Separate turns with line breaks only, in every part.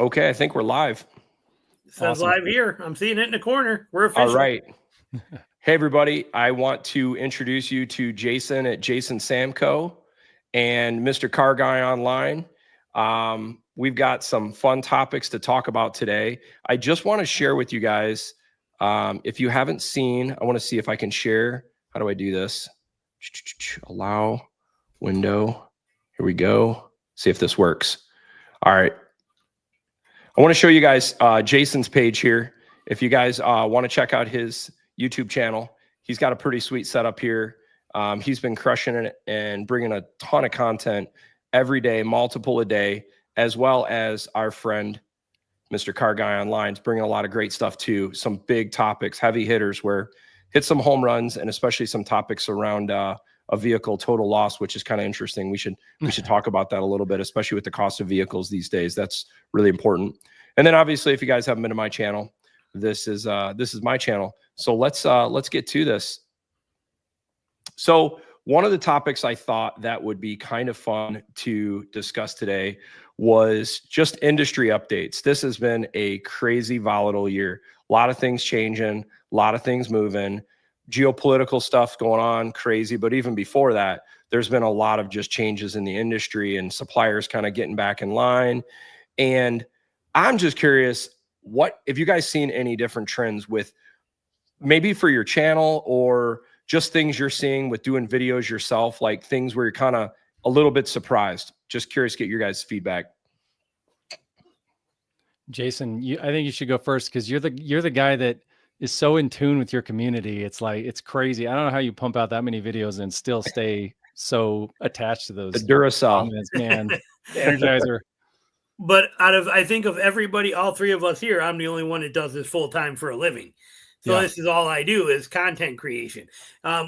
Okay, I think we're live.
It says awesome. Live here. I'm seeing it in the corner. We're official.
All right. Hey, everybody. I want to introduce you to Jason at Jason Samco and Mr. Car Guy Online. We've got some fun topics to talk about today. I just want to share with you guys, if you haven't seen, I want to see if I can share. How do I do this? Allow window. Here we go. See if this works. All right. I want to show you guys Jason's page here. If you guys want to check out his YouTube channel, he's got a pretty sweet setup here. He's been crushing it and bringing a ton of content every day, multiple a day, as well as our friend, Mr. Car Guy Online, is bringing a lot of great stuff too. Some big topics, heavy hitters, where hit some home runs, and especially some topics around a vehicle total loss, which is kind of interesting. We should talk about that a little bit, especially with the cost of vehicles these days. That's really important. And then obviously, if you guys haven't been to my channel, this is my channel. So let's get to this. So one of the topics I thought that would be kind of fun to discuss today was just industry updates. This has been a crazy volatile year. A lot of things changing, a lot of things moving, geopolitical stuff going on, crazy. But even before that, there's been a lot of just changes in the industry and suppliers kind of getting back in line. And I'm just curious, what if you guys seen any different trends with maybe for your channel or just things you're seeing with doing videos yourself, like things where you're kind of a little bit surprised? Just curious to get your guys' feedback.
Jason, I think you should go first because you're the guy that is so in tune with your community. It's like, it's crazy. I don't know how you pump out that many videos and still stay so attached to those.
The Duracell,
comments, man, the Energizer.
But I think of everybody, all three of us here, I'm the only one that does this full time for a living. So This is all I do is content creation,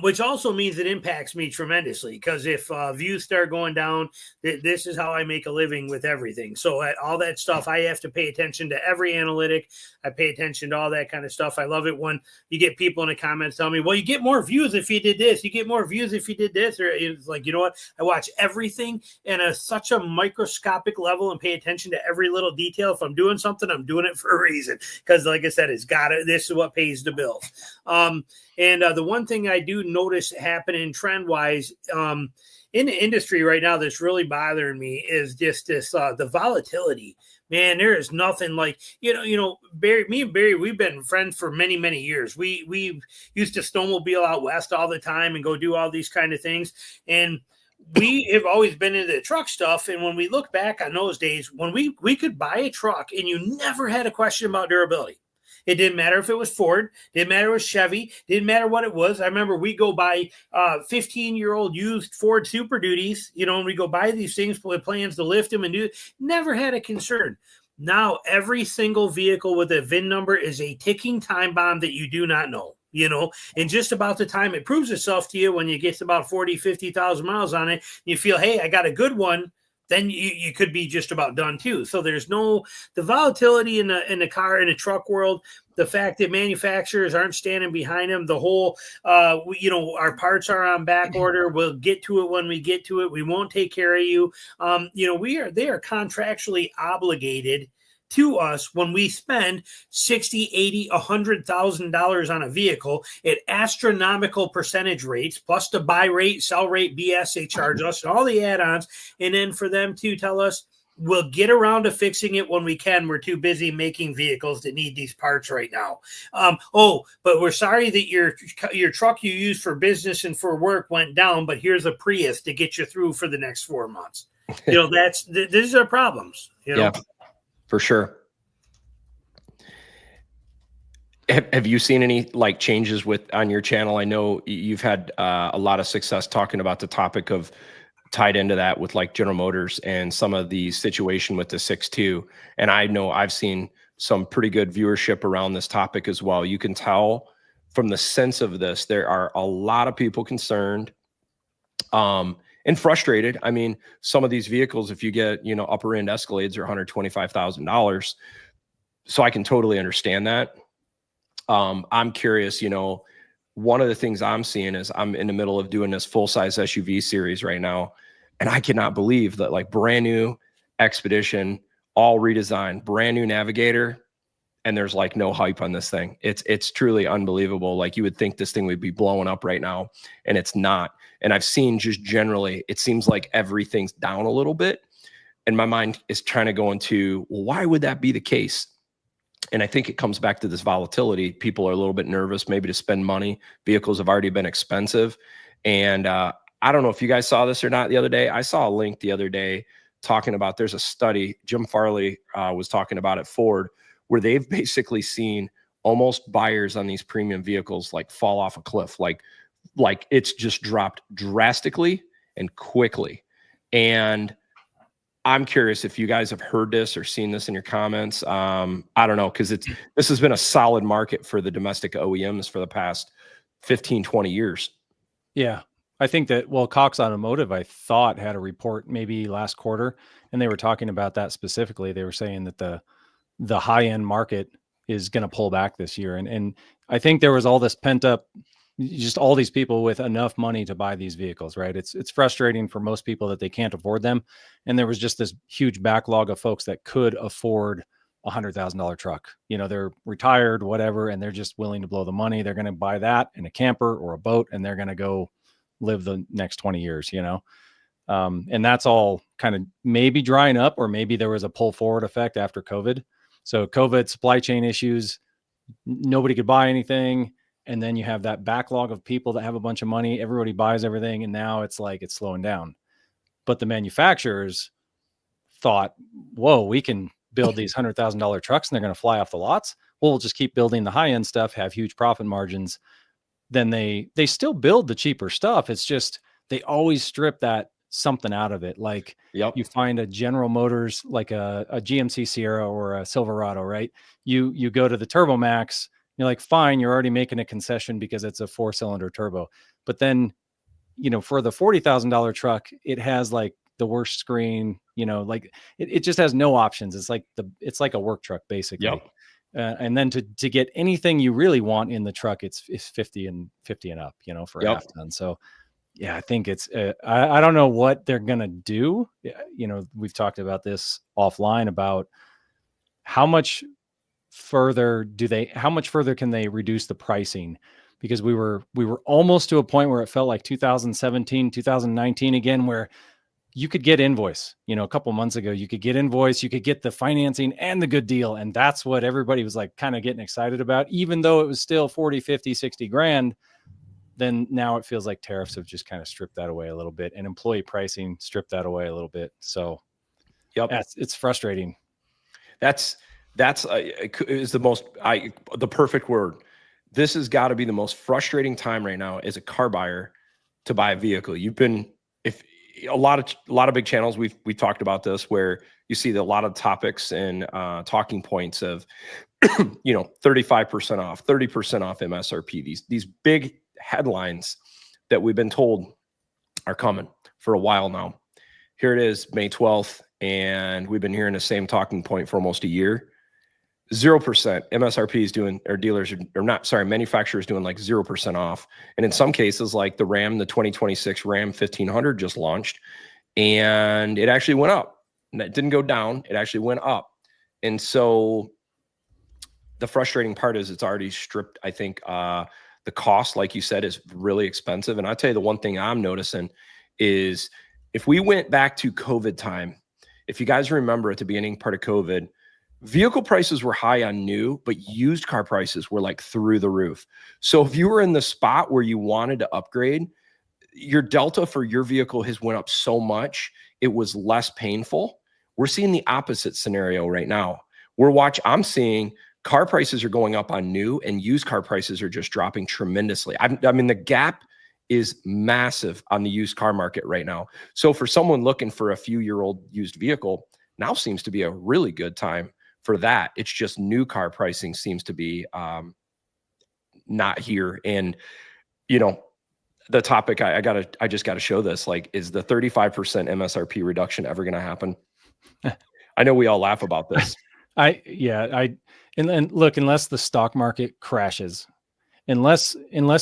which also means it impacts me tremendously because if views start going down, this is how I make a living with everything. So all that stuff, I have to pay attention to every analytic. I pay attention to all that kind of stuff. I love it when you get people in the comments telling me, well, you get more views if you did this. You get more views if you did this. Or it's like, you know what? I watch everything in such a microscopic level and pay attention to every little detail. If I'm doing something, I'm doing it for a reason. Because like I said, this is what pays the bills. The one thing I do notice happening trend wise in the industry right now that's really bothering me is just this the volatility. Man, there is nothing like, Barry, me and Barry, we've been friends for many, many years. We used to snowmobile out west all the time and go do all these kind of things. And we have always been into the truck stuff. And when we look back on those days, when we could buy a truck and you never had a question about durability. It didn't matter if it was Ford, didn't matter if it was Chevy, didn't matter what it was. I remember we go buy 15-year-old used Ford Super Duties, and we go buy these things with plans to lift them and do. Never had a concern. Now every single vehicle with a VIN number is a ticking time bomb that you do not know. And just about the time it proves itself to you when you get to about 40, 50,000 miles on it, you feel, hey, I got a good one. Then you could be just about done too. So there's the volatility in the car and the truck world, the fact that manufacturers aren't standing behind them, the whole, our parts are on back order. We'll get to it when we get to it. We won't take care of you. They are contractually obligated to us when we spend $60,000, $80,000, $100,000 on a vehicle at astronomical percentage rates, plus the buy rate, sell rate, BS they charge us, and all the add-ons. And then for them to tell us, we'll get around to fixing it when we can. We're too busy making vehicles that need these parts right now. But we're sorry that your truck you use for business and for work went down, but here's a Prius to get you through for the next 4 months. These are problems.
Yeah. For sure. Have you seen any changes on your channel? I know you've had a lot of success talking about the topic of tied into that with General Motors and some of the situation with the 6.2. And I know I've seen some pretty good viewership around this topic as well. You can tell from the sense of this, there are a lot of people concerned. And frustrated. I mean, some of these vehicles, if you get, upper end Escalades are $125,000. So I can totally understand that. I'm curious, one of the things I'm seeing is I'm in the middle of doing this full-size SUV series right now. And I cannot believe that brand new Expedition, all redesigned, brand new Navigator, and there's like no hype on this thing. It's truly unbelievable. Like, you would think this thing would be blowing up right now, and it's not. And I've seen just generally, it seems like everything's down a little bit. And my mind is trying to go into, well, why would that be the case? And I think it comes back to this volatility. People are a little bit nervous maybe to spend money. Vehicles have already been expensive. And I don't know if you guys saw this or not the other day. I saw a link the other day talking about, there's a study, Jim Farley was talking about at Ford, where they've basically seen almost buyers on these premium vehicles like fall off a cliff. Like it's just dropped drastically and quickly. And I'm curious if you guys have heard this or seen this in your comments. I don't know, because this has been a solid market for the domestic OEMs for the past 15, 20 years.
Yeah. I think that, well, Cox Automotive, I thought, had a report maybe last quarter, and they were talking about that specifically. They were saying that the high-end market is going to pull back this year. And I think there was all this pent up, just all these people with enough money to buy these vehicles, right? It's frustrating for most people that they can't afford them. And there was just this huge backlog of folks that could afford $100,000 truck. You know, they're retired, whatever, and they're just willing to blow the money. They're going to buy that in a camper or a boat, and they're going to go live the next 20 years, you know? And that's all kind of maybe drying up, or maybe there was a pull forward effect after COVID. So COVID, supply chain issues, nobody could buy anything. And then you have that backlog of people that have a bunch of money. Everybody buys everything. And now it's like, it's slowing down. But the manufacturers thought, whoa, we can build these $100,000 trucks and they're going to fly off the lots. Well, we'll just keep building the high end stuff, have huge profit margins. Then they still build the cheaper stuff. It's just, they always strip that something out of it. Like,
Yep.
You find a General Motors, like a GMC Sierra or a Silverado, right? You go to the Turbo Max, you're like, fine, you're already making a concession because it's a 4-cylinder turbo. But then, you know, for the $40,000 truck, it has like the worst screen, you know, like it just has no options. It's like a work truck basically.
Yep.
And then to get anything you really want in the truck, it's 50 and up, you know, for a half ton. So yeah, I think it's, I don't know what they're going to do. You know, we've talked about this offline about how much further can they reduce the pricing? Because we were almost to a point where it felt like 2017, 2019 again, where you could get invoice, you know, a couple months ago, you could get invoice, you could get the financing and the good deal. And that's what everybody was like kind of getting excited about, even though it was still 40, 50, 60 grand. Then now it feels like tariffs have just kind of stripped that away a little bit, and employee pricing stripped that away a little bit. So it's frustrating. That's is the perfect word. This has got to be the most frustrating time right now as a car buyer to buy a vehicle. If a lot of big channels, we talked about this, where you see a lot of topics and talking points of, 35% off, 30% off MSRP, these big headlines that we've been told are coming for a while now. Here it is, May 12th, and we've been hearing the same talking point for almost a year. 0% MSRP is doing, or manufacturers doing like 0% off. And in some cases, like the 2026 Ram 1500 just launched, and it actually went up. And that didn't go down, it actually went up. And so the frustrating part is it's already stripped, I think, the cost, like you said, is really expensive. And I tell you, the one thing I'm noticing is, if we went back to COVID time, if you guys remember at the beginning part of COVID, vehicle prices were high on new, but used car prices were like through the roof. So if you were in the spot where you wanted to upgrade, your delta for your vehicle has went up so much, it was less painful. We're seeing the opposite scenario right now. I'm seeing car prices are going up on new, and used car prices are just dropping tremendously. I mean, the gap is massive on the used car market right now. So for someone looking for a few-year-old used vehicle, now seems to be a really good time for that. It's just new car pricing seems to be not here. And, the topic I just got to show this, like, is the 35% MSRP reduction ever going to happen? I know we all laugh about this. And look, unless the stock market crashes, unless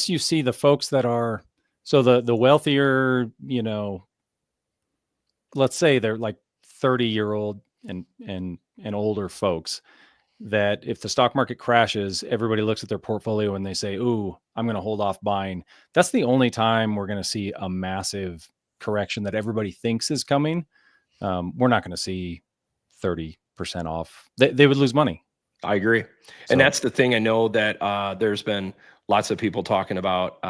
you see the folks that are, so the wealthier, let's say they're like 30-year-old
and older folks, that if the stock market crashes, everybody looks at their portfolio and they say, "Ooh, I'm going to hold off buying." That's the only time we're going to see a massive correction that everybody thinks is coming. We're not going to see 30% off. They would lose money.
I agree. And that's the thing. I know that there's been lots of people talking about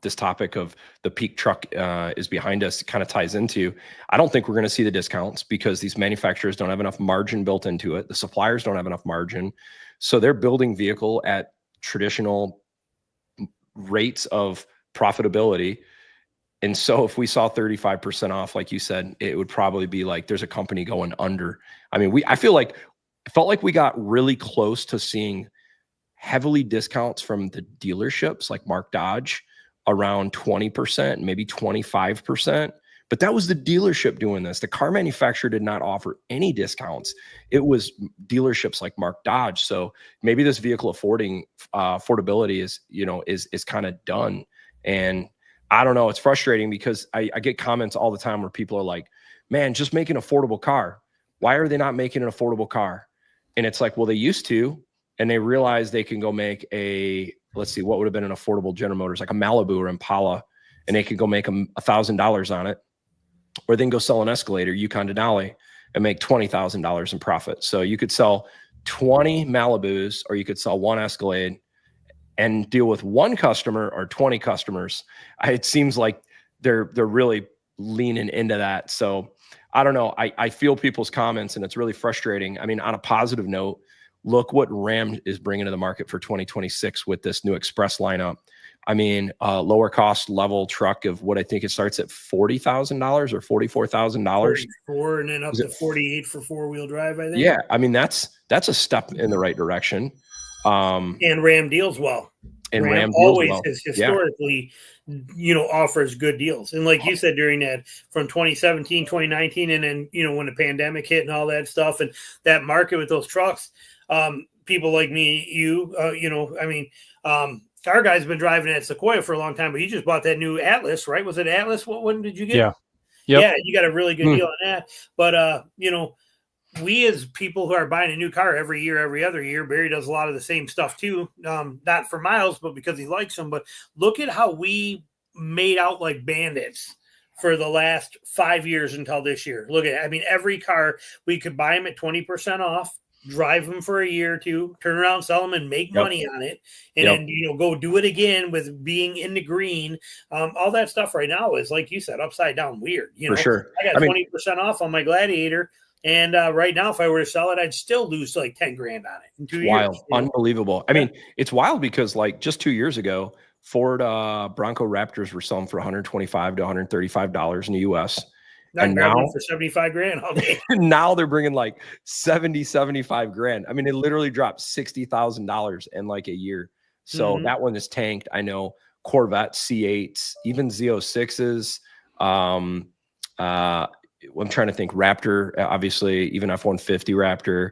this topic of the peak truck is behind us. It kind of ties into, I don't think we're going to see the discounts because these manufacturers don't have enough margin built into it. The suppliers don't have enough margin. So they're building vehicle at traditional rates of profitability. And so if we saw 35% off, like you said, it would probably be like there's a company going under. I mean, I felt like we got really close to seeing heavily discounts from the dealerships like Mark Dodge around 20%, maybe 25%. But that was the dealership doing this. The car manufacturer did not offer any discounts. It was dealerships like Mark Dodge. So maybe this vehicle affordability is kind of done. And I don't know. It's frustrating because I get comments all the time where people are like, man, just make an affordable car. Why are they not making an affordable car? And it's like, well, they used to, and they realized they can go make let's see, what would have been an affordable General Motors, like a Malibu or Impala, and they could go make them $1,000 on it, or then go sell an Escalade or Yukon Denali and make $20,000 in profit. So you could sell 20 Malibus, or you could sell one Escalade and deal with one customer or 20 customers. It seems like they're really leaning into that. So I don't know. I feel people's comments, and it's really frustrating. I mean, on a positive note, look what Ram is bringing to the market for 2026 with this new Express lineup. I mean, lower cost level truck of what I think it starts at $40,000 or $44,000.
44, and then up to 48 for 4-wheel drive, I think.
Yeah, I mean that's a step in the right direction.
And Ram deals well.
And Ram
always
well.
has historically, offers good deals. And like you said, during that from 2017, 2019, and then, when the pandemic hit and all that stuff, and that market with those trucks, people like me, our guy's been driving at Sequoia for a long time, but he just bought that new Atlas, right? Was it Atlas? What one did you get?
Yeah.
Yep. Yeah, you got a really good deal on that. But, we as people who are buying a new car every year, every other year, Barry does a lot of the same stuff too. Not for miles, but because he likes them. But look at how we made out like bandits for the last 5 years until this year. Look at it. I mean, every car, we could buy them at 20% off, drive them for a year or two, turn around, sell them, and make money on it. And then, go do it again with being in the green. All that stuff right now is, like you said, upside down weird.
For sure.
I got 20% off on my Gladiator. And right now, if I were to sell it, I'd still lose like 10 grand on it in 2 years.
Wild, unbelievable. I mean, it's wild because like just 2 years ago, Ford Bronco Raptors were selling for $125 to $135 in the U.S.
And now for 75 grand all day.
Now they're bringing like 75 grand. I mean, it literally dropped $60,000 in like a year. So that one is tanked. I know Corvette C8s, even Z06s. I'm trying to think. Raptor, obviously, even F-150 Raptor.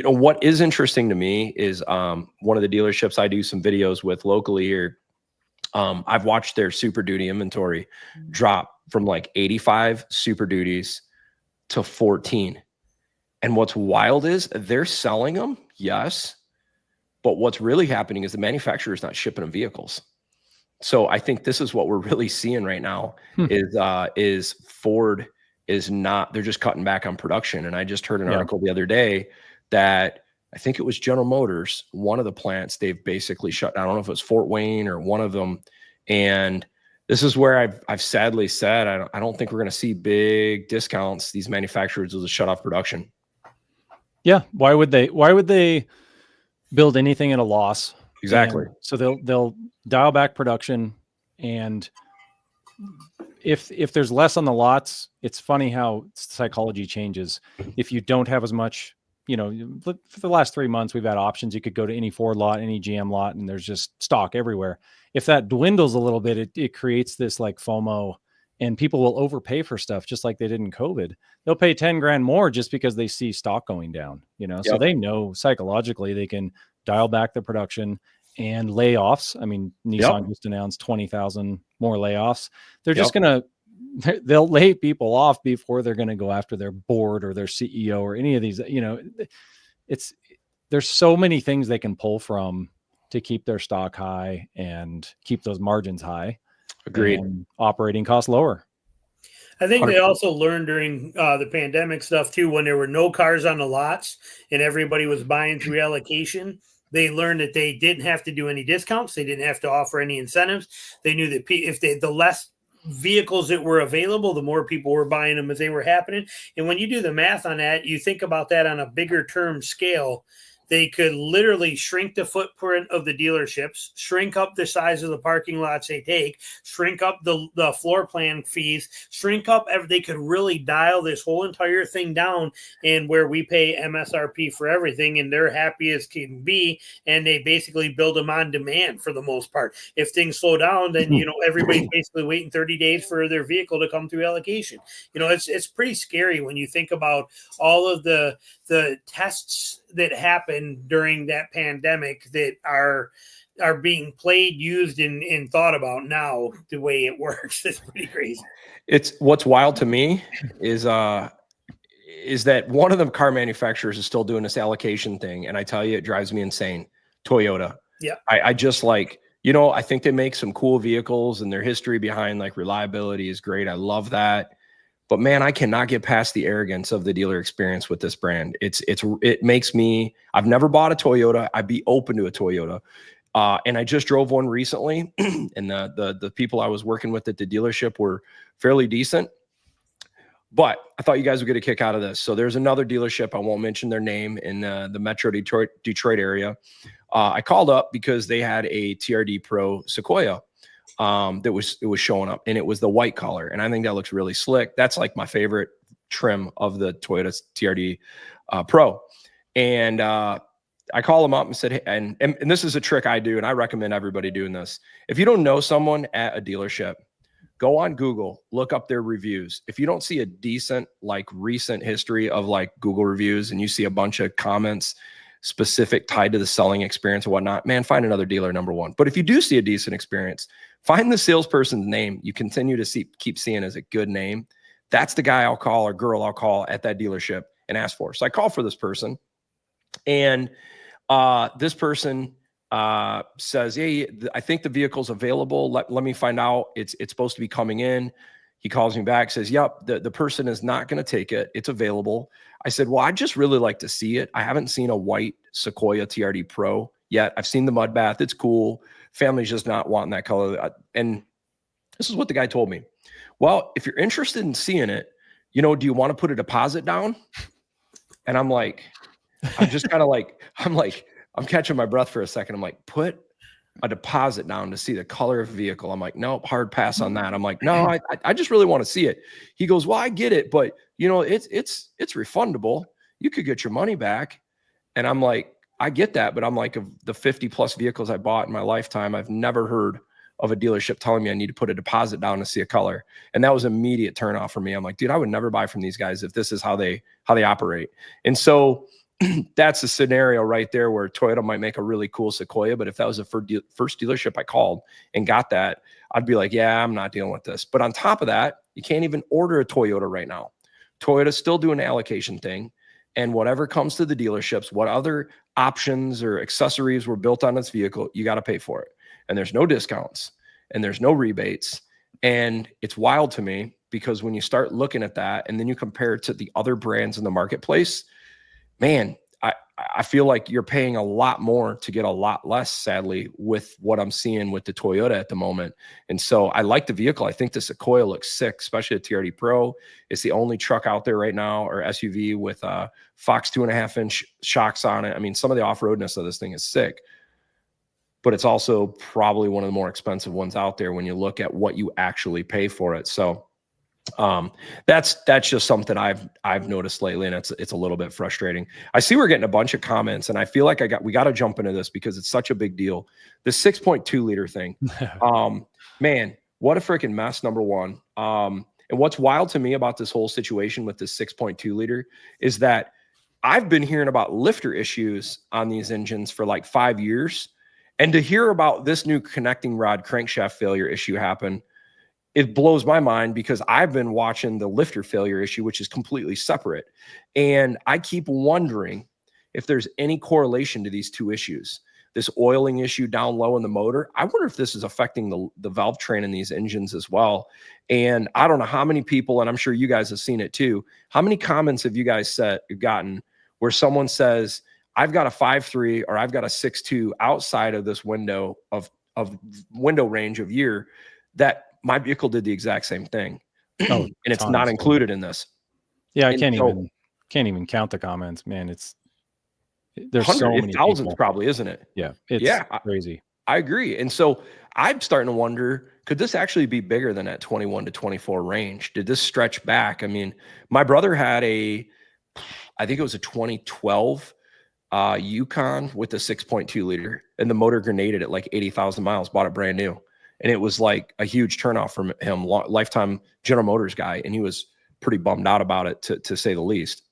What is interesting to me is one of the dealerships I do some videos with locally here. I've watched their Super Duty inventory drop from like 85 Super Duties to 14. And what's wild is they're selling them, yes, but what's really happening is the manufacturer is not shipping them vehicles. So I think this is what we're really seeing right now is Ford is not, they're just cutting back on production. And I just heard an article the other day that I think it was General Motors, one of the plants they've basically shut. I don't know if it was Fort Wayne or one of them. And this is where I've sadly said, I don't think we're going to see big discounts. These manufacturers will just shut off production.
Yeah. Why would they build anything at a loss?
Exactly.
And so they'll dial back production, and if there's less on the lots, it's funny how psychology changes. If you don't have as much, for the last 3 months, we've had options. You could go to any Ford lot, any GM lot, and there's just stock everywhere. If that dwindles a little bit, it creates this like FOMO, and people will overpay for stuff just like they did in COVID. They'll pay 10 grand more just because they see stock going down, so they know psychologically they can dial back the production and layoffs. I mean, Nissan just announced 20,000 more layoffs. They're just going to they'll lay people off before they're going to go after their board or their CEO or any of these, there's so many things they can pull from to keep their stock high and keep those margins high.
Agreed.
And operating costs lower.
I think they also learned during the pandemic stuff too, when there were no cars on the lots and everybody was buying through allocation. They learned that they didn't have to do any discounts. They didn't have to offer any incentives. They knew that the less vehicles that were available, the more people were buying them as they were happening. And when you do the math on that, you think about that on a bigger term scale. They could literally shrink the footprint of the dealerships, shrink up the size of the parking lots they take, shrink up the floor plan fees, shrink up. They could really dial this whole entire thing down, and where we pay MSRP for everything and they're happy as can be. And they basically build them on demand for the most part. If things slow down, then, everybody's basically waiting 30 days for their vehicle to come through allocation. It's pretty scary when you think about all of the tests that happened during that pandemic that are being played, used, and thought about now. The way it works, it's pretty crazy.
It's what's wild to me is that one of the car manufacturers is still doing this allocation thing, and I tell you, it drives me insane. Toyota.
Yeah,
I just I think they make some cool vehicles, and their history behind reliability is great. I love that. But man, I cannot get past the arrogance of the dealer experience with this brand. It makes me, I've never bought a Toyota. I'd be open to a Toyota. And I just drove one recently, and the people I was working with at the dealership were fairly decent. But I thought you guys would get a kick out of this. So there's another dealership, I won't mention their name, in the Metro Detroit area. I called up because they had a TRD Pro Sequoia that was showing up, and it was the white color, and I think that looks really slick. That's like my favorite trim of the Toyota TRD Pro. And I called them up and said, hey, and this is a trick I do, and I recommend everybody doing this. If you don't know someone at a dealership, go on Google, look up their reviews. If you don't see a decent recent history of Google reviews, and you see a bunch of comments specific tied to the selling experience and whatnot, man, find another dealer, number one. But if you do see a decent experience, find the salesperson's name you continue to keep seeing as a good name. That's the guy I'll call or girl I'll call at that dealership and ask for. So I call for this person, and this person says, hey, I think the vehicle's available. Let me find out. It's supposed to be coming in. He calls me back, says, yep, the person is not going to take it. It's available. I said, well, I'd just really like to see it. I haven't seen a white Sequoia TRD Pro yet. I've seen the mud bath. It's cool. Family's just not wanting that color. And this is what the guy told me. Well, if you're interested in seeing it, do you want to put a deposit down? And I'm like, I'm just kind of I'm catching my breath for a second. I'm like, put a deposit down to see the color of the vehicle. I'm like, nope, hard pass on that. I'm like, no, I just really want to see it. He goes, well, I get it, but it's refundable. You could get your money back. And I'm like, I get that, but I'm like, of the 50 plus vehicles I bought in my lifetime, I've never heard of a dealership telling me I need to put a deposit down to see a color. And that was an immediate turnoff for me. I'm like, dude, I would never buy from these guys if this is how they operate. And so that's a scenario right there where Toyota might make a really cool Sequoia. But if that was the first dealership I called and got that, I'd be like, yeah, I'm not dealing with this. But on top of that, you can't even order a Toyota right now. Toyota's still doing an allocation thing. And whatever comes to the dealerships, what other options or accessories were built on this vehicle, you got to pay for it. And there's no discounts and there's no rebates. And it's wild to me because when you start looking at that and then you compare it to the other brands in the marketplace, man, I feel like you're paying a lot more to get a lot less, sadly, with what I'm seeing with the Toyota at the moment. And so I like the vehicle. I think the Sequoia looks sick, especially the TRD Pro. It's the only truck out there right now, or SUV, with Fox 2.5-inch shocks on it. I mean, some of the off-roadness of this thing is sick, but it's also probably one of the more expensive ones out there when you look at what you actually pay for it. So that's just something I've noticed lately, and it's a little bit frustrating. I see we're getting a bunch of comments, and I feel like we got to jump into this because it's such a big deal. The 6.2 liter thing, man, what a freaking mess. Number one, and what's wild to me about this whole situation with this 6.2 liter is that I've been hearing about lifter issues on these engines for like 5 years, and to hear about this new connecting rod crankshaft failure issue happen, it blows my mind because I've been watching the lifter failure issue, which is completely separate. And I keep wondering if there's any correlation to these two issues. This oiling issue down low in the motor, I wonder if this is affecting the valve train in these engines as well. And I don't know how many people, and I'm sure you guys have seen it too, how many comments have you guys gotten where someone says, I've got a 5.3 or I've got a 6.2 outside of this window of window range of year that my vehicle did the exact same thing.
Oh,
and it's not included in this.
Yeah, I
And
can't even count the comments, man. There's so many
thousands
people.
probably, isn't it?
Yeah, it's crazy.
I agree. And so I'm starting to wonder, could this actually be bigger than that 21 to 24 range? Did this stretch back? I mean, my brother had I think it was a 2012 Yukon with a 6.2 liter, and the motor grenaded at like 80,000 miles, bought it brand new. And it was like a huge turnoff from him, lifetime General Motors guy. And he was pretty bummed out about it, to say the least.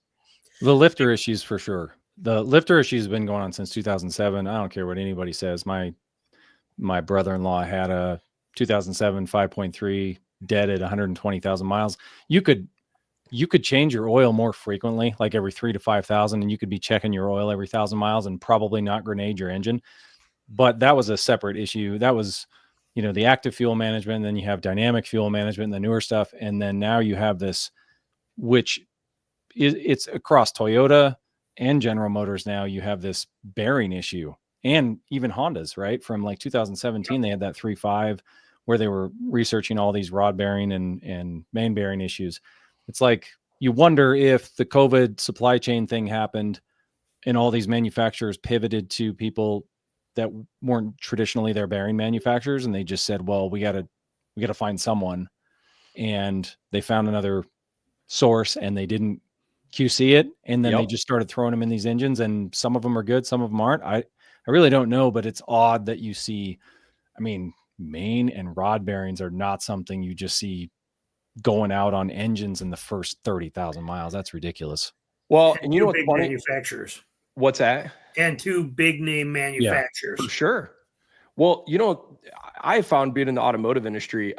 The
lifter issues for sure. The lifter issue has been going on since 2007. I don't care what anybody says. My brother-in-law had a 2007 5.3 dead at 120,000 miles. You could change your oil more frequently, like every 3,000 to 5,000, and you could be checking your oil every 1,000 miles and probably not grenade your engine. But that was a separate issue. That was, the active fuel management, and then you have dynamic fuel management and the newer stuff. And then now you have this, which it's across Toyota and General Motors. Now you have this bearing issue, and even Hondas, right? From like 2017, they had that 3.5 where they were researching all these rod bearing and main bearing issues. It's like, you wonder if the COVID supply chain thing happened and all these manufacturers pivoted to people that weren't traditionally their bearing manufacturers. And they just said, well, we got to find someone. And they found another source and they didn't QC it. And then they just started throwing them in these engines, and some of them are good, some of them aren't. I really don't know, but it's odd that you see, main and rod bearings are not something you just see going out on engines in the first 30,000 miles. That's ridiculous.
Well, and you know what's
big
funny?
Manufacturers.
What's that?
And two big name manufacturers.
Yeah, for sure. Well, I found being in the automotive industry,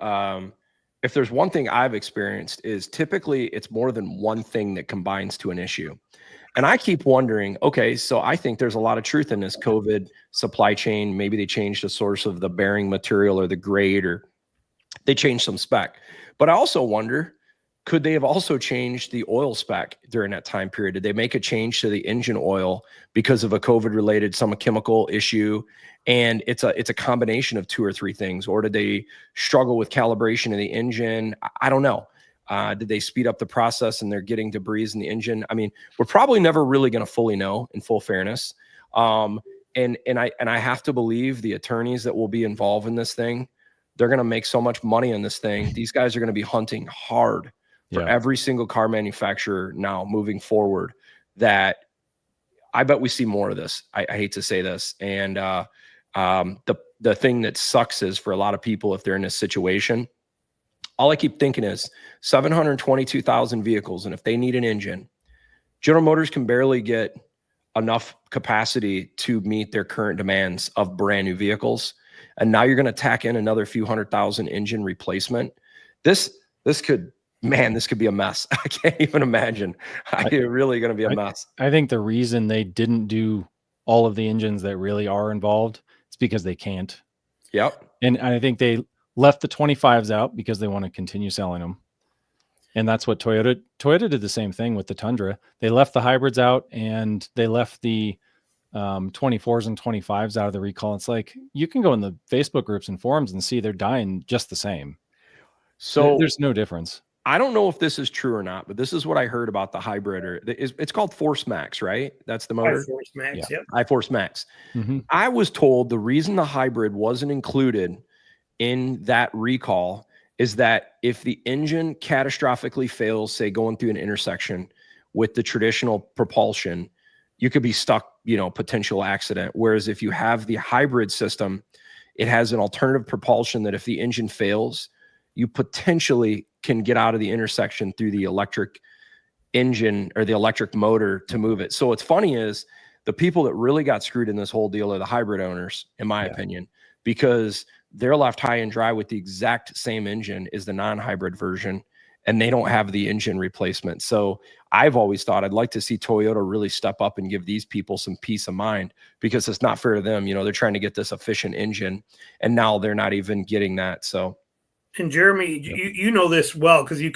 if there's one thing I've experienced is typically it's more than one thing that combines to an issue. And I keep wondering, okay, so I think there's a lot of truth in this COVID supply chain. Maybe they changed the source of the bearing material or the grade, or they changed some spec. But I also wonder, could they have also changed the oil spec during that time period? Did they make a change to the engine oil because of a COVID-related some chemical issue? And it's a combination of two or three things. Or did they struggle with calibration of the engine? I don't know. Did they speed up the process and they're getting debris in the engine? We're probably never really going to fully know, in full fairness. And I have to believe the attorneys that will be involved in this thing, they're going to make so much money on this thing. These guys are going to be hunting hard for every single car manufacturer now moving forward, that I bet we see more of this. I hate to say this. And the thing that sucks is, for a lot of people, if they're in this situation, all I keep thinking is 722,000 vehicles. And if they need an engine, General Motors can barely get enough capacity to meet their current demands of brand new vehicles. And now you're going to tack in another few 100,000 engine replacement. This could be a mess. I can't even imagine. It's really going to be a mess.
I think the reason they didn't do all of the engines that really are involved, it's because they can't.
Yep.
And I think they left the 25s out because they want to continue selling them. And that's what Toyota did the same thing with the Tundra. They left the hybrids out, and they left the 24s and 25s out of the recall. It's like, you can go in the Facebook groups and forums and see they're dying just the same. So there's no difference.
I don't know if this is true or not, but this is what I heard about the hybrid. It's called Force Max, right? That's the motor.
Force Max,
yeah. iForce Max. Mm-hmm. I was told the reason the hybrid wasn't included in that recall is that if the engine catastrophically fails, say going through an intersection with the traditional propulsion, you could be stuck, potential accident. Whereas if you have the hybrid system, it has an alternative propulsion that if the engine fails, you potentially can get out of the intersection through the electric engine or the electric motor to move it. So what's funny is the people that really got screwed in this whole deal are the hybrid owners, in my opinion, because they're left high and dry with the exact same engine as the non-hybrid version, and they don't have the engine replacement. So I've always thought I'd like to see Toyota really step up and give these people some peace of mind, because it's not fair to them. You know, they're trying to get this efficient engine, and now they're not even getting that. So,
and Jeremy, you know this well because you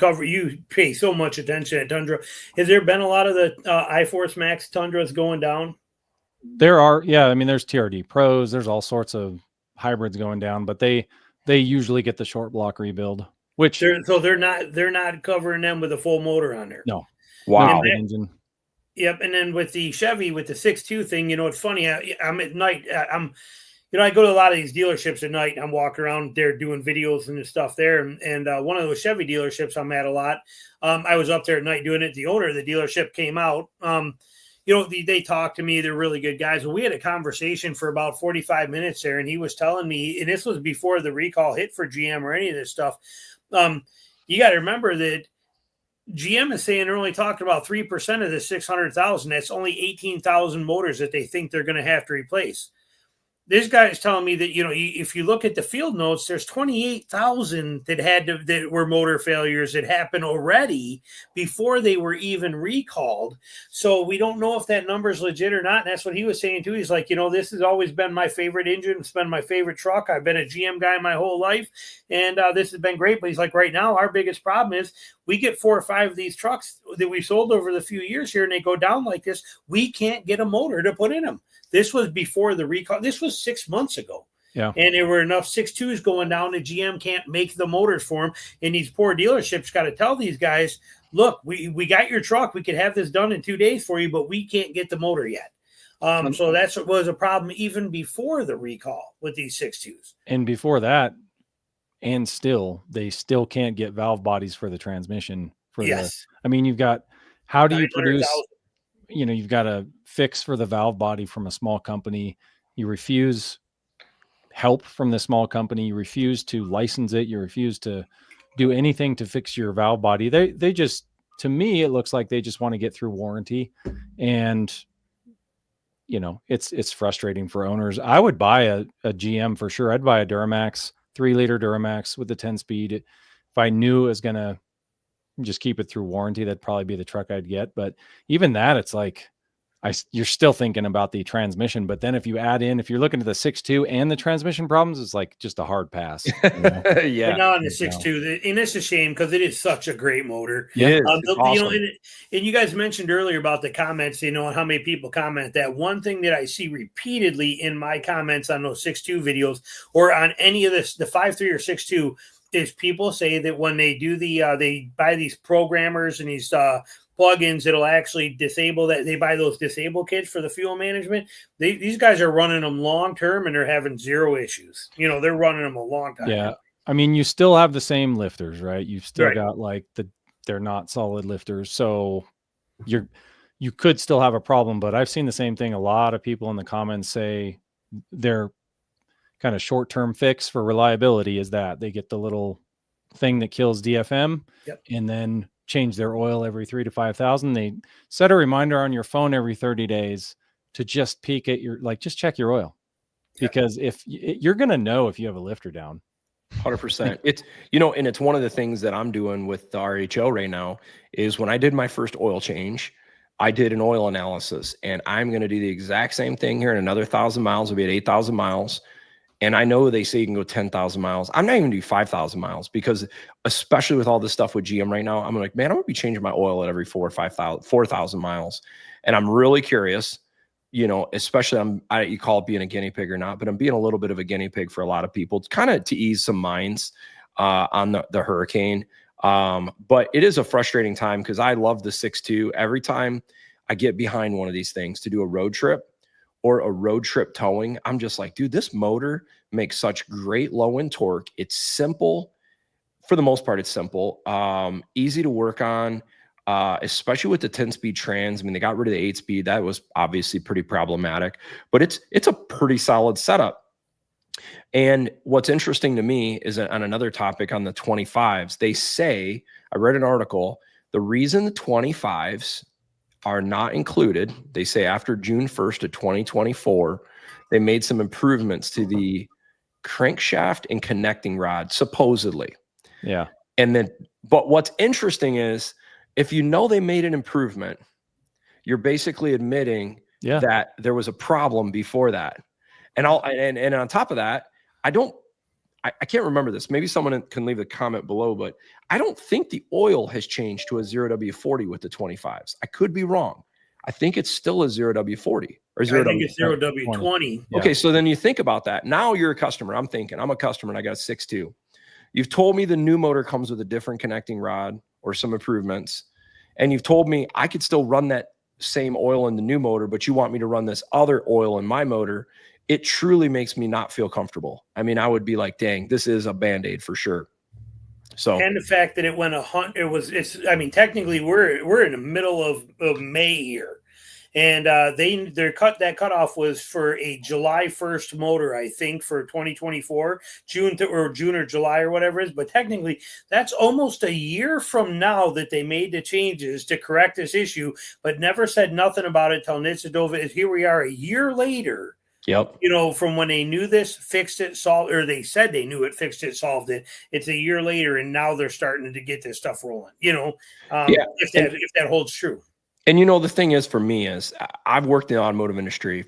pay so much attention at Tundra. Has there been a lot of the iForce Max Tundras going down?
There are, yeah. I mean, there's TRD Pros. There's all sorts of hybrids going down, but they usually get the short block rebuild, which
they're not covering them with a full motor on there.
No.
Wow.
Engine.
Yep. And then with the Chevy, with the 6.2 thing, you know, it's funny. I'm at night. I go to a lot of these dealerships at night. I'm walking around there doing videos and stuff there. And one of those Chevy dealerships I'm at a lot. I was up there at night doing it. The owner of the dealership came out. They talked to me. They're really good guys. Well, we had a conversation for about 45 minutes there, and he was telling me, and this was before the recall hit for GM or any of this stuff. You got to remember that GM is saying they're only talking about 3% of the 600,000. That's only 18,000 motors that they think they're going to have to replace. This guy is telling me that, you know, if you look at the field notes, there's 28,000 that were motor failures that happened already before they were even recalled. So we don't know if that number is legit or not. And that's what he was saying too. He's like, you know, this has always been my favorite engine. It's been my favorite truck. I've been a GM guy my whole life. And this has been great. But he's like, right now, our biggest problem is we get 4 or 5 of these trucks that we sold over the few years here, and they go down like this. We can't get a motor to put in them. This was before the recall. This was 6 months ago.
Yeah.
And there were enough 6.2s going down that GM can't make the motors for them. And these poor dealerships got to tell these guys, look, we got your truck. We could have this done in 2 days for you, but we can't get the motor yet. So that's what was a problem even before the recall with these 6.2s.
And before that, and they still can't get valve bodies for the transmission. You've got, how do you produce, you've got a fix for the valve body from a small company. You refuse help from the small company. You refuse to license it. You refuse to do anything to fix your valve body. They just, to me, it looks like they just want to get through warranty. And, you know, it's frustrating for owners. I would buy a GM for sure. I'd buy a Duramax, 3-liter Duramax with the 10-speed. If I knew it was going to just keep it through warranty, that'd probably be the truck I'd get. But even that, it's like, you're still thinking about the transmission. But then if you're looking at the 6.2 and the transmission problems, it's like just a hard pass. You know?
Yeah. But now on the 6.2, and it's a shame because it is such a great motor.
Yeah.
Awesome. And you guys mentioned earlier about the comments, how many people comment that. One thing that I see repeatedly in my comments on those 6.2 videos or on any of this, the 5.3 or 6.2, is people say that when they do they buy these programmers and these plugins that'll actually disable that. They buy those disable kits for the fuel management. These guys are running them long term and they're having zero issues. They're running them a long time.
Yeah. I mean, you still have the same lifters, right? You've still got they're not solid lifters. So you could still have a problem, but I've seen the same thing. A lot of people in the comments say their kind of short-term fix for reliability is that they get the little thing that kills DFM and then change their oil every 3,000 to 5,000. They set a reminder on your phone every 30 days to just peek at just check your oil, because if you're going to know if you have a lifter down.
100%. It's, and it's one of the things that I'm doing with the RHO right now is when I did my first oil change, I did an oil analysis, and I'm going to do the exact same thing here in another 1,000 miles. We'll be at 8,000 miles. And I know they say you can go 10,000 miles. I'm not even do 5,000 miles because especially with all this stuff with GM right now, I'm like, man, I'm going to be changing my oil at every 4,000 miles. And I'm really curious, especially you call it being a guinea pig or not, but I'm being a little bit of a guinea pig for a lot of people, kind of to ease some minds on the hurricane. But it is a frustrating time because I love the 6.2. Every time I get behind one of these things to do a road trip, or a road trip towing, I'm just like, dude, this motor makes such great low end torque. It's simple. For the most part, it's simple. Easy to work on, especially with the 10-speed trans. I mean, they got rid of the 8-speed. That was obviously pretty problematic, but it's a pretty solid setup. And what's interesting to me is on another topic on the 25s, they say, I read an article, the reason the 25s are not included, they say after June 1st of 2024, they made some improvements to the crankshaft and connecting rod, supposedly.
Yeah.
And then, but what's interesting is if you know they made an improvement, you're basically admitting that there was a problem before that. And and on top of that, I can't remember this. Maybe someone can leave a comment below, but I don't think the oil has changed to a 0W40 with the 25s. I could be wrong. I think it's still a 0W40 or 0W.
I think it's 0W20.
Yeah.
Okay, so then you think about that. Now you're a customer. I'm a customer and I got a 6.2. You've told me the new motor comes with a different connecting rod or some improvements. And you've told me I could still run that same oil in the new motor, but you want me to run this other oil in my motor. It truly makes me not feel comfortable. I mean, I would be like, dang, this is a Band-Aid for sure. So,
and the fact that it went technically we're in the middle of May here. And that cutoff was for a July 1st motor, I think, for 2024, June or July or whatever it is. But technically, that's almost a year from now that they made the changes to correct this issue, but never said nothing about it till Nitsadova. Here we are a year later.
Yep.
From when they knew this, fixed it, solved, or they said they knew it, fixed it, solved it. It's a year later, and now they're starting to get this stuff rolling. If that holds true.
And the thing is, for me, is I've worked in the automotive industry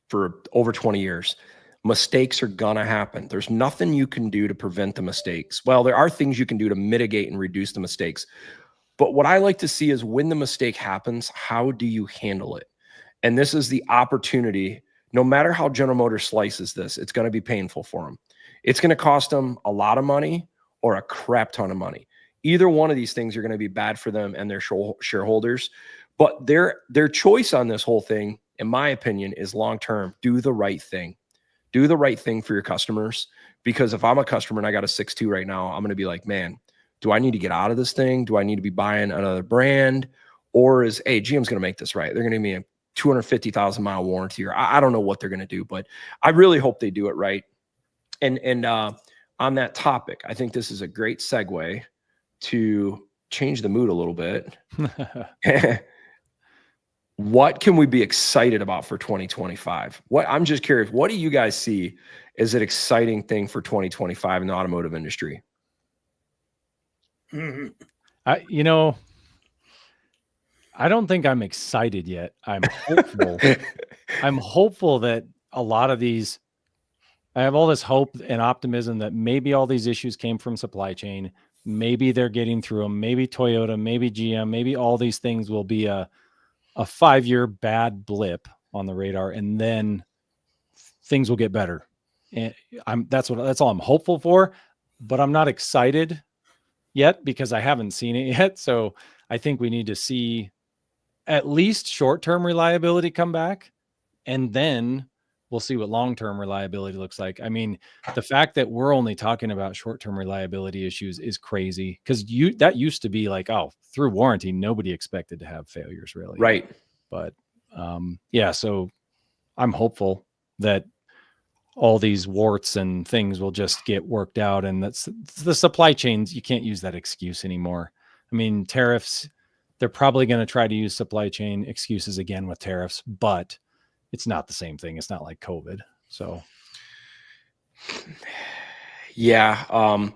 for over 20 years. Mistakes are gonna happen. There's nothing you can do to prevent the mistakes. Well, there are things you can do to mitigate and reduce the mistakes. But what I like to see is when the mistake happens, how do you handle it? And this is the opportunity. No matter how General Motors slices this, it's going to be painful for them. It's going to cost them a lot of money or a crap ton of money. Either one of these things are going to be bad for them and their shareholders. But their choice on this whole thing, in my opinion, is long-term. Do the right thing. Do the right thing for your customers. Because if I'm a customer and I got a 6.2 right now, I'm going to be like, man, do I need to get out of this thing? Do I need to be buying another brand? Or hey, GM's going to make this right. They're going to give me a 250,000 mile warranty, or I don't know what they're going to do, but I really hope they do it right. And on that topic, I think this is a great segue to change the mood a little bit. What can we be excited about for 2025? I'm just curious, what do you guys see as an exciting thing for 2025 in the automotive industry?
Mm-hmm.
I don't think I'm excited yet. I'm hopeful. I'm hopeful that a lot of these, I have all this hope and optimism that maybe all these issues came from supply chain. Maybe they're getting through them. Maybe Toyota, maybe GM, maybe all these things will be a 5-year bad blip on the radar, and then things will get better. And that's all I'm hopeful for, but I'm not excited yet because I haven't seen it yet. So I think we need to see at least short-term reliability come back, and then we'll see what long-term reliability looks like. I mean, the fact that we're only talking about short-term reliability issues is crazy, because that used to be like, oh, through warranty, nobody expected to have failures, really.
Right.
But so I'm hopeful that all these warts and things will just get worked out, and that's the supply chains. You can't use that excuse anymore. I mean, tariffs, they're probably going to try to use supply chain excuses again with tariffs, but it's not the same thing. It's not like COVID. So,
yeah. I'm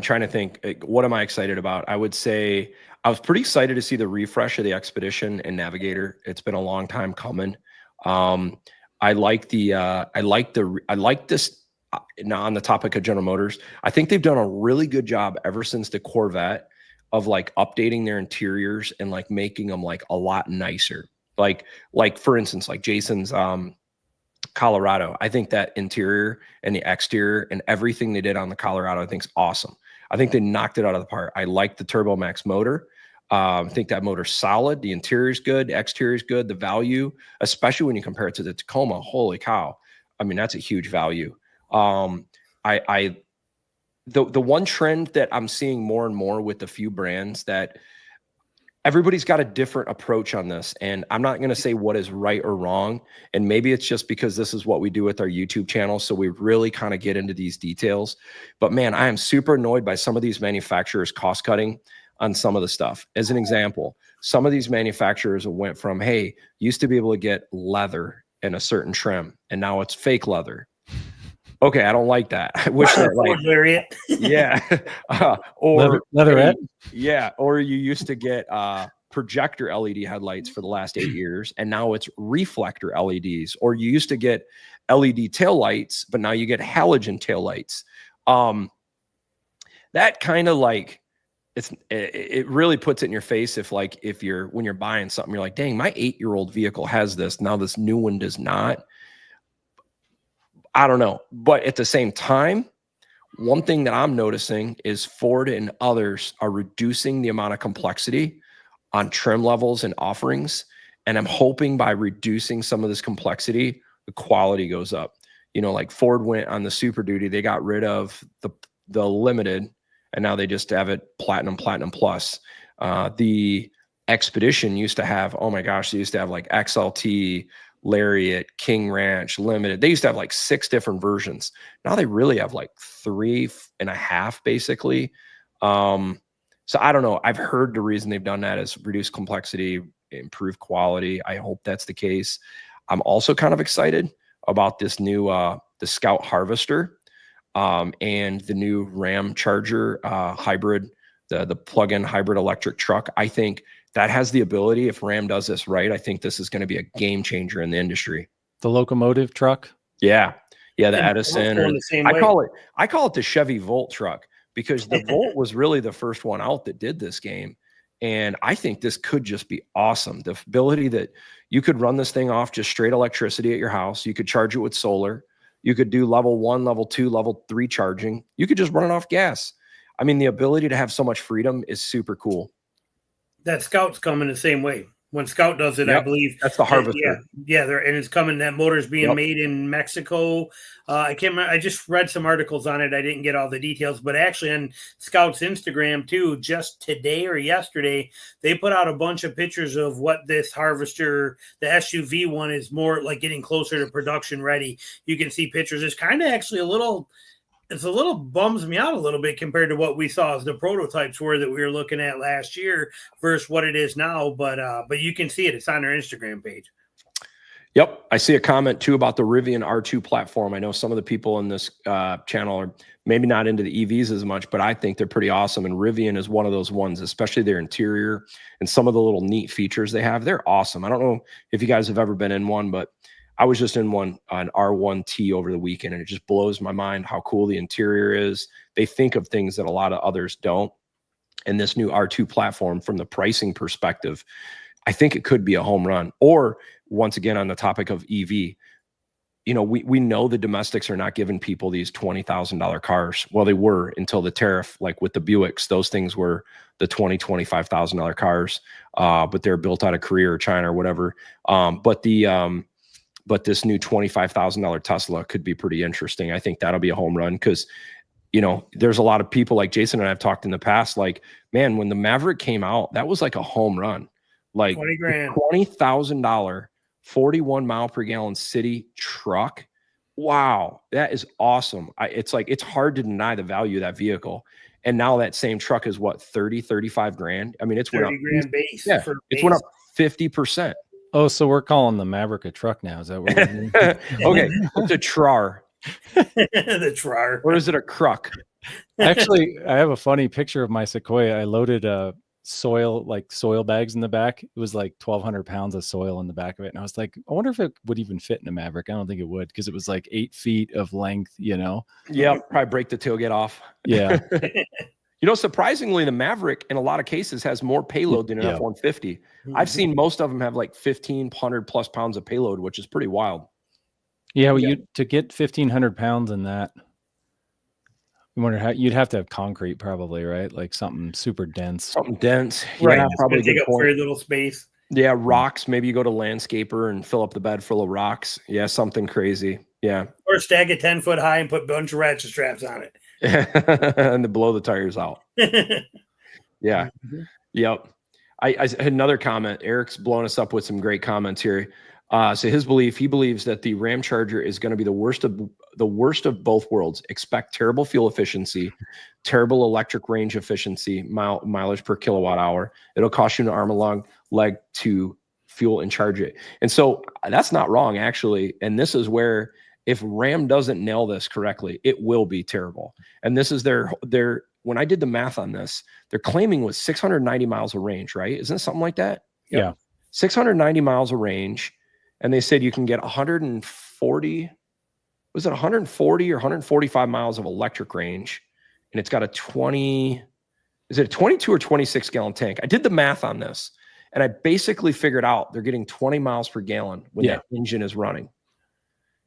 trying to think, what am I excited about? I would say I was pretty excited to see the refresh of the Expedition and Navigator. It's been a long time coming. I like this now on the topic of General Motors. I think they've done a really good job ever since the Corvette of like updating their interiors and like making them like a lot nicer. Like for instance, like Jason's Colorado. I think that interior and the exterior and everything they did on the Colorado, I think is awesome. I think they knocked it out of the park. I like the Turbo Max motor. I think that motor's solid. The interior is good. The exterior is good. The value, especially when you compare it to the Tacoma, holy cow. I mean, that's a huge value. The one trend that I'm seeing more and more with a few brands, that everybody's got a different approach on this. And I'm not going to say what is right or wrong. And maybe it's just because this is what we do with our YouTube channel. So we really kind of get into these details. But man, I am super annoyed by some of these manufacturers cost cutting on some of the stuff. As an example, some of these manufacturers went from, hey, used to be able to get leather in a certain trim, and now it's fake leather. Okay, I don't like that. I wish that like
Lariat.
yeah, or
Leatherette.
yeah, or you used to get projector LED headlights for the last 8 years, and now it's reflector LEDs. Or you used to get LED taillights, but now you get halogen taillights. That kind of like it really puts it in your face if when you're buying something, you're like, dang, my 8-year-old vehicle has this, now this new one does not. I don't know. But at the same time, one thing that I'm noticing is Ford and others are reducing the amount of complexity on trim levels and offerings. And I'm hoping by reducing some of this complexity, the quality goes up. You know, like Ford went on the Super Duty, they got rid of the Limited, and now they just have it Platinum, Platinum Plus. The Expedition used to have, oh my gosh, they used to have like XLT, Lariat, King Ranch, Limited. They used to have like 6 different versions. Now they really have like 3.5 basically. So I don't know. I've heard the reason they've done that is reduce complexity, improve quality. I hope that's the case. I'm also kind of excited about this new the Scout Harvester and the new Ram Charger hybrid, the plug-in hybrid electric truck. I think that has the ability, if Ram does this right, I think this is going to be a game changer in the industry.
The locomotive truck.
Yeah. Yeah. The Edison, or I call it the Chevy Volt truck, because the Volt was really the first one out that did this game. And I think this could just be awesome. The ability that you could run this thing off just straight electricity at your house. You could charge it with solar. You could do level 1, level 2, level 3 charging. You could just run it off gas. I mean, the ability to have so much freedom is super cool.
That Scout's coming the same way. When Scout does it,
Yep.
I believe
That's the Harvester.
Yeah, and it's coming. That motor's being
Yep.
made in Mexico. I can't remember. I just read some articles on it. I didn't get all the details, but actually on Scout's Instagram too, just today or yesterday, they put out a bunch of pictures of what this Harvester, the SUV one, is more like getting closer to production ready. You can see pictures. It's kind of actually a little bums me out a little bit compared to what we saw as the prototypes were that we were looking at last year versus what it is now. But you can see it. It's on their Instagram page.
Yep. I see a comment too about the Rivian R2 platform. I know some of the people in this channel are maybe not into the EVs as much, but I think they're pretty awesome. And Rivian is one of those ones, especially their interior and some of the little neat features they have. They're awesome. I don't know if you guys have ever been in one, but I was just in one, an R1T over the weekend, and it just blows my mind how cool the interior is. They think of things that a lot of others don't. And this new R2 platform, from the pricing perspective, I think it could be a home run. Or once again, on the topic of EV, you know, we know the domestics are not giving people these $20,000 cars. Well, they were until the tariff, like with the Buicks, those things were the $25,000 cars, but they're built out of Korea or China or whatever. But this new $25,000 Tesla could be pretty interesting. I think that'll be a home run because, you know, there's a lot of people like Jason and I have talked in the past, like, man, when the Maverick came out, that was like a home run. Like $20,000, 41 mile per gallon city truck. Wow, that is awesome. It's like, it's hard to deny the value of that vehicle. And now that same truck is what, 35 grand? I mean, it's
30 grand base.
Yeah, it's went up 50%.
Oh, so we're calling the Maverick a truck now. Is that what we're doing?
Okay, it's a Trar.
The Trar.
Or is it a Cruck?
Actually, I have a funny picture of my Sequoia. I loaded soil bags in the back. It was like 1,200 pounds of soil in the back of it. And I was like, I wonder if it would even fit in a Maverick. I don't think it would, because it was like 8 feet of length, you know?
Yeah, probably break the tailgate off.
Yeah.
You know, surprisingly, the Maverick in a lot of cases has more payload than an F-150. Mm-hmm. I've seen most of them have like 1,500 plus pounds of payload, which is pretty wild.
Yeah, well, to get 1,500 pounds in that, I wonder how you'd have to have concrete, probably, right? Like something super dense.
Something dense,
right?
Yeah, probably
take up very little space.
Yeah, rocks. Maybe you go to Landscaper and fill up the bed full of rocks. Yeah, something crazy. Yeah,
or stack it 10 foot high and put a bunch of ratchet straps on it.
And to blow the tires out. Yeah.
Mm-hmm.
Yep. I had another comment. Eric's blowing us up with some great comments here. So he believes that the Ram Charger is going to be the worst of both worlds. Expect terrible fuel efficiency, terrible electric range efficiency, mileage per kilowatt hour. It'll cost you an arm and long leg to fuel and charge it. And so that's not wrong, actually. And this is where if Ram doesn't nail this correctly, it will be terrible. And this is their when I did the math on this, they're claiming was 690 miles of range, right? Isn't it something like that?
Yeah.
690 miles of range. And they said you can get 140, was it 140 or 145 miles of electric range? And it's got a 20, is it a 22 or 26 gallon tank? I did the math on this and I basically figured out they're getting 20 miles per gallon when that engine is running.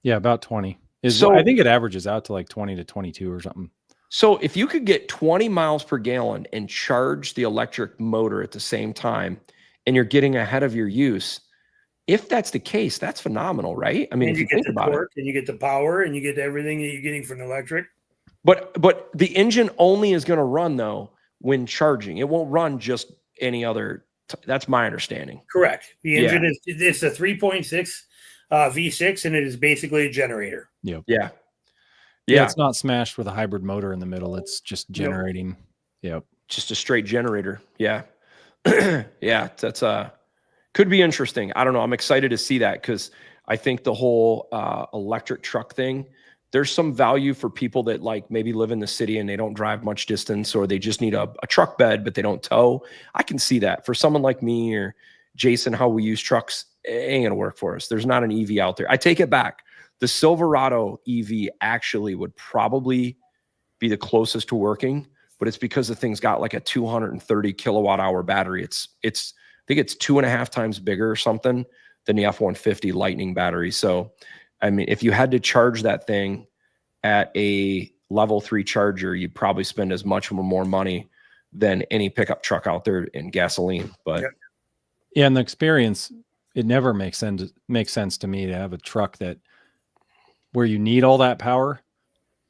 Yeah, about 20.
So
I think it averages out to like 20 to 22 or something.
So if you could get 20 miles per gallon and charge the electric motor at the same time, and you're getting ahead of your use, if that's the case, that's phenomenal, right? I mean,
and
if you think about it,
and you get the power, and you get everything that you're getting from the electric.
But the engine only is going to run though when charging. It won't run just any other. That's my understanding.
Correct. The engine is it's a 3.6 V6, and it is basically a generator.
Yep.
Yeah.
Yeah, it's not smashed with a hybrid motor in the middle. It's just generating. Yep.
Just a straight generator. Yeah. Yeah. That's could be interesting. I don't know. I'm excited to see that because I think the whole electric truck thing, there's some value for people that like maybe live in the city and they don't drive much distance, or they just need a truck bed, but they don't tow. I can see that for someone like me or Jason, how we use trucks, it ain't going to work for us. There's not an EV out there. I take it back. The Silverado EV actually would probably be the closest to working, but it's because the thing's got like a 230 kilowatt hour battery. I think it's 2.5 times bigger or something than the F-150 Lightning battery. So, I mean, if you had to charge that thing at a level 3 charger, you'd probably spend as much or more money than any pickup truck out there in gasoline. But
yeah, and the experience, it never makes sense to me to have a truck that where you need all that power,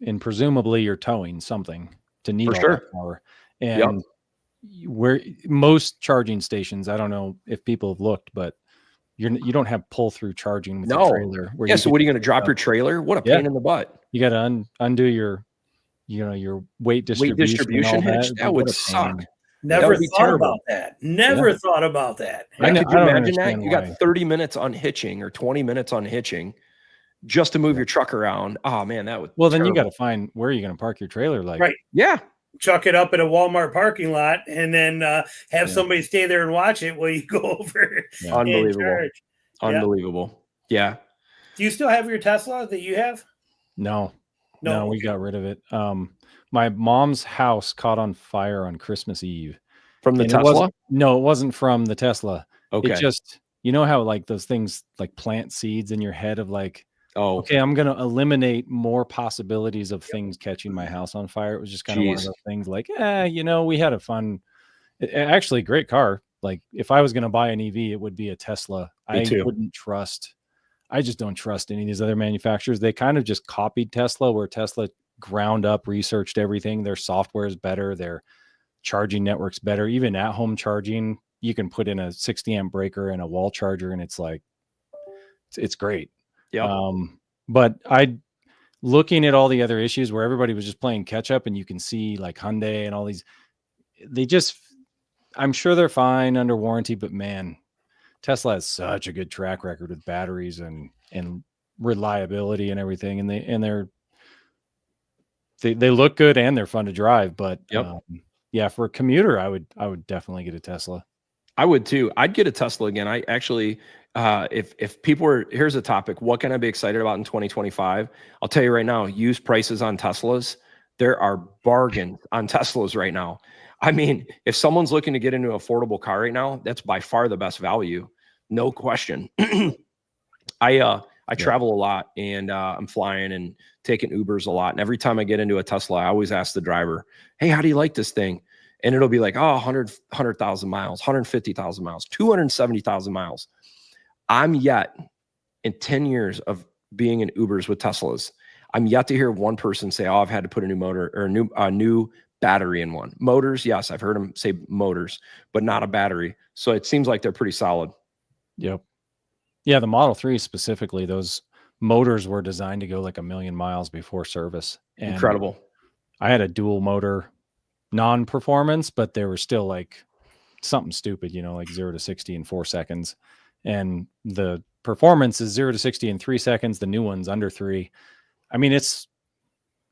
and presumably you're towing something to need all that power. And where most charging stations, I don't know if people have looked, but you don't have pull through charging with your trailer.
So what are you going to drop your trailer? What a pain in the butt.
You got to undo your weight distribution
hitch. That would suck.
Never thought about that. Never thought about that.
Could you imagine that? You got 30 minutes unhitching or 20 minutes unhitching just to move your truck around. Oh man, that would.
Well, then you got to find where you're going to park your trailer. Like,
right.
Yeah.
Chuck it up at a Walmart parking lot and then have somebody stay there and watch it while you go over.
Yeah. Unbelievable. Yeah.
Do you still have your Tesla that you have?
No, we got rid of it. My mom's house caught on fire on Christmas Eve.
From the Tesla?
No, it wasn't from the Tesla.
Okay.
It just, you know how like those things like plant seeds in your head of like,
oh,
okay, I'm going to eliminate more possibilities of things catching my house on fire. It was just kind of one of those things like, we had a fun, actually great car. Like if I was going to buy an EV, it would be a Tesla. I just don't trust any of these other manufacturers. They kind of just copied Tesla, where Tesla ground up, researched everything. Their software is better. Their charging network's better. Even at home charging, you can put in a 60 amp breaker and a wall charger, and it's like, it's great.
Yeah.
But looking at all the other issues where everybody was just playing catch up, and you can see like Hyundai and all these, I'm sure they're fine under warranty, but man, Tesla has such a good track record with batteries and reliability and everything. And they look good and they're fun to drive, but for a commuter, I would definitely get a Tesla.
I would too. I'd get a Tesla again. I actually, if people were, here's a topic, what can I be excited about in 2025? I'll tell you right now, used prices on Teslas, there are bargains on Teslas right now. I mean, if someone's looking to get into an affordable car right now, that's by far the best value. No question. I travel a lot, and I'm flying and taking Ubers a lot. And every time I get into a Tesla, I always ask the driver, hey, how do you like this thing? And it'll be like, 100,000 miles, 150,000 miles, 270,000 miles. I'm yet, in 10 years of being in Ubers with Teslas, I'm yet to hear one person say, I've had to put a new motor or a new battery in one. Motors, yes, I've heard them say motors, but not a battery. So it seems like they're pretty solid.
Yep. Yeah, the Model 3 specifically, those motors were designed to go like 1 million miles before service. And
incredible.
I had a dual motor non-performance, but they were still like something stupid, like 0 to 60 in 4 seconds. And the performance is 0 to 60 in 3 seconds. The new one's under 3. I mean,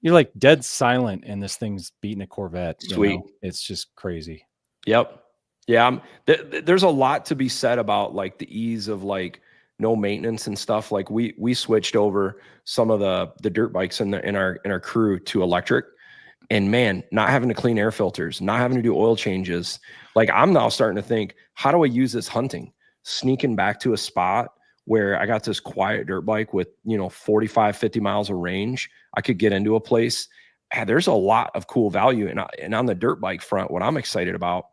you're like dead silent, and this thing's beating a Corvette.
Sweet.
It's just crazy.
Yep. Yeah. There's a lot to be said about like the ease of like no maintenance and stuff. Like we switched over some of the dirt bikes in our crew to electric, and man, not having to clean air filters, not having to do oil changes. Like I'm now starting to think, how do I use this hunting? Sneaking back to a spot where I got this quiet dirt bike with, 45, 50 miles of range. I could get into a place. There's a lot of cool value. And on the dirt bike front, what I'm excited about,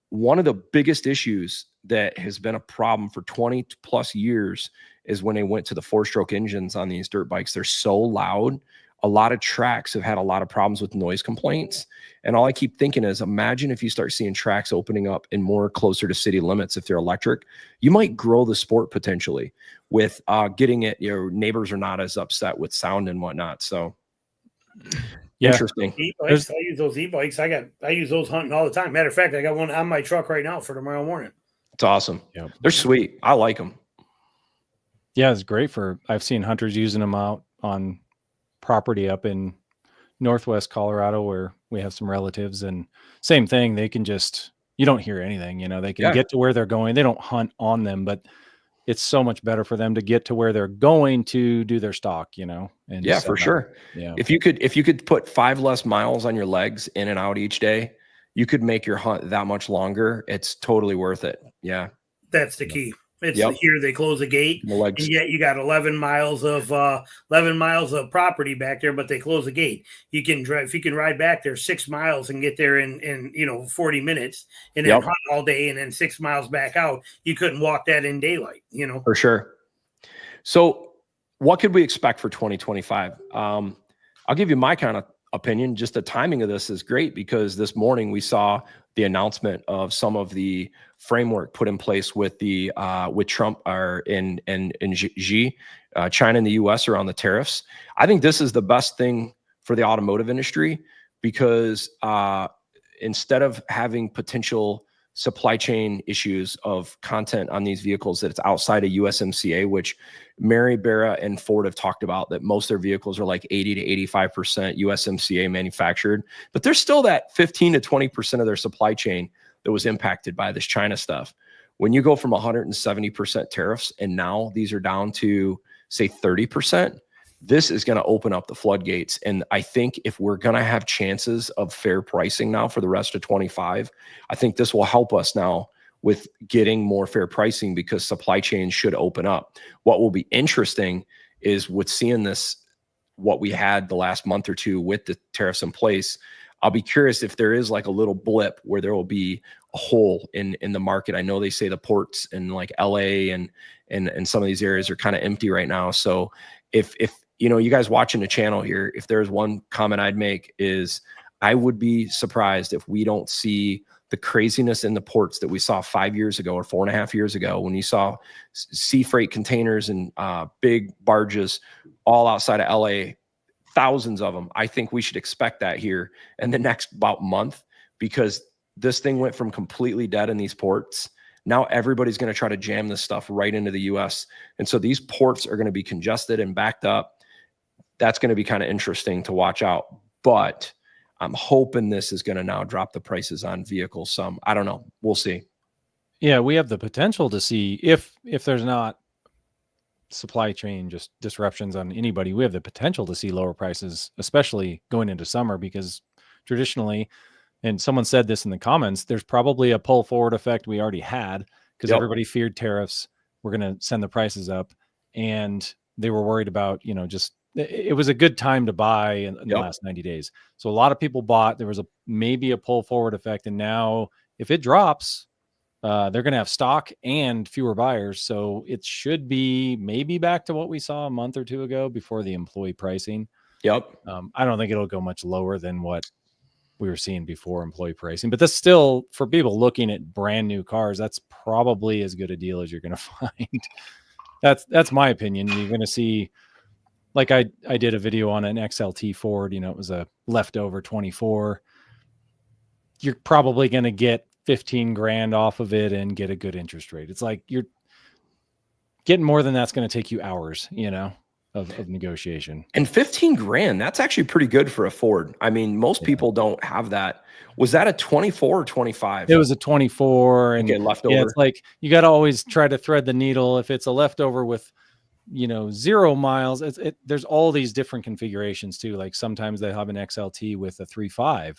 one of the biggest issues that has been a problem for 20 plus years is when they went to the 4-stroke engines on these dirt bikes. They're so loud. A lot of tracks have had a lot of problems with noise complaints. And all I keep thinking is, imagine if you start seeing tracks opening up and more closer to city limits. If they're electric, you might grow the sport potentially with getting it. Your neighbors are not as upset with sound and whatnot. So interesting.
E-bikes, I use those e-bikes. I use those hunting all the time. Matter of fact, I got one on my truck right now for tomorrow morning.
It's awesome. Yeah, they're sweet. I like them.
Yeah, it's great I've seen hunters using them out on property up in Northwest Colorado where we have some relatives, and same thing. They can you don't hear anything, they can get to where they're going. They don't hunt on them, but it's so much better for them to get to where they're going to do their stock, and
yeah, for sure.
Yeah.
If you could put 5 less miles on your legs in and out each day, you could make your hunt that much longer. It's totally worth it. Yeah.
That's the key. It's here they close the gate, and yet you got 11 miles of property back there, but they close the gate. You can drive, if you can ride back there 6 miles and get there in 40 minutes, and then hunt all day, and then 6 miles back out. You couldn't walk that in daylight,
For sure. So, what could we expect for 2025? I'll give you my kind of opinion. Just the timing of this is great because this morning we saw the announcement of some of the framework put in place with with Trump in Xi, China and the US around the tariffs. I think this is the best thing for the automotive industry because instead of having potential supply chain issues of content on these vehicles that it's outside of USMCA, which Mary Barra and Ford have talked about, that most of their vehicles are like 80 to 85% USMCA manufactured, but there's still that 15 to 20% of their supply chain that was impacted by this China stuff. When you go from 170% tariffs and now these are down to say 30%, this is going to open up the floodgates. And I think if we're going to have chances of fair pricing now for the rest of 25, I think this will help us now with getting more fair pricing because supply chains should open up. What will be interesting is with seeing this, what we had the last month or two with the tariffs in place. I'll be curious if there is like a little blip where there will be a hole in the market. I know they say the ports in like LA and some of these areas are kind of empty right now. So if you guys watching the channel here, if there's one comment I'd make is I would be surprised if we don't see the craziness in the ports that we saw 5 years ago or 4.5 years ago when you saw sea freight containers and big barges all outside of LA, thousands of them. I think we should expect that here in the next about month because this thing went from completely dead in these ports. Now everybody's going to try to jam this stuff right into the US. And so these ports are going to be congested and backed up. That's going to be kind of interesting to watch out. But I'm hoping this is going to now drop the prices on vehicles some. I don't know. We'll see.
Yeah, we have the potential to see if there's not supply chain just disruptions on anybody, we have the potential to see lower prices, especially going into summer, because traditionally, and someone said this in the comments, there's probably a pull forward effect we already had because everybody feared tariffs. We're going to send the prices up, and they were worried about, just it was a good time to buy in the last 90 days. So a lot of people bought. There was maybe a pull forward effect, and now if it drops, they're going to have stock and fewer buyers. So it should be maybe back to what we saw a month or two ago before the employee pricing.
Yep.
I don't think it'll go much lower than what we were seeing before employee pricing, but that's still, for people looking at brand new cars, that's probably as good a deal as you're going to find. That's my opinion. You're going to see, like I did a video on an XLT Ford, it was a leftover 24. You're probably going to get 15 grand off of it and get a good interest rate. It's like getting more than that's going to take you hours, of negotiation.
And 15 grand, that's actually pretty good for a Ford. I mean, most people don't have that. Was that a 24 or 25?
It was a 24, and
leftover.
yeah, it's like you got to always try to thread the needle. If it's a leftover with, 0 miles, there's all these different configurations too. Like sometimes they have an XLT with a 3.5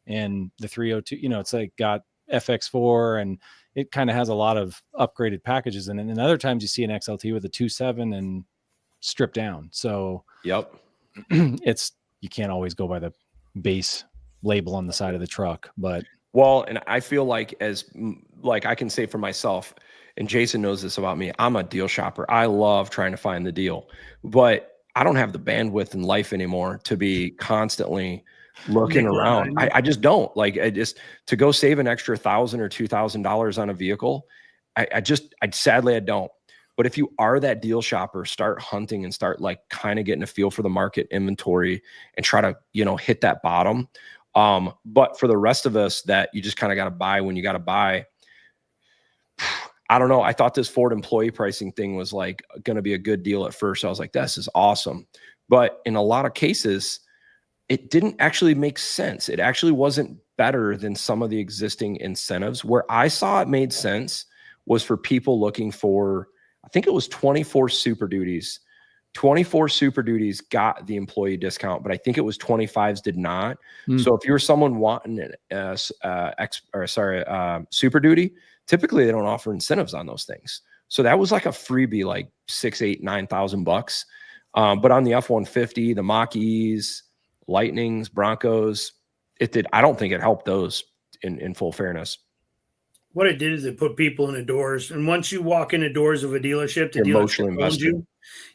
and the 302, it's like got FX4, and it kind of has a lot of upgraded packages in it. And other times you see an XLT with a 2.7 and stripped down. So
yep,
you can't always go by the base label on the side of the truck, but
and I feel like I can say for myself, and Jason knows this about me, I'm a deal shopper. I love trying to find the deal, but I don't have the bandwidth in life anymore to be constantly looking around. I just don't to go save an extra $1,000 or $2,000 on a vehicle. I sadly don't. But if you are that deal shopper, start hunting and start kind of getting a feel for the market inventory and try to, hit that bottom. But for the rest of us that you just kind of got to buy when you got to buy, I don't know. I thought this Ford employee pricing thing was going to be a good deal at first. I was like, this is awesome. But in a lot of cases, it didn't actually make sense. It actually wasn't better than some of the existing incentives. Where I saw it made sense was for people looking for, I think it was 24 Super Duties. 24 Super Duties got the employee discount, but I think it was 25s did not. So if you're someone wanting Super Duty, typically they don't offer incentives on those things. So that was like a freebie, like $6,000, $8,000, $9,000. But on the F-150, the Mach-E's, Lightnings, Broncos, it did. I don't think it helped those in full fairness.
What it did is it put people in the doors, and once you walk in the doors of a dealership, the
emotionally
dealership owns you.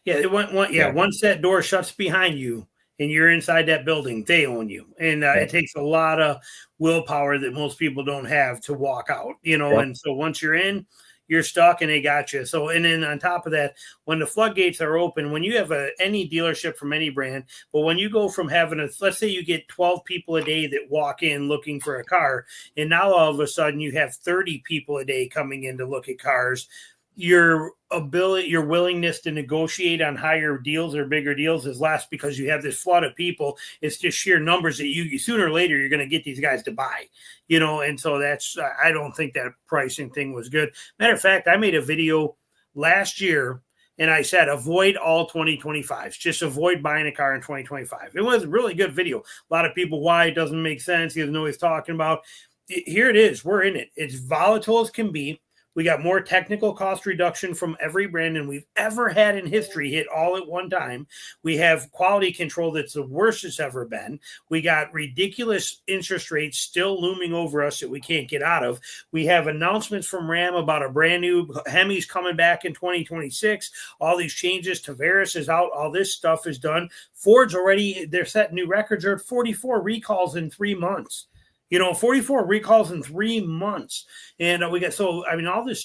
Yeah, once that door shuts behind you and you're inside that building, they own you, and it takes a lot of willpower that most people don't have to walk out. And so once you're in, you're stuck and they got you. So, and then on top of that, when the floodgates are open, when you have any dealership from any brand, but when you go from having let's say you get 12 people a day that walk in looking for a car, and now all of a sudden you have 30 people a day coming in to look at cars, your willingness to negotiate on higher deals or bigger deals is less because you have this flood of people. It's just sheer numbers that you sooner or later you're going to get these guys to buy, and so that's I don't think that pricing thing was good. Matter of fact, I made a video last year and I said avoid all 2025s. Just avoid buying a car in 2025. It was a really good video. A lot of people, why it doesn't make sense. He doesn't know what he's talking about. Here it is. We're in it. It's volatile as can be. We got more technical cost reduction from every brand than we've ever had in history hit all at one time. We have quality control that's the worst it's ever been. We got ridiculous interest rates still looming over us that we can't get out of. We have announcements from Ram about a brand new Hemi's coming back in 2026. All these changes, Tariffs is out. All this stuff is done. Ford's already, they're setting new records. They're at 44 recalls in 3 months. 44 recalls in 3 months. And all this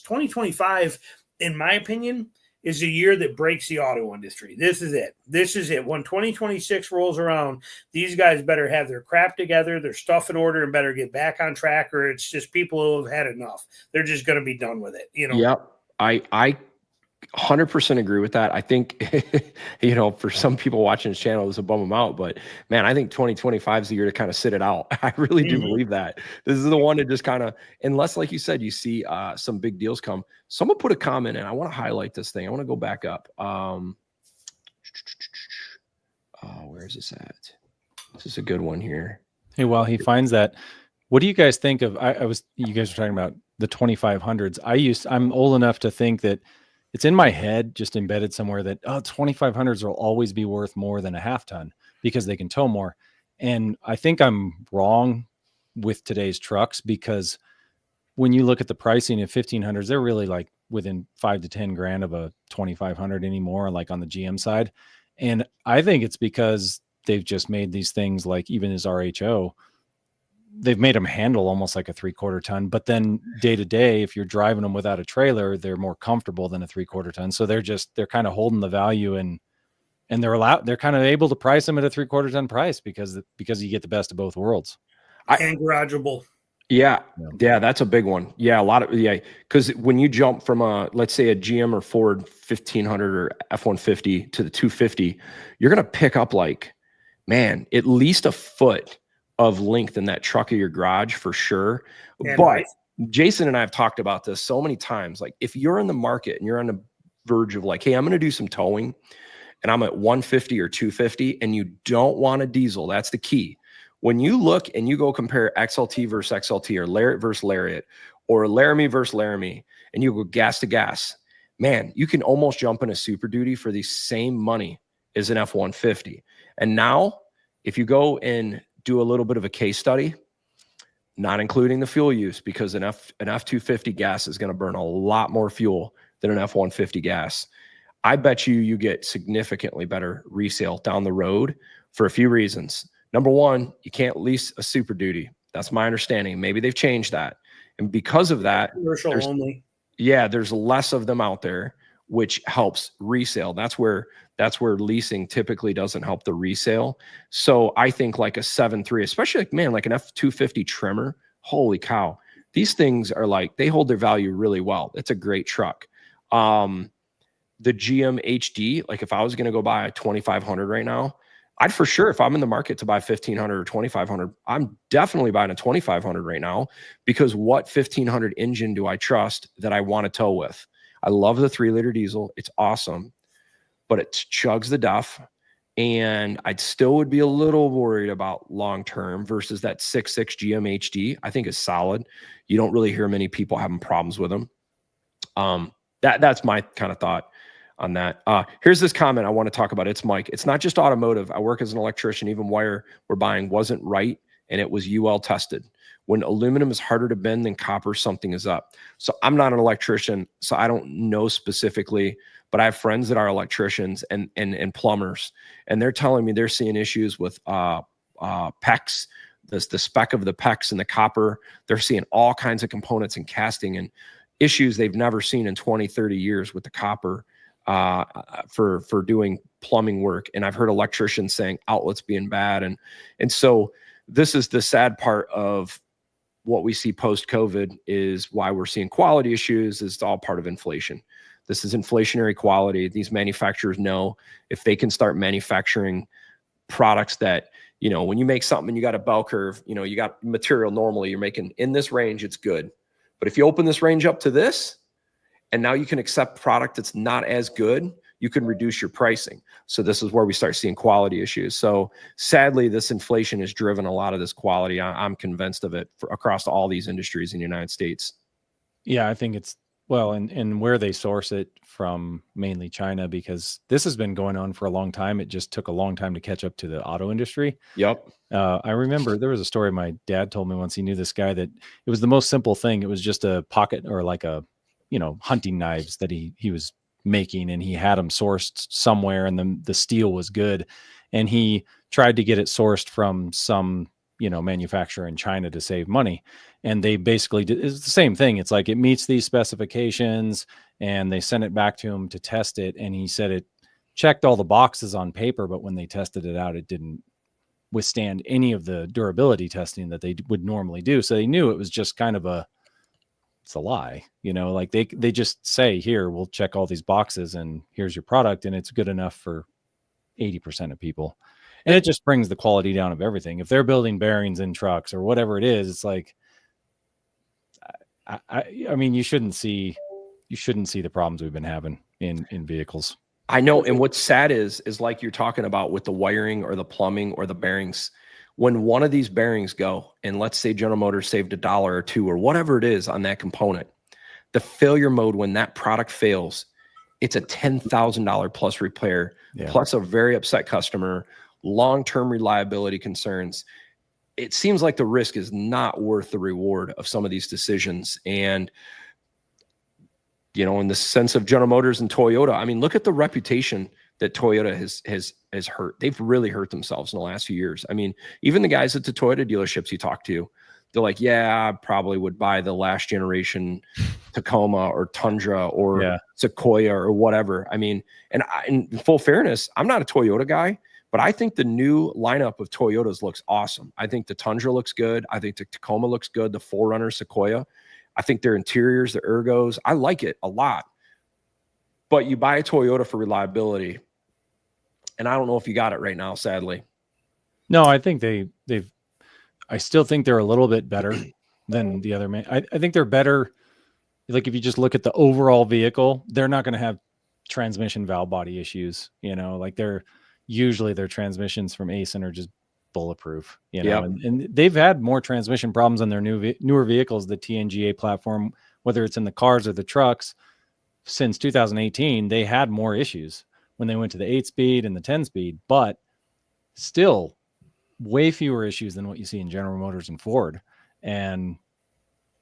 2025, in my opinion, is a year that breaks the auto industry. This is it. When 2026 rolls around, these guys better have their crap together, their stuff in order, and better get back on track, or it's just people who have had enough. They're just going to be done with it.
Yep. I 100% agree with that. I think, for some people watching this channel, this will bum them out, but man, I think 2025 is the year to kind of sit it out. I really do believe that. This is the one to just kind of, unless, like you said, you see some big deals come. Someone put a comment in. I want to highlight this thing. I want to go back up. Where is this at? This is a good one here.
Hey, while he finds that, what do you guys think of, you guys were talking about the 2500s. I'm old enough to think that it's in my head, just embedded somewhere, that 2500s will always be worth more than a half ton because they can tow more. And I think I'm wrong with today's trucks, because when you look at the pricing of 1500s, they're really like within 5 to 10 grand of a 2500 anymore, like on the GM side. And I think it's because they've just made these things, like even as RHO, they've made them handle almost like a 3/4 ton, but then day to day, if you're driving them without a trailer, they're more comfortable than a 3/4 ton. So they're kind of holding the value, and they're kind of able to price them at a 3/4 ton price because you get the best of both worlds.
And garageable.
Yeah. Yeah. That's a big one. Yeah. A lot of, yeah. Cause when you jump from let's say a GM or Ford 1500 or F-150 to the 250, you're going to pick up like, man, at least a foot of length in that truck of your garage for sure.
And
but
right.
Jason and I have talked about this so many times. Like if you're in the market and you're on the verge of like, hey, I'm going to do some towing and I'm at 150 or 250 and you don't want a diesel, that's the key. When you look and you go compare XLT versus XLT or Lariat versus Lariat or Laramie versus Laramie, and you go gas to gas, man, you can almost jump in a Super Duty for the same money as an F-150. And now if you go and do a little bit of a case study, not including the fuel use, because an F-250 gas is going to burn a lot more fuel than an F-150 gas. I bet you get significantly better resale down the road for a few reasons. Number one, you can't lease a Super Duty. That's my understanding. Maybe they've changed that. And because of that,
commercial only.
Yeah, there's less of them out there, which helps resale. That's where leasing typically doesn't help the resale. So I think like a 7.3, especially like, man, like an F-250 trimmer, holy cow. These things are like, they hold their value really well. It's a great truck. The GM HD, like if I was going to go buy a 2500 right now, I'd for sure, if I'm in the market to buy 1500 or 2500, I'm definitely buying a 2500 right now, because what 1500 engine do I trust that I want to tow with? I love the 3-liter diesel. It's awesome, but it chugs the duff. And I still would be a little worried about long-term versus that 6.6 GM HD. I think is solid. You don't really hear many people having problems with them. That's my kind of thought on that. Here's this comment I want to talk about. It's Mike. It's not just automotive. I work as an electrician. Even wire we're buying wasn't right, and it was UL tested. When aluminum is harder to bend than copper, something is up. So I'm not an electrician, so I don't know specifically, but I have friends that are electricians and plumbers, and they're telling me they're seeing issues with PEX, the spec of the PEX and the copper. They're seeing all kinds of components and casting and issues they've never seen in 20, 30 years with the copper for doing plumbing work. And I've heard electricians saying outlets being bad. And so this is the sad part of what we see post-COVID, is why we're seeing quality issues. It's all part of inflation. This is inflationary quality. These manufacturers know if they can start manufacturing products that, you know, when you make something and you got a bell curve, you know, you got material normally you're making in this range, it's good. But if you open this range up to this, and now you can accept product that's not as good, you can reduce your pricing. So this is where we start seeing quality issues. So sadly, this inflation has driven a lot of this quality. I'm convinced of it across all these industries in the United States.
Yeah, I think it's, well, and where they source it from, mainly China, because this has been going on for a long time. It just took a long time to catch up to the auto industry.
Yep.
I remember there was a story my dad told me once. He knew this guy that it was the most simple thing. It was just a pocket or like a, you know, hunting knives that he was making, and he had them sourced somewhere, and the steel was good, and he tried to get it sourced from some, you know, manufacturer in China to save money. And they basically did, it's the same thing. It's like, it meets these specifications, and they sent it back to him to test it. And he said it checked all the boxes on paper, but when they tested it out, it didn't withstand any of the durability testing that they would normally do. So they knew it was just kind of it's a lie, you know, like they just say, here, we'll check all these boxes and here's your product. And it's good enough for 80% of people. And it just brings the quality down of everything. If they're building bearings in trucks or whatever it is, it's like, I mean, you shouldn't see the problems we've been having in vehicles.
I know. And what's sad is like you're talking about with the wiring or the plumbing or the bearings, when one of these bearings go, and let's say General Motors saved $1 or $2 or whatever it is on that component, the failure mode, when that product fails, it's a $10,000 plus repair, plus a very upset customer, long-term reliability concerns. It seems like the risk is not worth the reward of some of these decisions. And, you know, in the sense of General Motors and Toyota, I mean, look at the reputation that Toyota has hurt. They've really hurt themselves in the last few years. I mean, even the guys at the Toyota dealerships you talk to, they're like, yeah, I probably would buy the last generation Tacoma or Tundra or Sequoia or whatever. I mean, and in full fairness, I'm not a Toyota guy, But I think the new lineup of Toyotas looks awesome. I think the Tundra looks good. I think the Tacoma looks good. The 4Runner, Sequoia. I think their interiors, the ergos, I like it a lot. But you buy a Toyota for reliability, and I don't know if you got it right now, sadly.
No, I think I still think they're a little bit better than the other man. I think they're better. Like if you just look at the overall vehicle, they're not going to have transmission valve body issues. Like usually their transmissions from Aisin are just bulletproof. And they've had more transmission problems on their newer vehicles, the TNGA platform, whether it's in the cars or the trucks. Since 2018, they had more issues when they went to the 8-speed and the 10-speed, but still way fewer issues than what you see in General Motors and Ford. And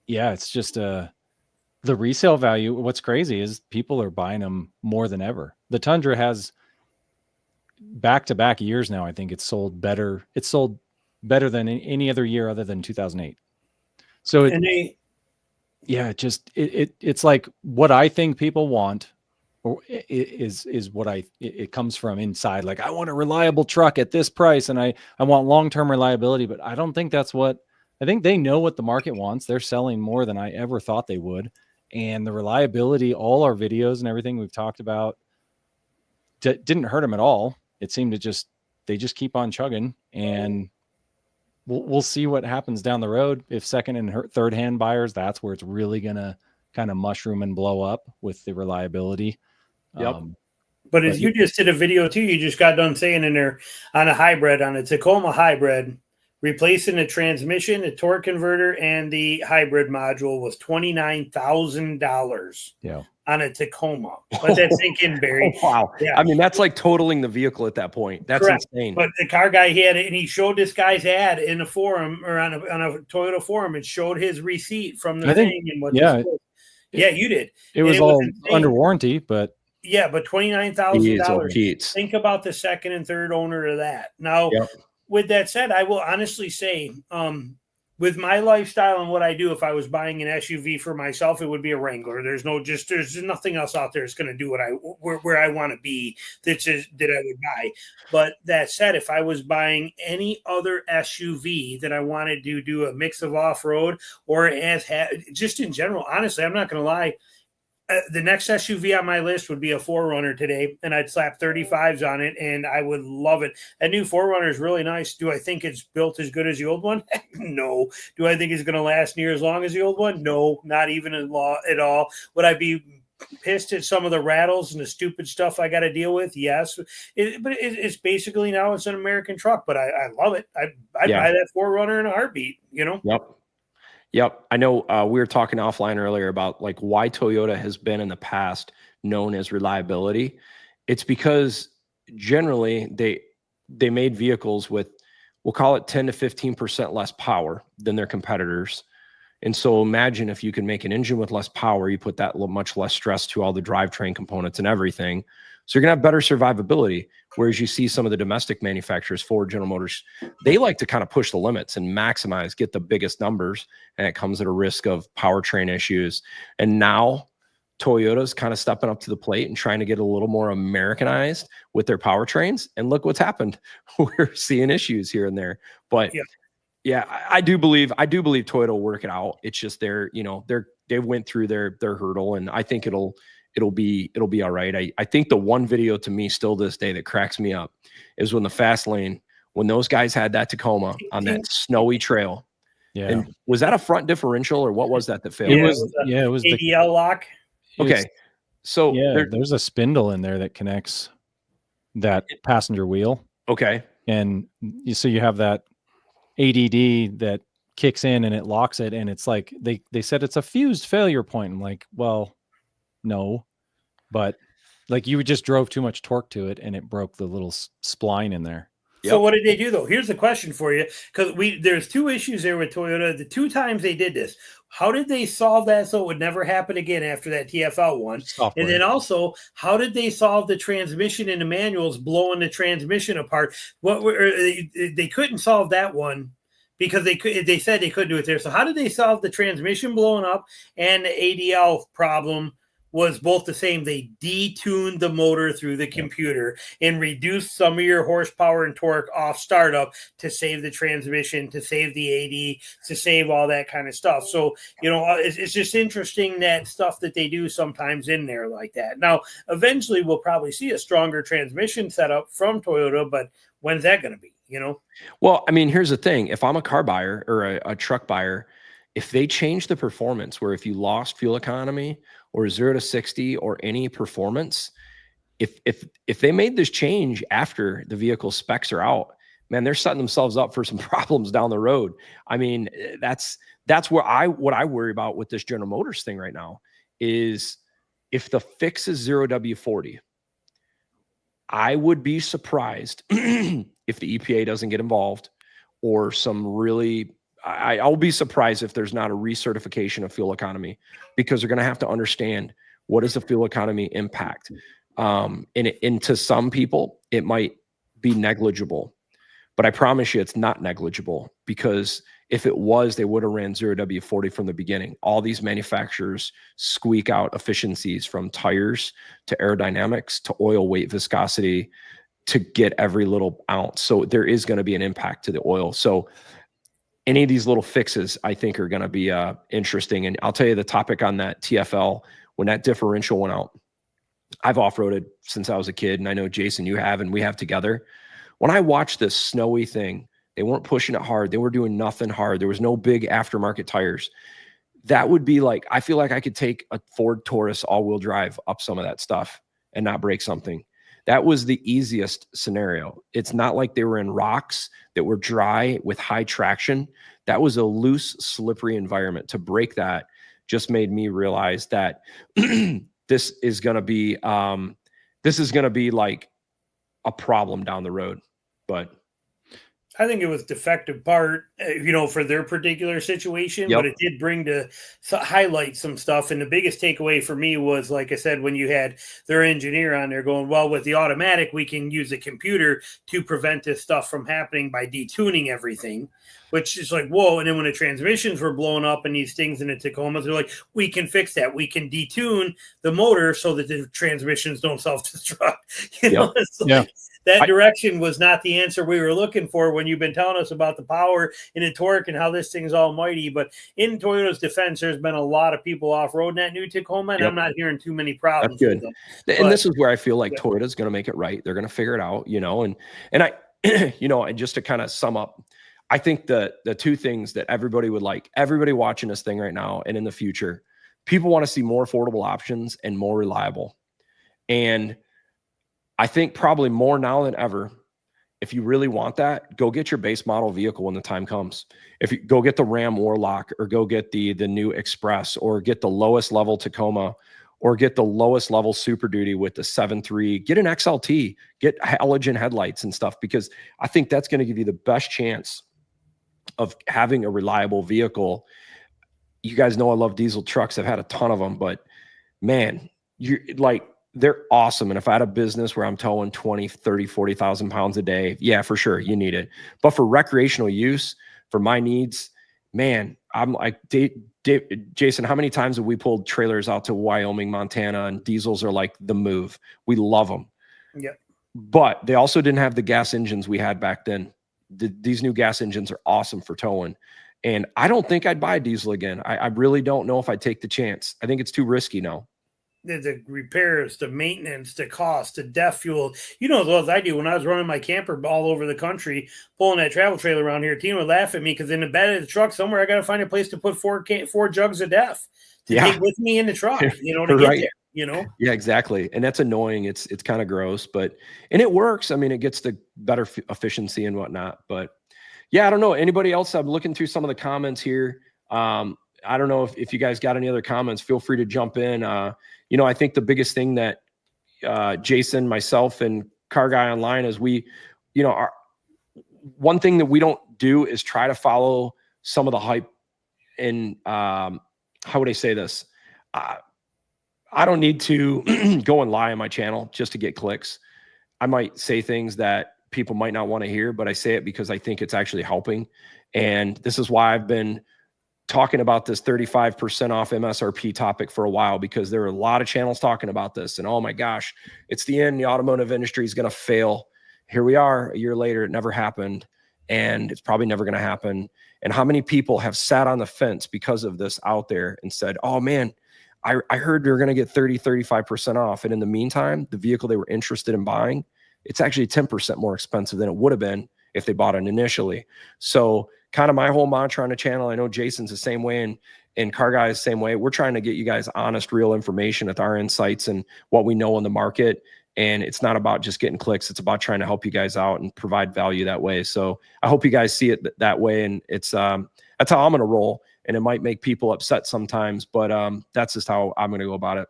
yeah, it's just the resale value. What's crazy is people are buying them more than ever. The Tundra has back-to-back years now. I think it's sold better. It's sold better than any other year other than 2008. So it's like what I think people want, or is what it comes from inside. Like I want a reliable truck at this price, and I want long-term reliability, but I don't think that's what I think. They know what the market wants. They're selling more than I ever thought they would. And the reliability, all our videos and everything we've talked about didn't hurt them at all. It seemed to they just keep on chugging, and we'll see what happens down the road. If second and third hand buyers, that's where it's really going to kind of mushroom and blow up with the reliability.
Yep.
But as you just did a video too, you just got done saying in there on a Tacoma hybrid, replacing the transmission, the torque converter, and the hybrid module was $29,000.
Yeah.
On a Tacoma. Let that sink in, Barry.
Oh, wow.
Yeah.
I mean, that's like totaling the vehicle at that point. That's
correct.
Insane.
But the car guy had it, and he showed this guy's ad in a forum or on a Toyota forum, and showed his receipt from the thing. And what you did.
It was all under warranty, but
yeah, but $29,000. Think about the second and third owner of that. Now, with that said, I will honestly say, with my lifestyle and what I do, if I was buying an SUV for myself, it would be a Wrangler. There's nothing else out there that's going to do where I want to be that I would buy. But that said, if I was buying any other SUV that I wanted to do a mix of off-road or just in general, honestly, I'm not going to lie. The next SUV on my list would be a 4Runner today, and I'd slap 35s on it, and I would love it. A new 4Runner is really nice. Do I think it's built as good as the old one? No. Do I think it's going to last near as long as the old one? No, not even at all. Would I be pissed at some of the rattles and the stupid stuff I got to deal with? Yes. But it's basically now it's an American truck, but I love it. I'd buy that 4Runner in a heartbeat,
Yep. I know we were talking offline earlier about like why Toyota has been in the past known as reliability. It's because generally they made vehicles with, we'll call it 10 to 15% less power than their competitors. And so imagine if you can make an engine with less power, you put that much less stress to all the drivetrain components and everything. So you're going to have better survivability. Whereas you see some of the domestic manufacturers, Ford, General Motors, they like to kind of push the limits and maximize, get the biggest numbers. And it comes at a risk of powertrain issues. And now Toyota's kind of stepping up to the plate and trying to get a little more Americanized with their powertrains. And look what's happened. We're seeing issues here and there. But yeah, I do believe Toyota will work it out. It's just they went through their hurdle, and I think it'll be all right. I think the one video to me still this day that cracks me up is when the fast lane, when those guys had that Tacoma on that snowy trail. Yeah. And was that a front differential or what was that failed?
It was the ADL lock.
Okay. So
there's a spindle in there that connects that passenger wheel.
Okay.
And so you have that ADD that kicks in and it locks it. And it's like, they said it's a fused failure point. I'm like, well, no, but like you just drove too much torque to it and it broke the little spline in there.
So what did they do though? Here's the question for you, because there's two issues there with Toyota. The two times they did this, how did they solve that so it would never happen again after that TFL one? Software. And then also, how did they solve the transmission and the manuals blowing the transmission apart? They couldn't solve that one because they said they couldn't do it there. So how did they solve the transmission blowing up and the ADL problem was both the same. They detuned the motor through the computer and reduced some of your horsepower and torque off startup to save the transmission, to save the AD, to save all that kind of stuff. So, it's just interesting that stuff that they do sometimes in there like that. Now, eventually we'll probably see a stronger transmission setup from Toyota, but when's that going to be,
Well, I mean, here's the thing. If I'm a car buyer or a truck buyer, if they change the performance where if you lost fuel economy or 0 to 60 or any performance, if they made this change after the vehicle specs are out, man, they're setting themselves up for some problems down the road. I mean, that's what I worry about with this General Motors thing right now is if the fix is 0W40, I would be surprised if the EPA doesn't get involved or some really, I'll be surprised if there's not a recertification of fuel economy because they're going to have to understand what is the fuel economy impact. And to some people, it might be negligible, but I promise you it's not negligible because if it was, they would have ran 0W40 from the beginning. All these manufacturers squeak out efficiencies from tires to aerodynamics to oil weight viscosity to get every little ounce. So there is going to be an impact to the oil. So any of these little fixes, I think, are going to be interesting. And I'll tell you the topic on that TFL, when that differential went out, I've off-roaded since I was a kid, and I know, Jason, you have, and we have together. When I watched this snowy thing, they weren't pushing it hard. They were doing nothing hard. There was no big aftermarket tires. That would be like, I feel like I could take a Ford Taurus all-wheel drive up some of that stuff and not break something. That was the easiest scenario. It's not like they were in rocks that were dry with high traction. That was a loose, slippery environment. To break that just made me realize that this is going to be like a problem down the road. But
I think it was defective part, for their particular situation, but it did bring to highlight some stuff. And the biggest takeaway for me was, like I said, when you had their engineer on there going, well, with the automatic, we can use the computer to prevent this stuff from happening by detuning everything, which is like, whoa. And then when the transmissions were blowing up and these things in the Tacomas, they're like, we can fix that. We can detune the motor so that the transmissions don't self-destruct. That direction was not the answer we were looking for when you've been telling us about the power and the torque and how this thing's almighty. But in Toyota's defense, there's been a lot of people off-roading that new Tacoma, and I'm not hearing too many problems.
That's good. And this is where I feel like Toyota's going to make it right. They're going to figure it out, and I, and just to kind of sum up, I think the two things that everybody would like, everybody watching this thing right now and in the future, people want to see more affordable options and more reliable. And I think probably more now than ever, if you really want that, go get your base model vehicle when the time comes. If you go get the Ram Warlock or go get the new Express or get the lowest level Tacoma or get the lowest level Super Duty with the 7.3, get an XLT, get halogen headlights and stuff, because I think that's going to give you the best chance of having a reliable vehicle. You guys know I love diesel trucks. I've had a ton of them, but man, they're awesome. And if I had a business where I'm towing 20, 30, 40,000 pounds a day, yeah, for sure, you need it. But for recreational use, for my needs, man, I'm like, Jason, how many times have we pulled trailers out to Wyoming, Montana, and diesels are like the move? We love them.
Yeah.
But they also didn't have the gas engines we had back then. These new gas engines are awesome for towing. And I don't think I'd buy a diesel again. I really don't know if I'd take the chance. I think it's too risky now.
The repairs, the maintenance, the cost, the DEF fuel. As well as I do, when I was running my camper all over the country, pulling that travel trailer around here, Tina would laugh at me because in the bed of the truck somewhere, I got to find a place to put four jugs of DEF to take with me in the truck, to get there,
Yeah, exactly. And that's annoying. It's kind of gross, and it works. I mean, it gets the better efficiency and whatnot. But yeah, I don't know. Anybody else? I'm looking through some of the comments here. I don't know if you guys got any other comments. Feel free to jump in. I think the biggest thing that Jason, myself, and Car Guy Online is one thing that we don't do is try to follow some of the hype. And how would I say this? I don't need to go and lie on my channel just to get clicks. I might say things that people might not want to hear, but I say it because I think it's actually helping. And this is why I've been talking about this 35% off MSRP topic for a while because there are a lot of channels talking about this. And oh my gosh, it's the end. The automotive industry is going to fail. Here we are a year later. It never happened. And it's probably never going to happen. And how many people have sat on the fence because of this out there and said, oh man, I heard they're going to get 30, 35% off. And in the meantime, the vehicle they were interested in buying, it's actually 10% more expensive than it would have been if they bought it initially. So kind of my whole mantra on the channel, I know Jason's the same way and Car Guy is the same way. We're trying to get you guys honest, real information with our insights and what we know in the market. And it's not about just getting clicks. It's about trying to help you guys out and provide value that way. So I hope you guys see it that way. And it's that's how I'm going to roll. And it might make people upset sometimes, but that's just how I'm going to go about it.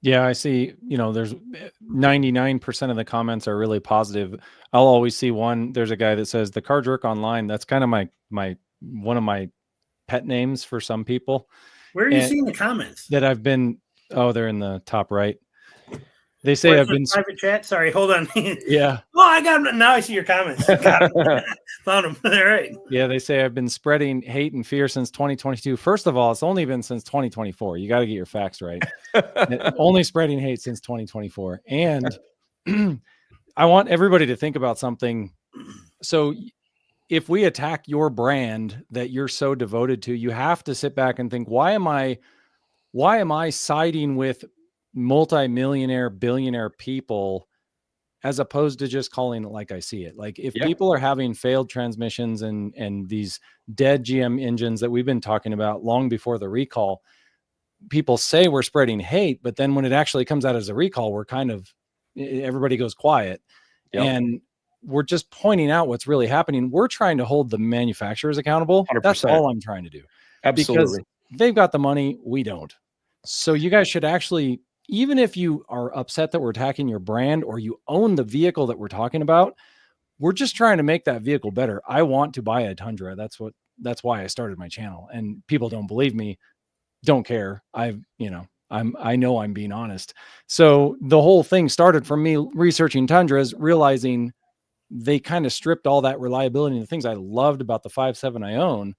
Yeah, I see, there's 99% of the comments are really positive. I'll always see one. There's a guy that says the Car Jerk Online. That's kind of my one of my pet names for some people.
Where are you seeing the comments?
That I've been, they're in the top right. They say I've been
private chat. Sorry, hold on.
Yeah.
Oh, I got them. Now I see your comments. Found them. All right.
Yeah, they say I've been spreading hate and fear since 2022. First of all, it's only been since 2024. You got to get your facts right. Only spreading hate since 2024. And I want everybody to think about something. So if we attack your brand that you're so devoted to, you have to sit back and think, why am I siding with multi-millionaire, billionaire people as opposed to just calling it like I see it? Like if people are having failed transmissions and these dead GM engines that we've been talking about long before the recall, people say we're spreading hate, but then when it actually comes out as a recall, we're everybody goes quiet. And we're just pointing out what's really happening. We're trying to hold the manufacturers accountable.
100%.
That's all I'm trying to do.
Absolutely.
Because they've got the money, we don't. So you guys should actually, even if you are upset that we're attacking your brand or you own the vehicle that we're talking about, we're just trying to make that vehicle better. I want to buy a Tundra. That's why I started my channel. And people don't believe me, don't care. I know I'm being honest. So the whole thing started from me researching Tundras, realizing they kind of stripped all that reliability and the things I loved about the 5.7 I own.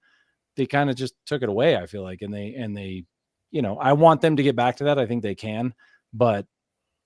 They kind of just took it away, I feel like. And they, I want them to get back to that. I think they can, but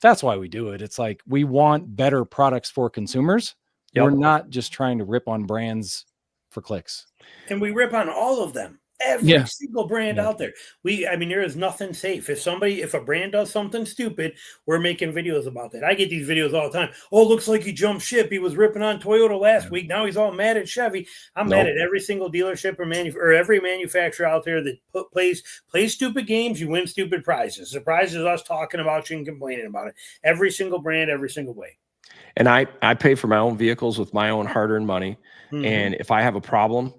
that's why we do it. It's like, we want better products for consumers. We're not just trying to rip on brands for clicks.
And we rip on all of them. Every single brand out there. There is nothing safe. If a brand does something stupid, we're making videos about that. I get these videos all the time. Oh, looks like he jumped ship. He was ripping on Toyota last week. Now he's all mad at Chevy. I'm mad at every single dealership or every manufacturer out there that plays stupid games. You win stupid prizes. The prize is us talking about you and complaining about it. Every single brand, every single way.
And I pay for my own vehicles with my own hard-earned money. Mm-hmm. And if I have a problem,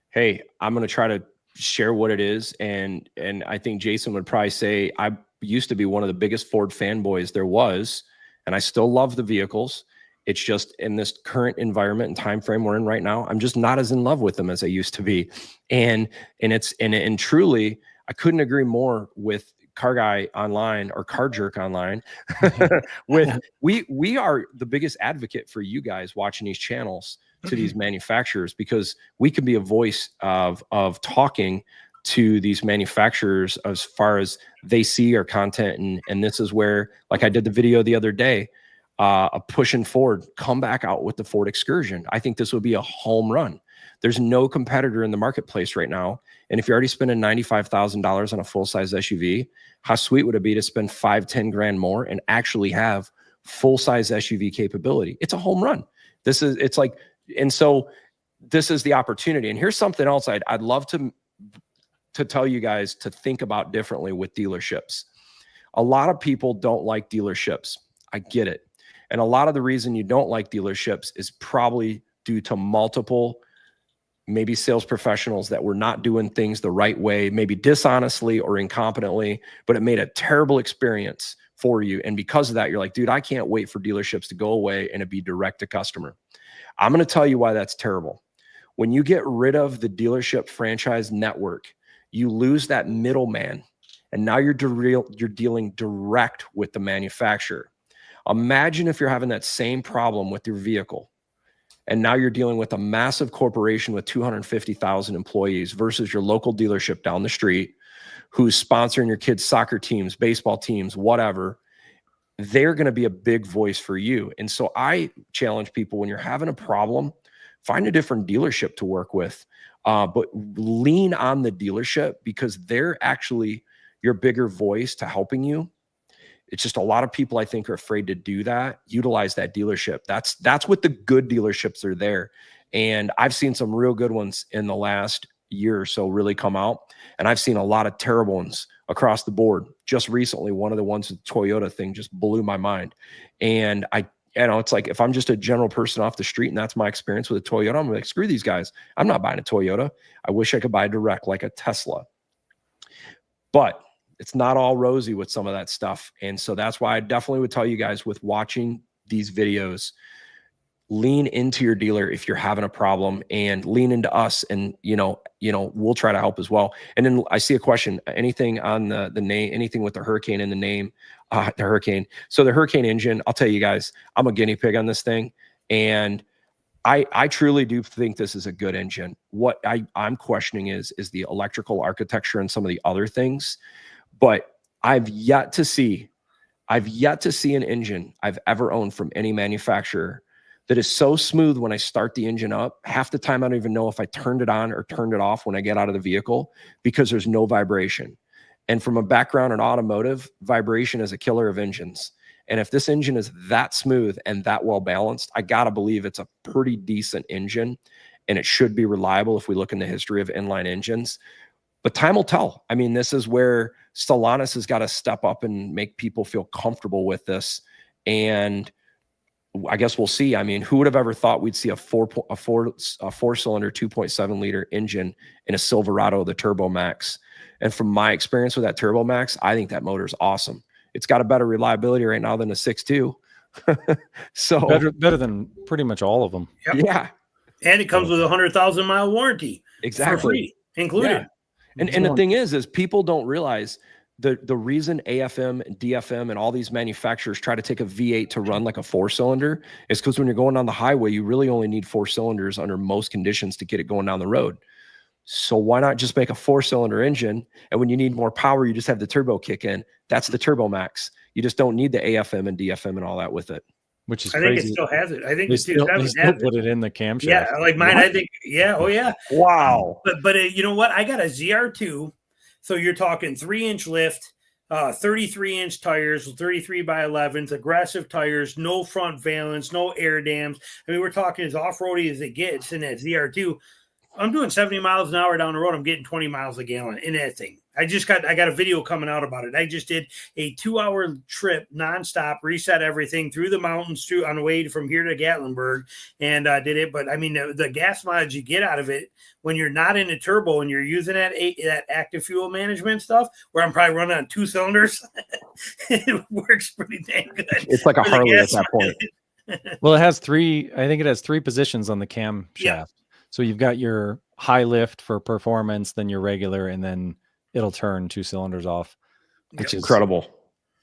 hey, I'm going to try to share what it is. And I think Jason would probably say, I used to be one of the biggest Ford fanboys there was, and I still love the vehicles. It's just in this current environment and time frame we're in right now, I'm just not as in love with them as I used to be. And truly, I couldn't agree more with Car Guy Online or Car Jerk Online. We are the biggest advocate for you guys watching these channels to these manufacturers, because we can be a voice of talking to these manufacturers as far as they see our content. And this is where, like I did the video the other day, pushing Ford, come back out with the Ford Excursion. I think this would be a home run. There's no competitor in the marketplace right now. And if you're already spending $95,000 on a full-size SUV, how sweet would it be to spend $5-10 grand more and actually have full-size SUV capability? It's a home run. And so this is the opportunity. And here's something else I'd love to tell you guys to think about differently with dealerships. A lot of people don't like dealerships. I get it. And a lot of the reason you don't like dealerships is probably due to multiple, maybe sales professionals that were not doing things the right way, maybe dishonestly or incompetently, but it made a terrible experience for you. And because of that, you're like, dude, I can't wait for dealerships to go away and it be direct to customer. I'm going to tell you why that's terrible. When you get rid of the dealership franchise network, you lose that middleman, and now you're dealing direct with the manufacturer. Imagine if you're having that same problem with your vehicle, And now you're dealing with a massive corporation with 250,000 employees versus your local dealership down the street who's sponsoring your kids' soccer teams, baseball teams, whatever. They're going to be a big voice for you. And so I challenge people, when you're having a problem, find a different dealership to work with, but lean on the dealership because they're actually your bigger voice to helping you. It's just a lot of people, I think, are afraid to do that. Utilize that dealership. That's what the good dealerships are there. And I've seen some real good ones in the last year or so really come out. And I've seen a lot of terrible ones across the board. Just recently, one of the ones with the Toyota thing just blew my mind. And it's like, if I'm just a general person off the street and that's my experience with a Toyota, I'm like, screw these guys. I'm not buying a Toyota. I wish I could buy direct like a Tesla. But it's not all rosy with some of that stuff. And so that's why I definitely would tell you guys, with watching these videos, lean into your dealer if you're having a problem, and lean into us, and we'll try to help as well. And then I see a question, anything on the name, anything with the Hurricane in the name, the Hurricane. So the Hurricane engine, I'll tell you guys, I'm a guinea pig on this thing. And I truly do think this is a good engine. What I'm questioning is the electrical architecture and some of the other things. But I've yet to see an engine I've ever owned from any manufacturer that is so smooth when I start the engine up. Half the time, I don't even know if I turned it on or turned it off when I get out of the vehicle, because there's no vibration. And from a background in automotive, vibration is a killer of engines. And if this engine is that smooth and that well balanced, I got to believe it's a pretty decent engine, and it should be reliable if we look in the history of inline engines. But time will tell. I mean, this is where Stellantis has got to step up and make people feel comfortable with this. And I guess we'll see. I mean, who would have ever thought we'd see a four-cylinder 2.7 liter engine in a Silverado, the Turbo Max? And from my experience with that Turbo Max, I think that motor is awesome. It's got a better reliability right now than a 6.2. So
better than pretty much all of them.
Yep.
Yeah.
And it comes with a 100,000 mile warranty.
Exactly.
For free, included.
Yeah. And the thing is people don't realize the reason AFM and DFM and all these manufacturers try to take a V8 to run like a 4-cylinder is because when you're going down the highway, you really only need 4 cylinders under most conditions to get it going down the road. So why not just make a 4-cylinder engine? And when you need more power, you just have the turbo kick in. That's the Turbo Max. You just don't need the AFM and DFM and all that with it.
Which is
I
crazy.
think it still has it. I think
They
the
still
2.7
put it in the camshaft.
Yeah, like mine. What? I think. Yeah. Oh yeah.
Wow.
But you know what? I got a ZR2. So you're talking 3-inch lift, 33-inch tires, 33 by 11s, aggressive tires, no front valence, no air dams. I mean, we're talking as off-roady as it gets in that ZR2. I'm doing 70 miles an hour down the road. I'm getting 20 miles a gallon in that thing. I got a video coming out about it. I just did a 2-hour trip nonstop, reset everything through the mountains on the way from here to Gatlinburg, and did it. But I mean, the gas mileage you get out of it when you're not in a turbo and you're using that active fuel management stuff, where I'm probably running on 2 cylinders, it works pretty dang good.
It's like a Harley at that point.
Well, it has 3. I think it has 3 positions on the camshaft. Yeah. So you've got your high lift for performance, then your regular, and then it'll turn 2 cylinders off, which is
incredible.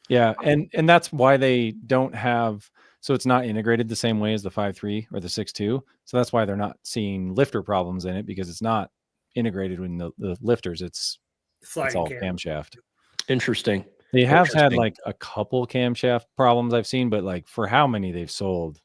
Yeah. And that's why they don't have, so it's not integrated the same way as the 5.3 or the 6.2. So that's why they're not seeing lifter problems in it, because it's not integrated in the lifters. It's all camshaft.
Interesting.
They have had like a couple camshaft problems I've seen, but like for how many they've sold,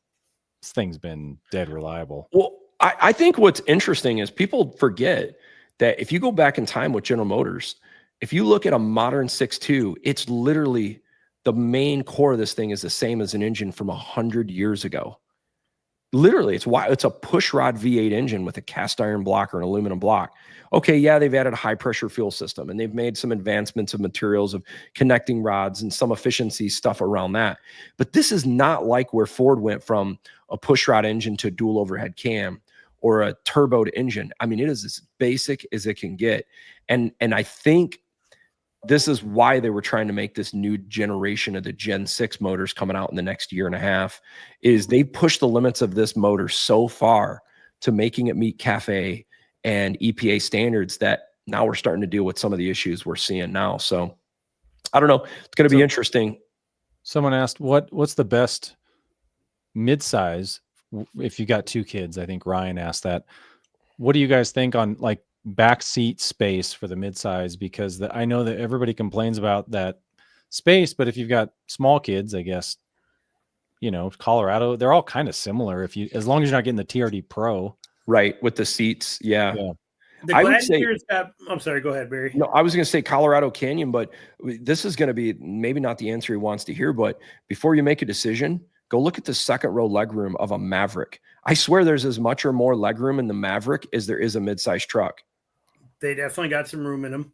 this thing's been dead reliable.
Well, I think what's interesting is people forget that if you go back in time with General Motors, if you look at a modern 6.2, it's literally the main core of this thing is the same as an engine from 100 years ago. Literally, it's a push rod V8 engine with a cast iron block or an aluminum block. Okay, yeah, they've added a high pressure fuel system and they've made some advancements of materials of connecting rods and some efficiency stuff around that. But this is not like where Ford went from a push rod engine to a dual overhead cam or a turboed engine. I mean, it is as basic as it can get. And I think this is why they were trying to make this new generation of the Gen 6 motors coming out in the next year and a half, is they pushed the limits of this motor so far to making it meet CAFE and EPA standards that now we're starting to deal with some of the issues we're seeing now. So I don't know. It's going to be interesting.
Someone asked, what's the best midsize if you got 2 kids, I think Ryan asked that. What do you guys think on like back seat space for the midsize? Because I know that everybody complains about that space, but if you've got small kids, I guess, Colorado, they're all kind of similar. As long as you're not getting the TRD Pro,
right, with the seats, yeah.
The Gladiators I'm sorry, go ahead, Barry.
No, I was going to say Colorado Canyon, but this is going to be maybe not the answer he wants to hear. But before you make a decision, go look at the second row legroom of a Maverick. I swear there's as much or more legroom in the Maverick as there is a midsize truck.
They definitely got some room in them.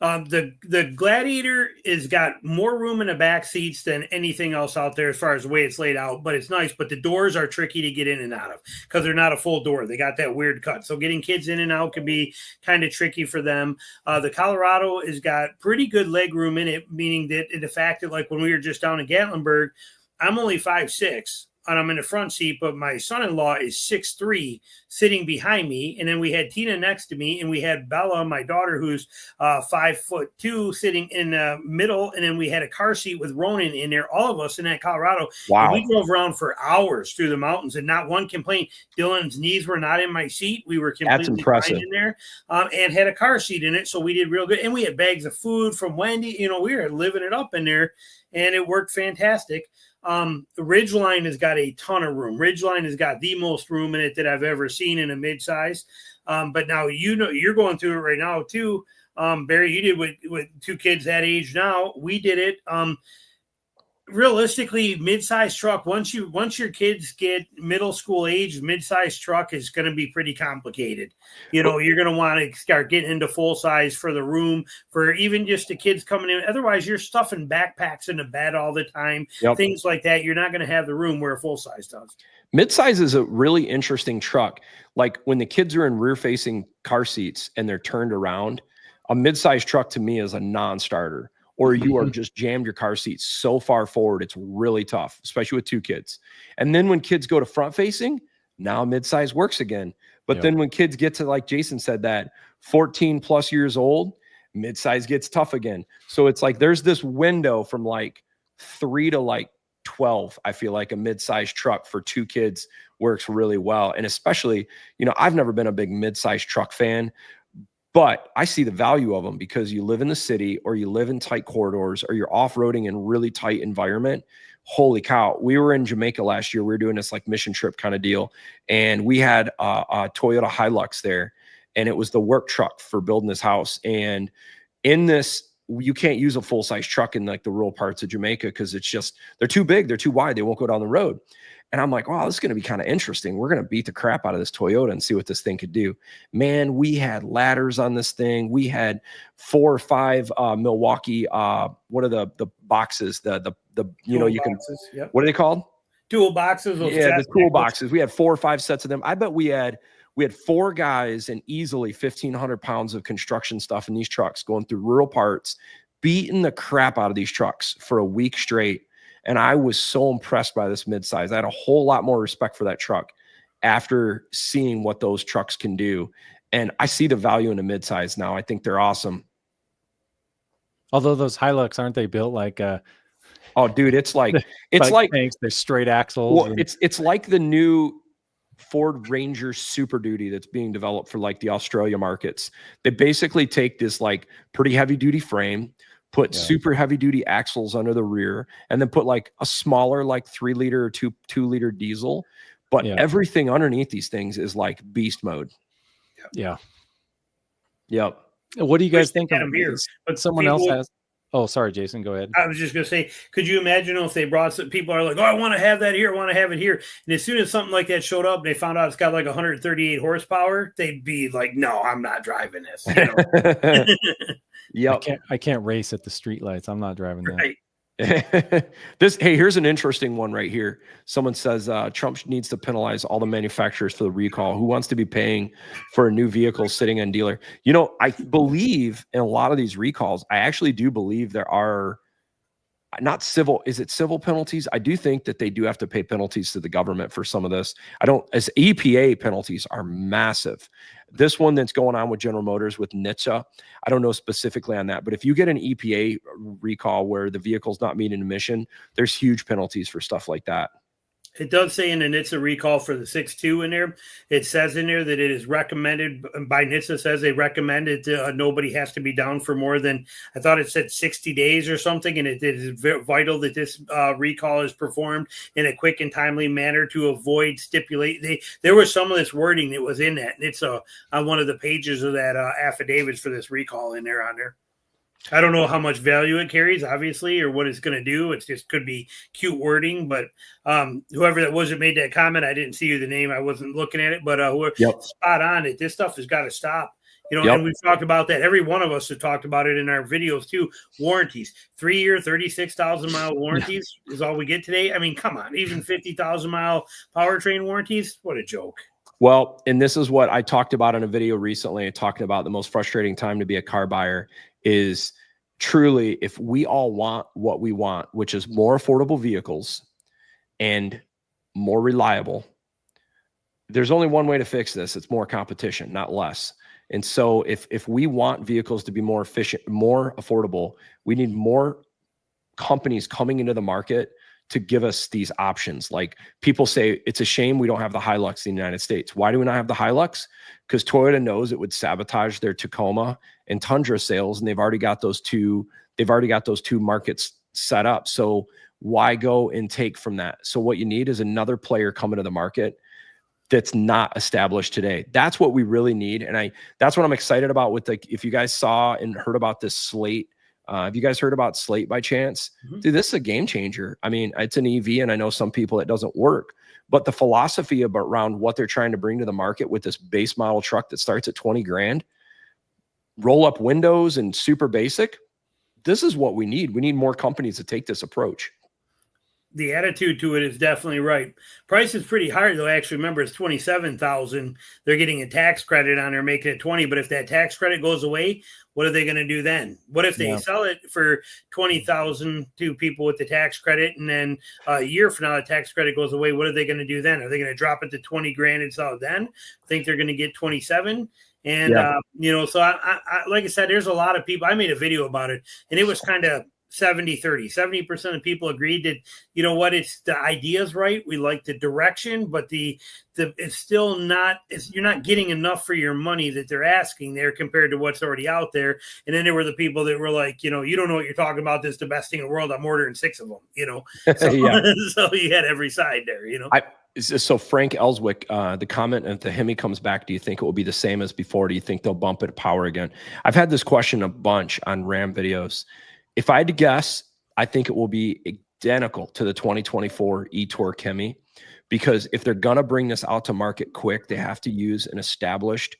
The Gladiator has got more room in the back seats than anything else out there as far as the way it's laid out, but it's nice. But the doors are tricky to get in and out of because they're not a full door. They got that weird cut. So getting kids in and out can be kind of tricky for them. The Colorado has got pretty good leg room in it, meaning that the fact that like when we were just down in Gatlinburg, I'm only 5'6", and I'm in the front seat, but my son-in-law is 6'3", sitting behind me. And then we had Tina next to me, and we had Bella, my daughter, who's 5'2", sitting in the middle. And then we had a car seat with Ronan in there, all of us in that Colorado.
Wow.
And we drove around for hours through the mountains, and not one complaint. Dylan's knees were not in my seat. We were completely fine in there, and had a car seat in it. So we did real good. And we had bags of food from Wendy. We were living it up in there, and it worked fantastic. Ridgeline has got a ton of room. Ridgeline has got the most room in it that I've ever seen in a midsize. But now you're going through it right now too. Barry, you did with 2 kids that age now. We did it. Realistically, midsize truck, once your kids get middle school age, midsize truck is going to be pretty complicated. You're going to want to start getting into full size for the room, for even just the kids coming in. Otherwise, you're stuffing backpacks in the bed all the time, things like that. You're not going to have the room where a full size does.
Midsize is a really interesting truck. Like when the kids are in rear facing car seats and they're turned around, a midsize truck to me is a non-starter. Or you are just jammed your car seat so far forward, it's really tough, especially with 2 kids. And then when kids go to front facing, now midsize works again. But then when kids get to, like Jason said, that 14 plus years old, midsize gets tough again. So it's like there's this window from like 3 to like 12. I feel like a midsize truck for 2 kids works really well. And especially, I've never been a big midsize truck fan, but I see the value of them because you live in the city or you live in tight corridors or you're off-roading in really tight environment. Holy cow. We were in Jamaica last year. We were doing this like mission trip kind of deal. And we had a Toyota Hilux there, and it was the work truck for building this house. And in this, you can't use a full-size truck in like the rural parts of Jamaica because they're too big, they're too wide, they won't go down the road. And I'm like, wow, this is going to be kind of interesting. We're going to beat the crap out of this Toyota and see what this thing could do. Man, we had ladders on this thing. We had 4 or 5 Milwaukee, what are the boxes? The you can, what are they called?
Tool boxes.
Yeah, the tool boxes. We had 4 or 5 sets of them. I bet we had 4 guys and easily 1,500 pounds of construction stuff in these trucks going through rural parts, beating the crap out of these trucks for a week straight. And I was so impressed by this midsize. I had a whole lot more respect for that truck after seeing what those trucks can do. And I see the value in a midsize now. I think they're awesome.
Although those Hilux, aren't they built like
oh, dude, it's like
tanks, they're straight axles.
Well, it's like the new Ford Ranger Super Duty that's being developed for like the Australia markets. They basically take this like pretty heavy duty frame, put super heavy duty axles under the rear, and then put like a smaller, like 3 liter or 2 liter diesel. But everything underneath these things is like beast mode.
Yeah.
Yep.
What do you guys think of
here?
But someone else has. Oh, sorry, Jason, go ahead.
I was just going to say, could you imagine if they brought some people are like, oh, I want to have that here. I want to have it here. And as soon as something like that showed up, and they found out it's got like 138 horsepower. They'd be like, no, I'm not driving this.
Yep.
I can't race at the streetlights. I'm not driving that.
Right.
Hey, here's an interesting one right here. Someone says Trump needs to penalize all the manufacturers for the recall. Who wants to be paying for a new vehicle sitting on dealer? I believe in a lot of these recalls, I actually do believe there are not civil. Is it civil penalties? I do think that they do have to pay penalties to the government for some of this. As EPA penalties are massive. This one that's going on with General Motors with NHTSA, I don't know specifically on that, but if you get an EPA recall where the vehicle's not meeting emission, there's huge penalties for stuff like that.
It does say in the NHTSA recall for the 6.2 in there, it says in there that it is recommended by NHTSA, says they recommend it. Nobody has to be down for more than, I thought it said 60 days or something. And it is vital that this recall is performed in a quick and timely manner to avoid there was some of this wording that was in that. And it's on one of the pages of that affidavits for this recall in there on there. I don't know how much value it carries, obviously, or what it's going to do. It just could be cute wording, but whoever that was that made that comment, I didn't see the name. I wasn't looking at it, but spot on it. This stuff has got to stop. And we've talked about that. Every one of us have talked about it in our videos too. Warranties, 3-year, 36,000 mile warranties is all we get today. I mean, come on, even 50,000 mile powertrain warranties. What a joke.
Well, and this is what I talked about in a video recently, talking about the most frustrating time to be a car buyer is truly if we all want what we want, which is more affordable vehicles and more reliable. There's only one way to fix this. It's more competition, not less. And so if we want vehicles to be more efficient, more affordable, we need more companies coming into the market to give us these options. Like people say, it's a shame we don't have the Hilux in the United States. Why do we not have the Hilux? Because Toyota knows it would sabotage their Tacoma and Tundra sales, and they've already got those two markets set up. So why go and take from that? So what you need is another player coming to the market that's not established today. That's what we really need. And that's what I'm excited about with if you guys saw and heard about this Slate. Have you guys heard about Slate by chance? Mm-hmm. Dude, this is a game changer. I mean, it's an EV, and I know some people it doesn't work, but the philosophy around what they're trying to bring to the market with this base model truck that starts at 20 grand, roll up windows and super basic. This is what we need. We need more companies to take this approach.
The attitude to it is definitely right. Price is pretty high, though. Actually, remember, it's $27,000. They're getting a tax credit on there, making it 20. But if that tax credit goes away, what are they going to do then? What if they sell it for $20,000 to people with the tax credit, and then a year from now the tax credit goes away? What are they going to do then? Are they going to drop it to 20 grand and sell it then? Think they're going to get 27? And so I like I said, there's a lot of people. I made a video about it, and it was kind of 70-30. 70% of people agreed that, you know what, it's the idea's right. We like the direction, but it's still not, you're not getting enough for your money that they're asking there compared to what's already out there. And then there were the people that were like, you don't know what you're talking about. This is the best thing in the world. I'm ordering 6 of them, So, so you had every side there,
So Frank Ellswick, the comment if the Hemi comes back, do you think it will be the same as before? Do you think they'll bump it power again? I've had this question a bunch on Ram videos. If I had to guess, I think it will be identical to the 2024 e-Torque Hemi, because if they're going to bring this out to market quick, they have to use an established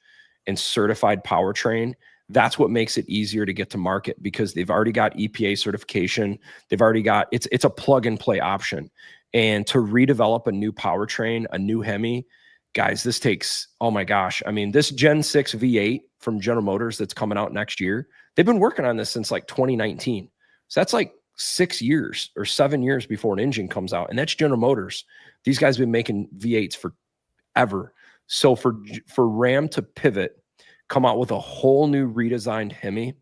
and certified powertrain. That's what makes it easier to get to market, because they've already got EPA certification. They've already got, it's a plug and play option. And to redevelop a new powertrain, a new Hemi, guys, this takes, oh my gosh. I mean, this Gen 6 V8 from General Motors that's coming out next year, they've been working on this since like 2019. So that's like 6 years or 7 years before an engine comes out. And that's General Motors. These guys have been making V8s forever. So for Ram to pivot, come out with a whole new redesigned Hemi,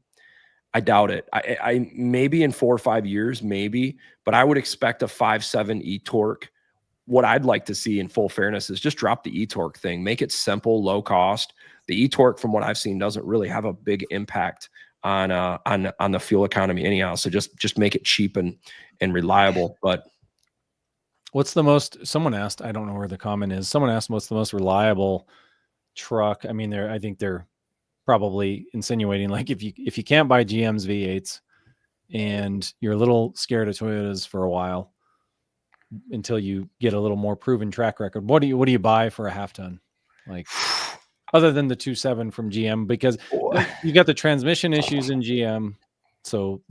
I doubt it. I maybe in 4 or 5 years, maybe, but I would expect a 5.7 e-Torque. What I'd like to see, in full fairness, is just drop the e-Torque thing, make it simple, low cost. The e-Torque, from what I've seen, doesn't really have a big impact on the fuel economy anyhow. So just make it cheap and reliable. But
what's the most? Someone asked. I don't know where the comment is. Someone asked what's the most reliable truck. I mean, I think they're probably insinuating like if you can't buy GM's V8s and you're a little scared of Toyotas for a while until you get a little more proven track record, what do you buy for a half ton? Like, other than the 2.7 from GM, because you got the transmission issues in GM. So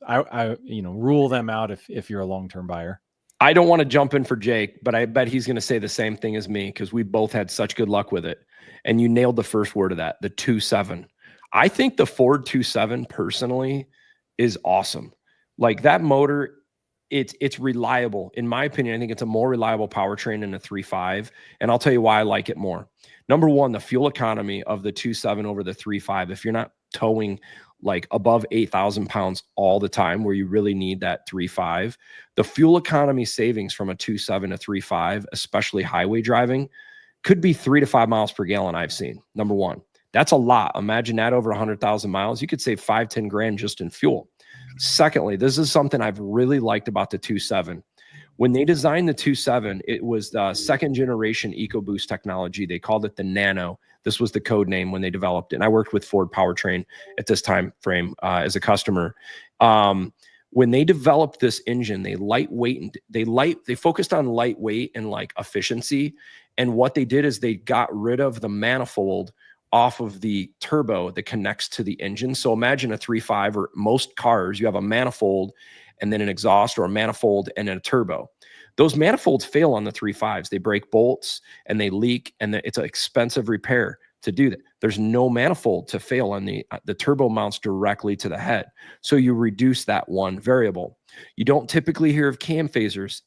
I rule them out if you're a long-term buyer.
I don't want to jump in for Jake, but I bet he's going to say the same thing as me, because we both had such good luck with it. And you nailed the first word of that, the 2.7. I think the Ford 2.7 personally is awesome. Like, that motor, it's reliable. In my opinion, I think it's a more reliable powertrain than a 3.5. And I'll tell you why I like it more. Number one, the fuel economy of the 2.7 over the 3.5. If you're not towing like above 8,000 pounds all the time, where you really need that 3.5, the fuel economy savings from a 2.7 to 3.5, especially highway driving, could be 3 to 5 miles per gallon. I've seen, number one. That's a lot. Imagine that over 100,000 miles. You could save 5-10 grand just in fuel. Secondly, this is something I've really liked about the 2.7. When they designed the 2.7, it was the second generation EcoBoost technology. They called it the Nano. This was the code name when they developed it. And I worked with Ford Powertrain at this time frame as a customer. When they developed this engine, they focused on lightweight and like efficiency. And what they did is they got rid of the manifold off of the turbo that connects to the engine. So imagine a 3.5, or most cars, you have a manifold and then an exhaust, or a manifold and then a turbo. Those manifolds fail on the 3.5s. They break bolts and they leak, and it's an expensive repair to do that. There's no manifold to fail on the turbo mounts directly to the head. So you reduce that one variable. You don't typically hear of cam phasers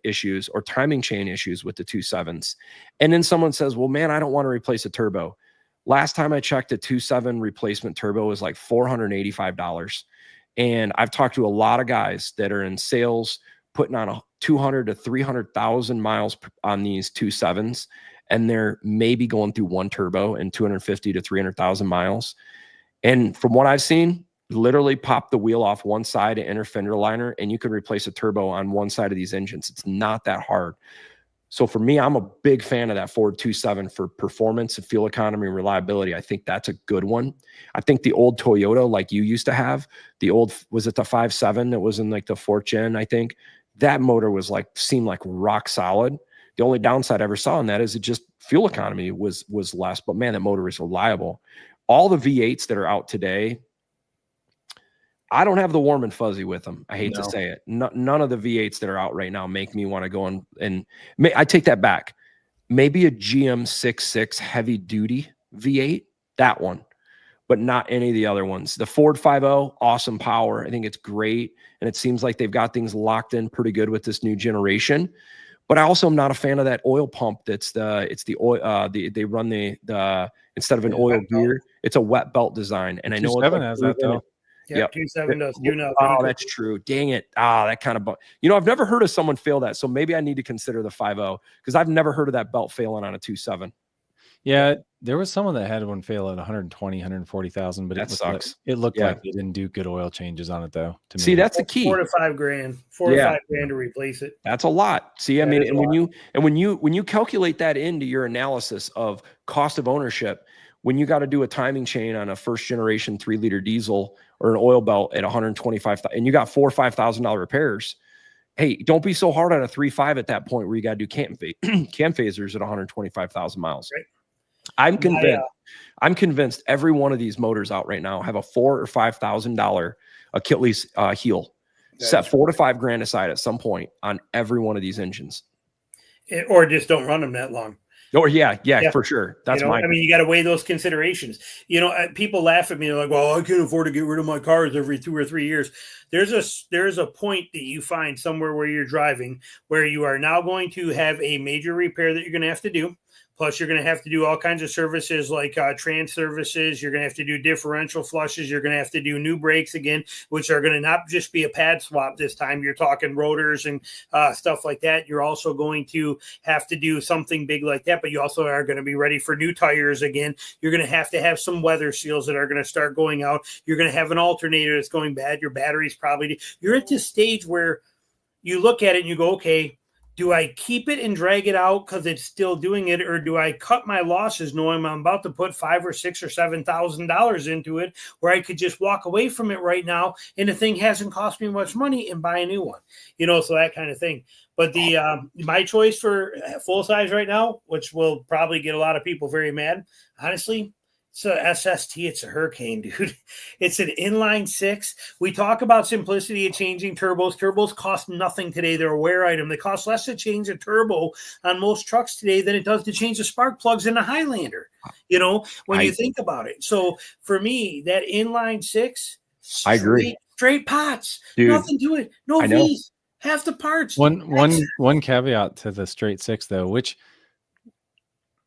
issues or timing chain issues with the 2.7s. And then someone says, well, man, I don't want to replace a turbo. Last time I checked, a 2.7 replacement turbo was like $485. And I've talked to a lot of guys that are in sales, putting on 200 to 300,000 miles on these 2.7s. And they're maybe going through one turbo and 250 to 300,000 miles. And from what I've seen, literally pop the wheel off one side of inner fender liner, and you can replace a turbo on one side of these engines. It's not that hard. So for me, I'm a big fan of that Ford 2.7 for performance and fuel economy and reliability. I think that's a good one. I think the old Toyota, like you used to have, was it the 5.7 that was in like the 4th gen, I think? That motor seemed like rock solid. The only downside I ever saw in that is it just fuel economy was less, but man, that motor is reliable. All the V8s that are out today, I don't have the warm and fuzzy with them. I hate to say it. None of the V8s that are out right now make me want to go and I take that back. Maybe a GM 6.6 heavy duty V8, that one, but not any of the other ones. The Ford 5.0, awesome power. I think it's great. And it seems like they've got things locked in pretty good with this new generation. But I also am not a fan of that oil pump. They run the instead of an oil gear, it's a wet belt design. And I know
2.7 has that though.
Yeah, 2.7 does too now.
Oh, that's true. Dang it. That kind of, I've never heard of someone fail that. So maybe I need to consider the 5.0, because I've never heard of that belt failing on a 2.7.
Yeah, there was someone that had one fail at 120, 140,000, but
that sucks.
It looked like they didn't do good oil changes on it though. To me,
see, that's the key.
4 to 5 grand, 4 to 5 grand to replace it.
That's a lot. See, I mean, and when you calculate that into your analysis of cost of ownership, when you got to do a timing chain on a first generation 3-liter diesel or an oil belt at 125,000, and you got $4,000 or $5,000 repairs, hey, don't be so hard on a 3.5 at that point where you got to do cam phasers at 125,000 miles. Right. I'm convinced every one of these motors out right now have a $4,000 or $5,000 Achilles heel. Set 4 to 5 grand aside at some point on every one of these engines,
or just don't run them that long.
Or yeah, for sure. That's
I mean, you got to weigh those considerations. People laugh at me. They're like, well, I can't afford to get rid of my cars every 2 or 3 years. There's a point that you find somewhere where you're driving where you are now going to have a major repair that you're going to have to do. Plus, you're going to have to do all kinds of services like trans services. You're going to have to do differential flushes. You're going to have to do new brakes again, which are going to not just be a pad swap this time. You're talking rotors and stuff like that. You're also going to have to do something big like that, but you also are going to be ready for new tires again. You're going to have some weather seals that are going to start going out. You're going to have an alternator that's going bad. Your battery's you're at this stage where you look at it and you go, okay, do I keep it and drag it out because it's still doing it, or do I cut my losses knowing I'm about to put $5,000 or $6,000 or $7,000 into it, where I could just walk away from it right now and the thing hasn't cost me much money and buy a new one, so that kind of thing. But my choice for full size right now, which will probably get a lot of people very mad, honestly, it's a SST. It's a Hurricane, dude. It's an inline 6. We talk about simplicity of changing turbos. Turbos cost nothing today. They're a wear item. They cost less to change a turbo on most trucks today than it does to change the spark plugs in a Highlander, when you think about it. So for me, that inline 6,
I agree.
Straight pots,
dude,
nothing to it. No V's, half the parts.
One caveat to the straight 6 though, which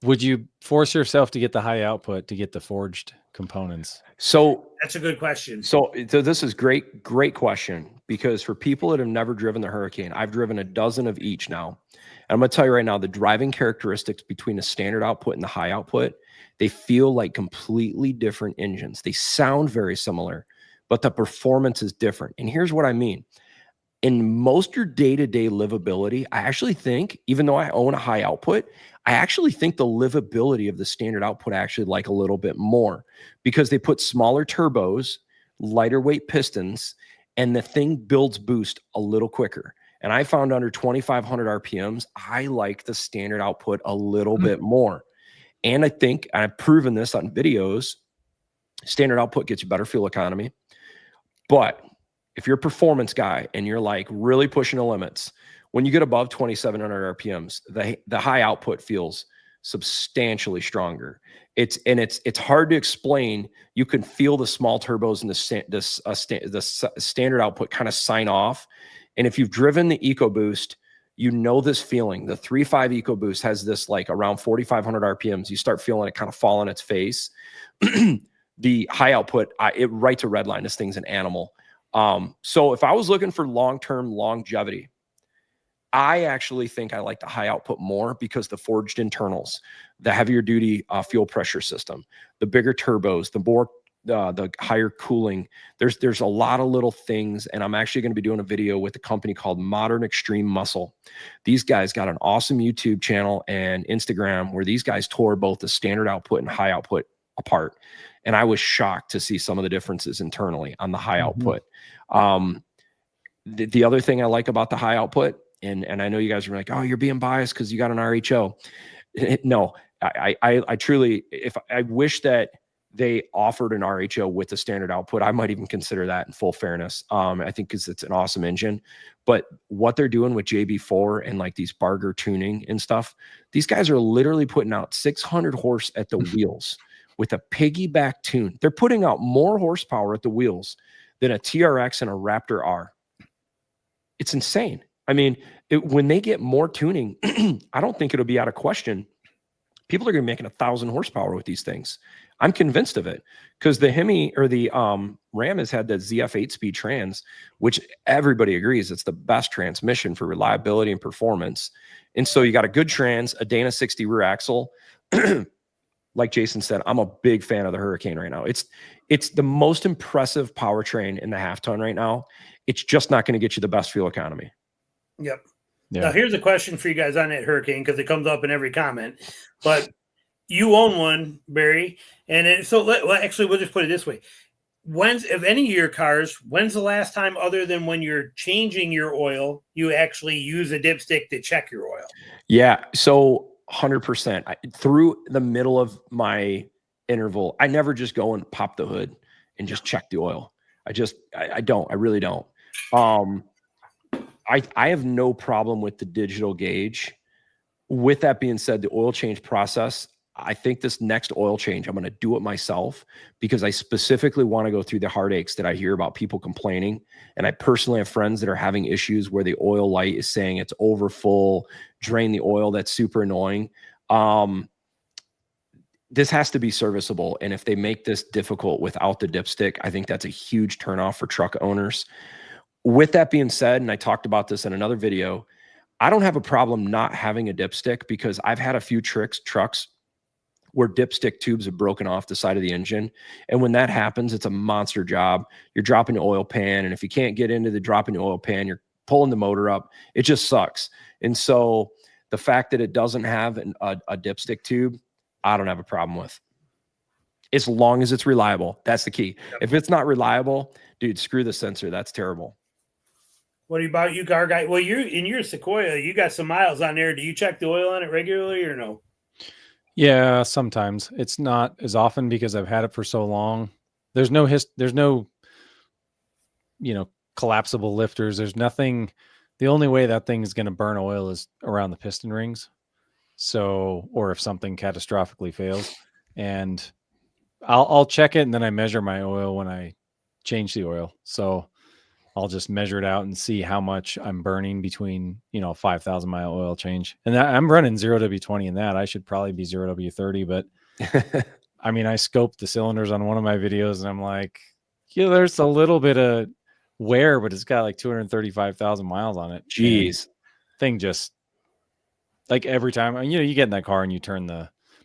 would you force yourself to get the high output to get the forged components?
So
That's a good question.
So this is great question, because for people that have never driven the Hurricane, I've driven a dozen of each now. And I'm going to tell you right now, the driving characteristics between the standard output and the high output, they feel like completely different engines. They sound very similar, but the performance is different. And here's what I mean. In most your day-to-day livability, I actually think, even though I own a high output, I actually think the livability of the standard output I actually like a little bit more, because they put smaller turbos, lighter weight pistons, and the thing builds boost a little quicker. And I found under 2,500 RPMs, I like the standard output a little bit more. And I think I've proven this on videos, standard output gets you better fuel economy. But if you're a performance guy and you're like really pushing the limits, when you get above 2,700 RPMs, the high output feels substantially stronger. It's hard to explain. You can feel the small turbos and the standard output kind of sign off. And if you've driven the EcoBoost, you know this feeling. The 3.5 EcoBoost has this like around 4,500 RPMs. You start feeling it kind of fall on its face. The high output, it writes a red line. This thing's an animal. So if I was looking for long-term longevity, I actually think I like the high output more, because the forged internals, the heavier duty fuel pressure system, the bigger turbos, the higher cooling. There's a lot of little things, and I'm actually going to be doing a video with a company called Modern Extreme Muscle. These guys got an awesome YouTube channel and Instagram where these guys tore both the standard output and high output apart. And I was shocked to see some of the differences internally on the high output. The other thing I like about the high output, and I know you guys are like, oh, you're being biased because you got an RHO. No, I truly, if I wish that they offered an RHO with the standard output, I might even consider that, in full fairness. I think because it's an awesome engine. But what they're doing with JB4 and like these Barger tuning and stuff, these guys are literally putting out 600 horse at the wheels with a piggyback tune. They're putting out more horsepower at the wheels than a TRX and a Raptor R. It's insane. I mean, when they get more tuning, I don't think it'll be out of question. People are going to be making 1,000 horsepower with these things. I'm convinced of it, because the Hemi or the Ram has had the ZF 8-speed trans, which everybody agrees it's the best transmission for reliability and performance. And so you got a good trans, a Dana 60 rear axle. Like Jason said, I'm a big fan of the Hurricane right now. It's the most impressive powertrain in the half ton right now. It's just not going to get you the best fuel economy.
Yep.
Yeah.
Now, here's a question for you guys on that Hurricane, because it comes up in every comment. But you own one, Barry. And actually, we'll just put it this way. If any of your cars, when's the last time, other than when you're changing your oil, you actually use a dipstick to check your oil?
Yeah. So 100%. Through the middle of my interval, I never just go and pop the hood and just check the oil. I don't. I really don't. I have no problem with the digital gauge. With that being said, the oil change process, I think this next oil change, I'm going to do it myself, because I specifically want to go through the heartaches that I hear about people complaining. And I personally have friends that are having issues where the oil light is saying it's over full, drain the oil. That's super annoying. This has to be serviceable. And if they make this difficult without the dipstick, I think that's a huge turnoff for truck owners. With that being said, and I talked about this in another video, I don't have a problem not having a dipstick, because I've had a few trucks where dipstick tubes have broken off the side of the engine. And when that happens, it's a monster job. You're dropping the oil pan. And if you can't get into the dropping the oil pan, you're pulling the motor up. It just sucks. And so the fact that it doesn't have a dipstick tube, I don't have a problem with, as long as it's reliable. That's the key. Yep. If it's not reliable, dude, screw the sensor. That's terrible.
What about you, car guy? Well, you're in your Sequoia. You got some miles on there. Do you check the oil on it regularly or no?
Yeah, sometimes. It's not as often because I've had it for so long. There's no collapsible lifters. There's nothing. The only way that thing is going to burn oil is around the piston rings. So, or if something catastrophically fails, and I'll check it, and then I measure my oil when I change the oil. So I'll just measure it out and see how much I'm burning between, 5,000 mile oil change. And I'm running 0W20 in that. I should probably be 0W30, but I mean, I scoped the cylinders on one of my videos and I'm like, yeah, there's a little bit of wear, but it's got like 235,000 miles on it.
Jeez.
Thing just like every time, you get in that car and you turn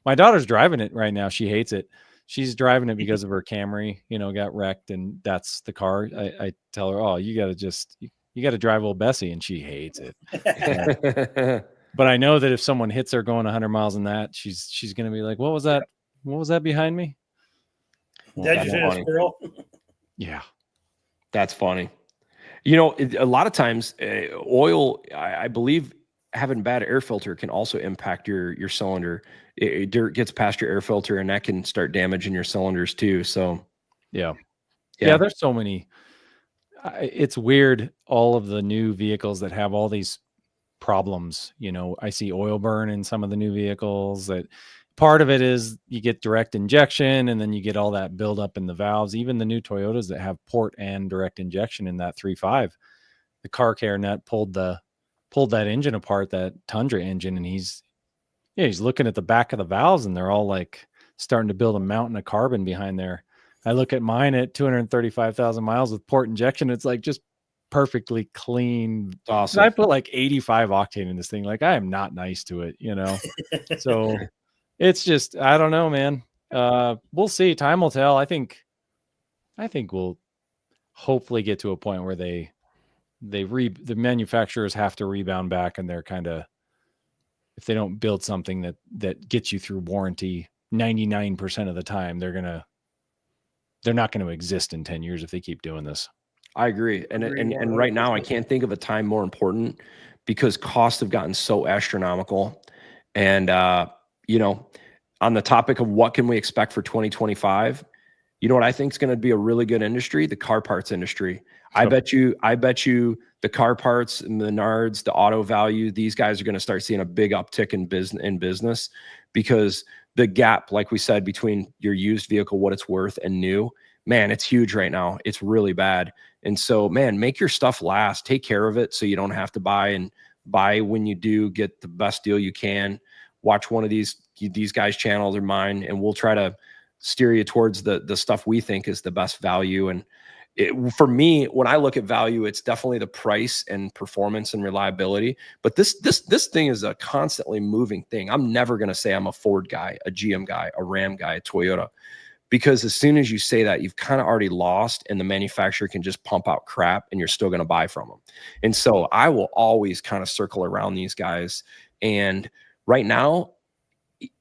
my daughter's driving it right now. She hates it. She's driving it because of her Camry, got wrecked, and that's the car. I tell her, oh, you got to drive old Bessie, and she hates it. But I know that if someone hits her going 100 miles in that, she's going to be like, what was that? What was that behind me?
That just hit a squirrel.
Yeah.
That's funny. A lot of times oil, I believe having bad air filter can also impact your cylinder. Dirt gets past your air filter and that can start damaging your cylinders too. So
yeah, there's so many. It's weird. All of the new vehicles that have all these problems, I see oil burn in some of the new vehicles. That part of it is you get direct injection and then you get all that buildup in the valves. Even the new Toyotas that have port and direct injection in that 3.5, the car care net pulled that engine apart, that Tundra engine, and he's looking at the back of the valves and they're all like starting to build a mountain of carbon behind there. I look at mine at 235,000 miles with port injection. It's like just perfectly clean.
Awesome.
I put like 85 octane in this thing. Like I am not nice to it, So it's just, I don't know, man. We'll see. Time will tell. I think we'll hopefully get to a point where the manufacturers have to rebound back, and they're kind of, if they don't build something that gets you through warranty 99% of the time, they're not going to exist in 10 years if they keep doing this.
I agree. And right now I can't think of a time more important, because costs have gotten so astronomical. And on the topic of what can we expect for 2025, you know what I think is going to be a really good industry? The car parts industry. I bet you the car parts, Menards, the Auto Value, these guys are going to start seeing a big uptick in business, because the gap, like we said, between your used vehicle, what it's worth, and new, man, it's huge right now. It's really bad. And so, man, make your stuff last. Take care of it so you don't have to buy, and buy when you do, get the best deal you can. Watch one of these guys' channels or mine, and we'll try to steer you towards the stuff we think is the best value. And for me, when I look at value, it's definitely the price and performance and reliability. But this thing is a constantly moving thing. I'm never going to say I'm a Ford guy, a GM guy, a Ram guy, a Toyota, because as soon as you say that, you've kind of already lost, and the manufacturer can just pump out crap and you're still going to buy from them. And so I will always kind of circle around these guys. And right now,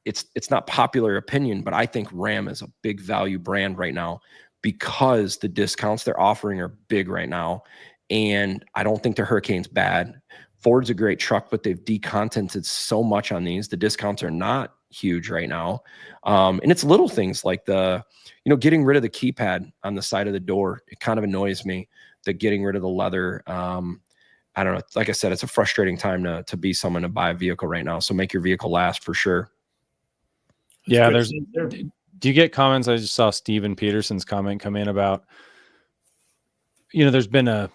it's not popular opinion, but I think Ram is a big value brand right now, because the discounts they're offering are big right now. And I don't think the Hurricane's bad. Ford's a great truck, but they've decontented so much on these. The discounts are not huge right now. And it's little things like getting rid of the keypad on the side of the door. It kind of annoys me, that getting rid of the leather. I don't know. Like I said, it's a frustrating time to be someone to buy a vehicle right now. So make your vehicle last for sure.
Yeah, do you get comments? I just saw Steven Peterson's comment come in about, there's been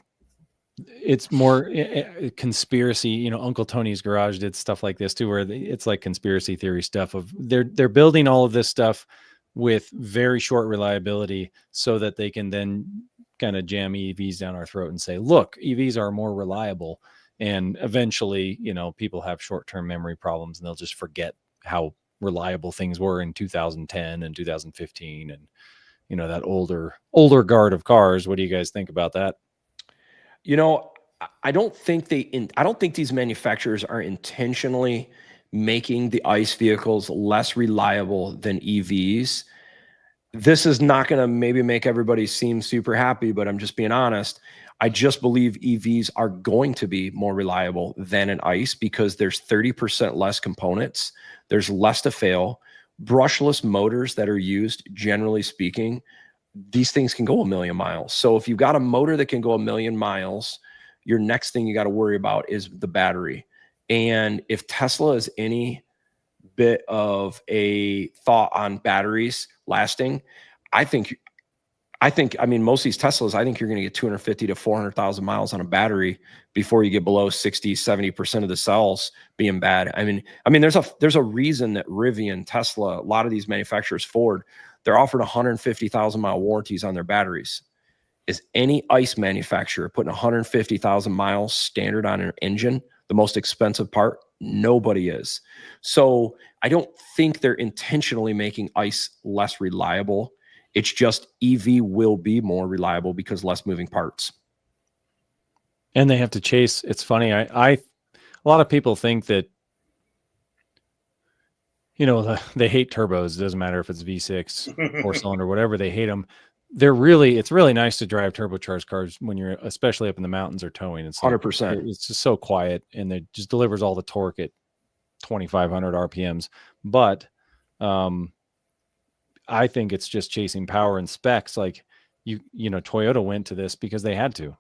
it's more conspiracy, Uncle Tony's Garage did stuff like this too, where it's like conspiracy theory stuff of they're building all of this stuff with very short reliability so that they can then kind of jam EVs down our throat and say, look, EVs are more reliable. And eventually, people have short-term memory problems and they'll just forget how reliable things were in 2010 and 2015 and that older guard of cars. What do you guys think about that?
I don't think these manufacturers are intentionally making the ICE vehicles less reliable than EVs. This is not going to maybe make everybody seem super happy, but I'm just being honest. I just believe EVs are going to be more reliable than an ICE, because there's 30% less components. There's less to fail. Brushless motors that are used, generally speaking, these things can go 1,000,000 miles. So if you've got a motor that can go 1,000,000 miles, your next thing you got to worry about is the battery. And if Tesla is any bit of a thought on batteries lasting, I think I mean, most of these Teslas, I think you're going to get 250 to 400,000 miles on a battery before you get below 60, 70% of the cells being bad. I mean, there's a reason that Rivian, Tesla, a lot of these manufacturers, Ford, they're offering 150,000 mile warranties on their batteries. Is any ICE manufacturer putting 150,000 miles standard on an engine, the most expensive part? Nobody is. So I don't think they're intentionally making ICE less reliable. It's just EV will be more reliable because less moving parts.
And they have to chase. It's funny. A lot of people think that, they hate turbos. It doesn't matter if it's V6, 4-cylinder, whatever, they hate them. It's really nice to drive turbocharged cars when you're, especially up in the mountains or towing. It's
100%.
It's just so quiet, and it just delivers all the torque at 2,500 RPMs. But, I think it's just chasing power and specs. Like Toyota went to this because they had to.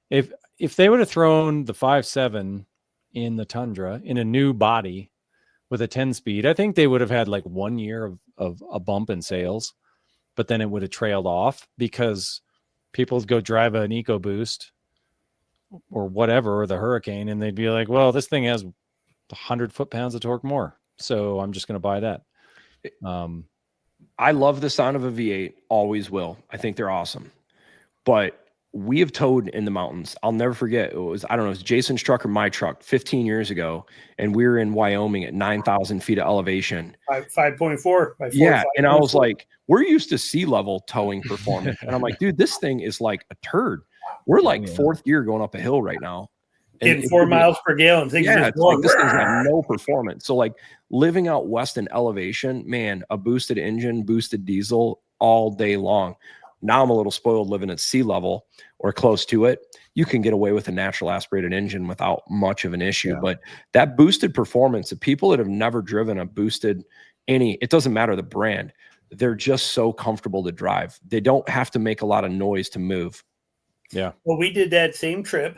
If they would have thrown the 5.7 in the Tundra in a new body with a 10-speed, I think they would have had like 1 year of a bump in sales, but then it would have trailed off because people would go drive an EcoBoost or whatever, or the Hurricane, and they'd be like, well, this thing has 100 foot-pounds of torque more, so I'm just going to buy that.
I love the sound of a V8, always will. I think they're awesome. But we have towed in the mountains. I'll never forget. It was Jason's truck or my truck 15 years ago. And we were in Wyoming at 9,000 feet of elevation.
5.4 by 4.
Yeah. And I was like, we're used to sea level towing performance. And I'm like, dude, this thing is like a turd. We're like fourth gear going up a hill right now.
Getting 4 miles per gallon.
Yeah, it's like this thing's got no performance. So like living out west in elevation, man, a boosted engine, boosted diesel all day long. Now I'm a little spoiled living at sea level or close to it. You can get away with a natural aspirated engine without much of an issue. Yeah. But that boosted performance, the people that have never driven a boosted it doesn't matter the brand, they're just so comfortable to drive. They don't have to make a lot of noise to move.
Yeah.
Well, we did that same trip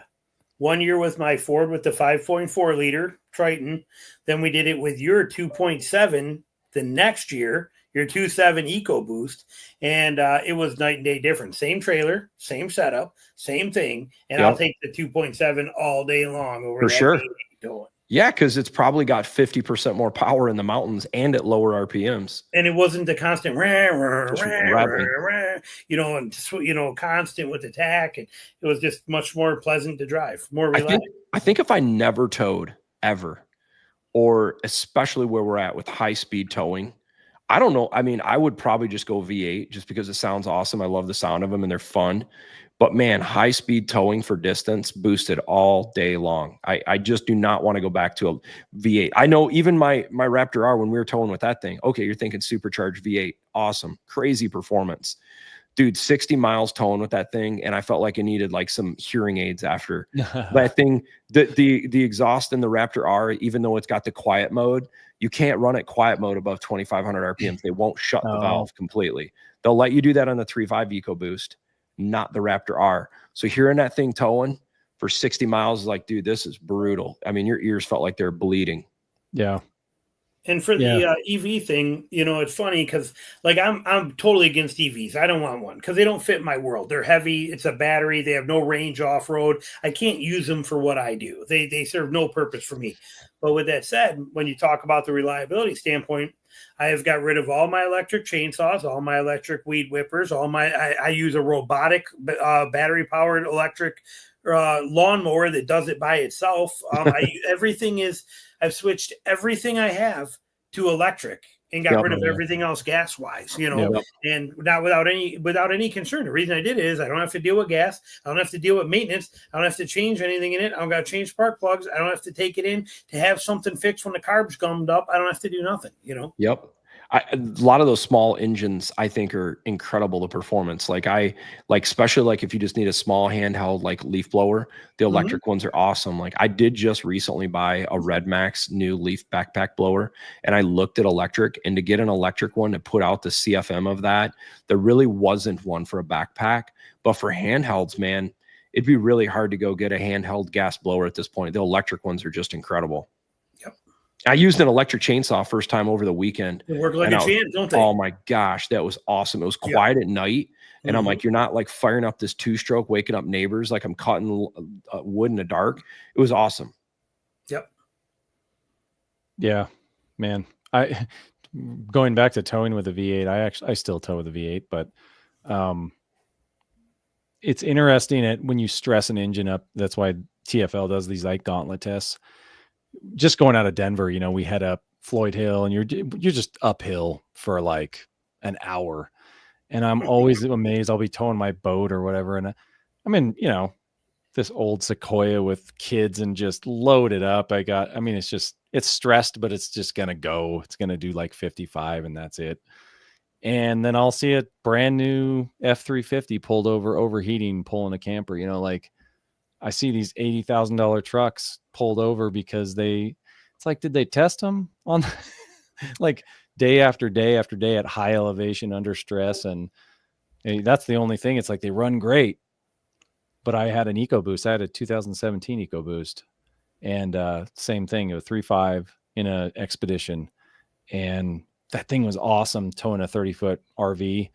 1 year with my Ford with the 5.4 liter Triton. Then we did it with your 2.7 the next year, your 2.7 EcoBoost. And it was night and day difference. Same trailer, same setup, same thing. And I'll take the 2.7 all day long over
for sure.
Going.
Yeah, because it's probably got 50% more power in the mountains and at lower RPMs.
And it wasn't the constant, and constant with the tack. And it was just much more pleasant to drive, more reliable.
I think if I never towed ever, or especially where we're at with high speed towing, I don't know. I mean, I would probably just go V8 just because it sounds awesome. I love the sound of them and they're fun. But man, high speed towing for distance boosted all day long. I just do not want to go back to a V8. I know even my Raptor R, when we were towing with that thing, okay, you're thinking supercharged V8. Awesome. Crazy performance. Dude, 60 miles towing with that thing. And I felt like I needed like some hearing aids after that thing. The exhaust in the Raptor R, even though it's got the quiet mode, you can't run it quiet mode above 2,500 RPMs. They won't shut the valve completely. They'll let you do that on the 3.5 EcoBoost, not the Raptor R. So hearing that thing towing for 60 miles is like, dude, this is brutal. I mean, your ears felt like they're bleeding.
Yeah.
And for the EV thing, it's funny because like I'm totally against EVs. I don't want one because they don't fit my world. They're heavy. It's a battery. They have no range off road. I can't use them for what I do. They serve no purpose for me. But with that said, when you talk about the reliability standpoint, I have got rid of all my electric chainsaws, all my electric weed whippers, I use a robotic battery powered electric lawnmower that does it by itself. I've switched everything I have to electric and got rid of everything else gas wise, and not without any concern. The reason I did it is I don't have to deal with gas. I don't have to deal with maintenance. I don't have to change anything in it. I don't got to change spark plugs. I don't have to take it in to have something fixed when the carb's gummed up. I don't have to do nothing,
Yep. A lot of those small engines, I think, are incredible to performance. Especially like if you just need a small handheld like leaf blower, the electric ones are awesome. Like I did just recently buy a Red Max new leaf backpack blower, and I looked at electric, and to get an electric one to put out the CFM of that, there really wasn't one for a backpack. But for handhelds, man, it'd be really hard to go get a handheld gas blower at this point. The electric ones are just incredible. I used an electric chainsaw first time over the weekend.
They work like a champ, don't they?
Oh my gosh, that was awesome. It was quiet at night. And I'm like, you're not like firing up this 2-stroke, waking up neighbors like I'm cutting wood in the dark. It was awesome.
Yep.
Yeah, man. Going back to towing with a V8, I still tow with a V8, but it's interesting when you stress an engine up. That's why TFL does these like gauntlet tests. Just going out of Denver, we head up Floyd Hill and you're just uphill for like an hour. And I'm always amazed. I'll be towing my boat or whatever. And I'm in, this old Sequoia with kids and just loaded up. It's stressed, but it's just going to go. It's going to do like 55 and that's it. And then I'll see a brand new F-350 pulled over, overheating, pulling a camper, like I see these $80,000 trucks pulled over because it's like, did they test them on like day after day after day at high elevation under stress? And that's the only thing. It's like they run great. But I had an EcoBoost. I had a 2017 EcoBoost and same thing, a 3.5 in a Expedition. And that thing was awesome towing a 30-foot RV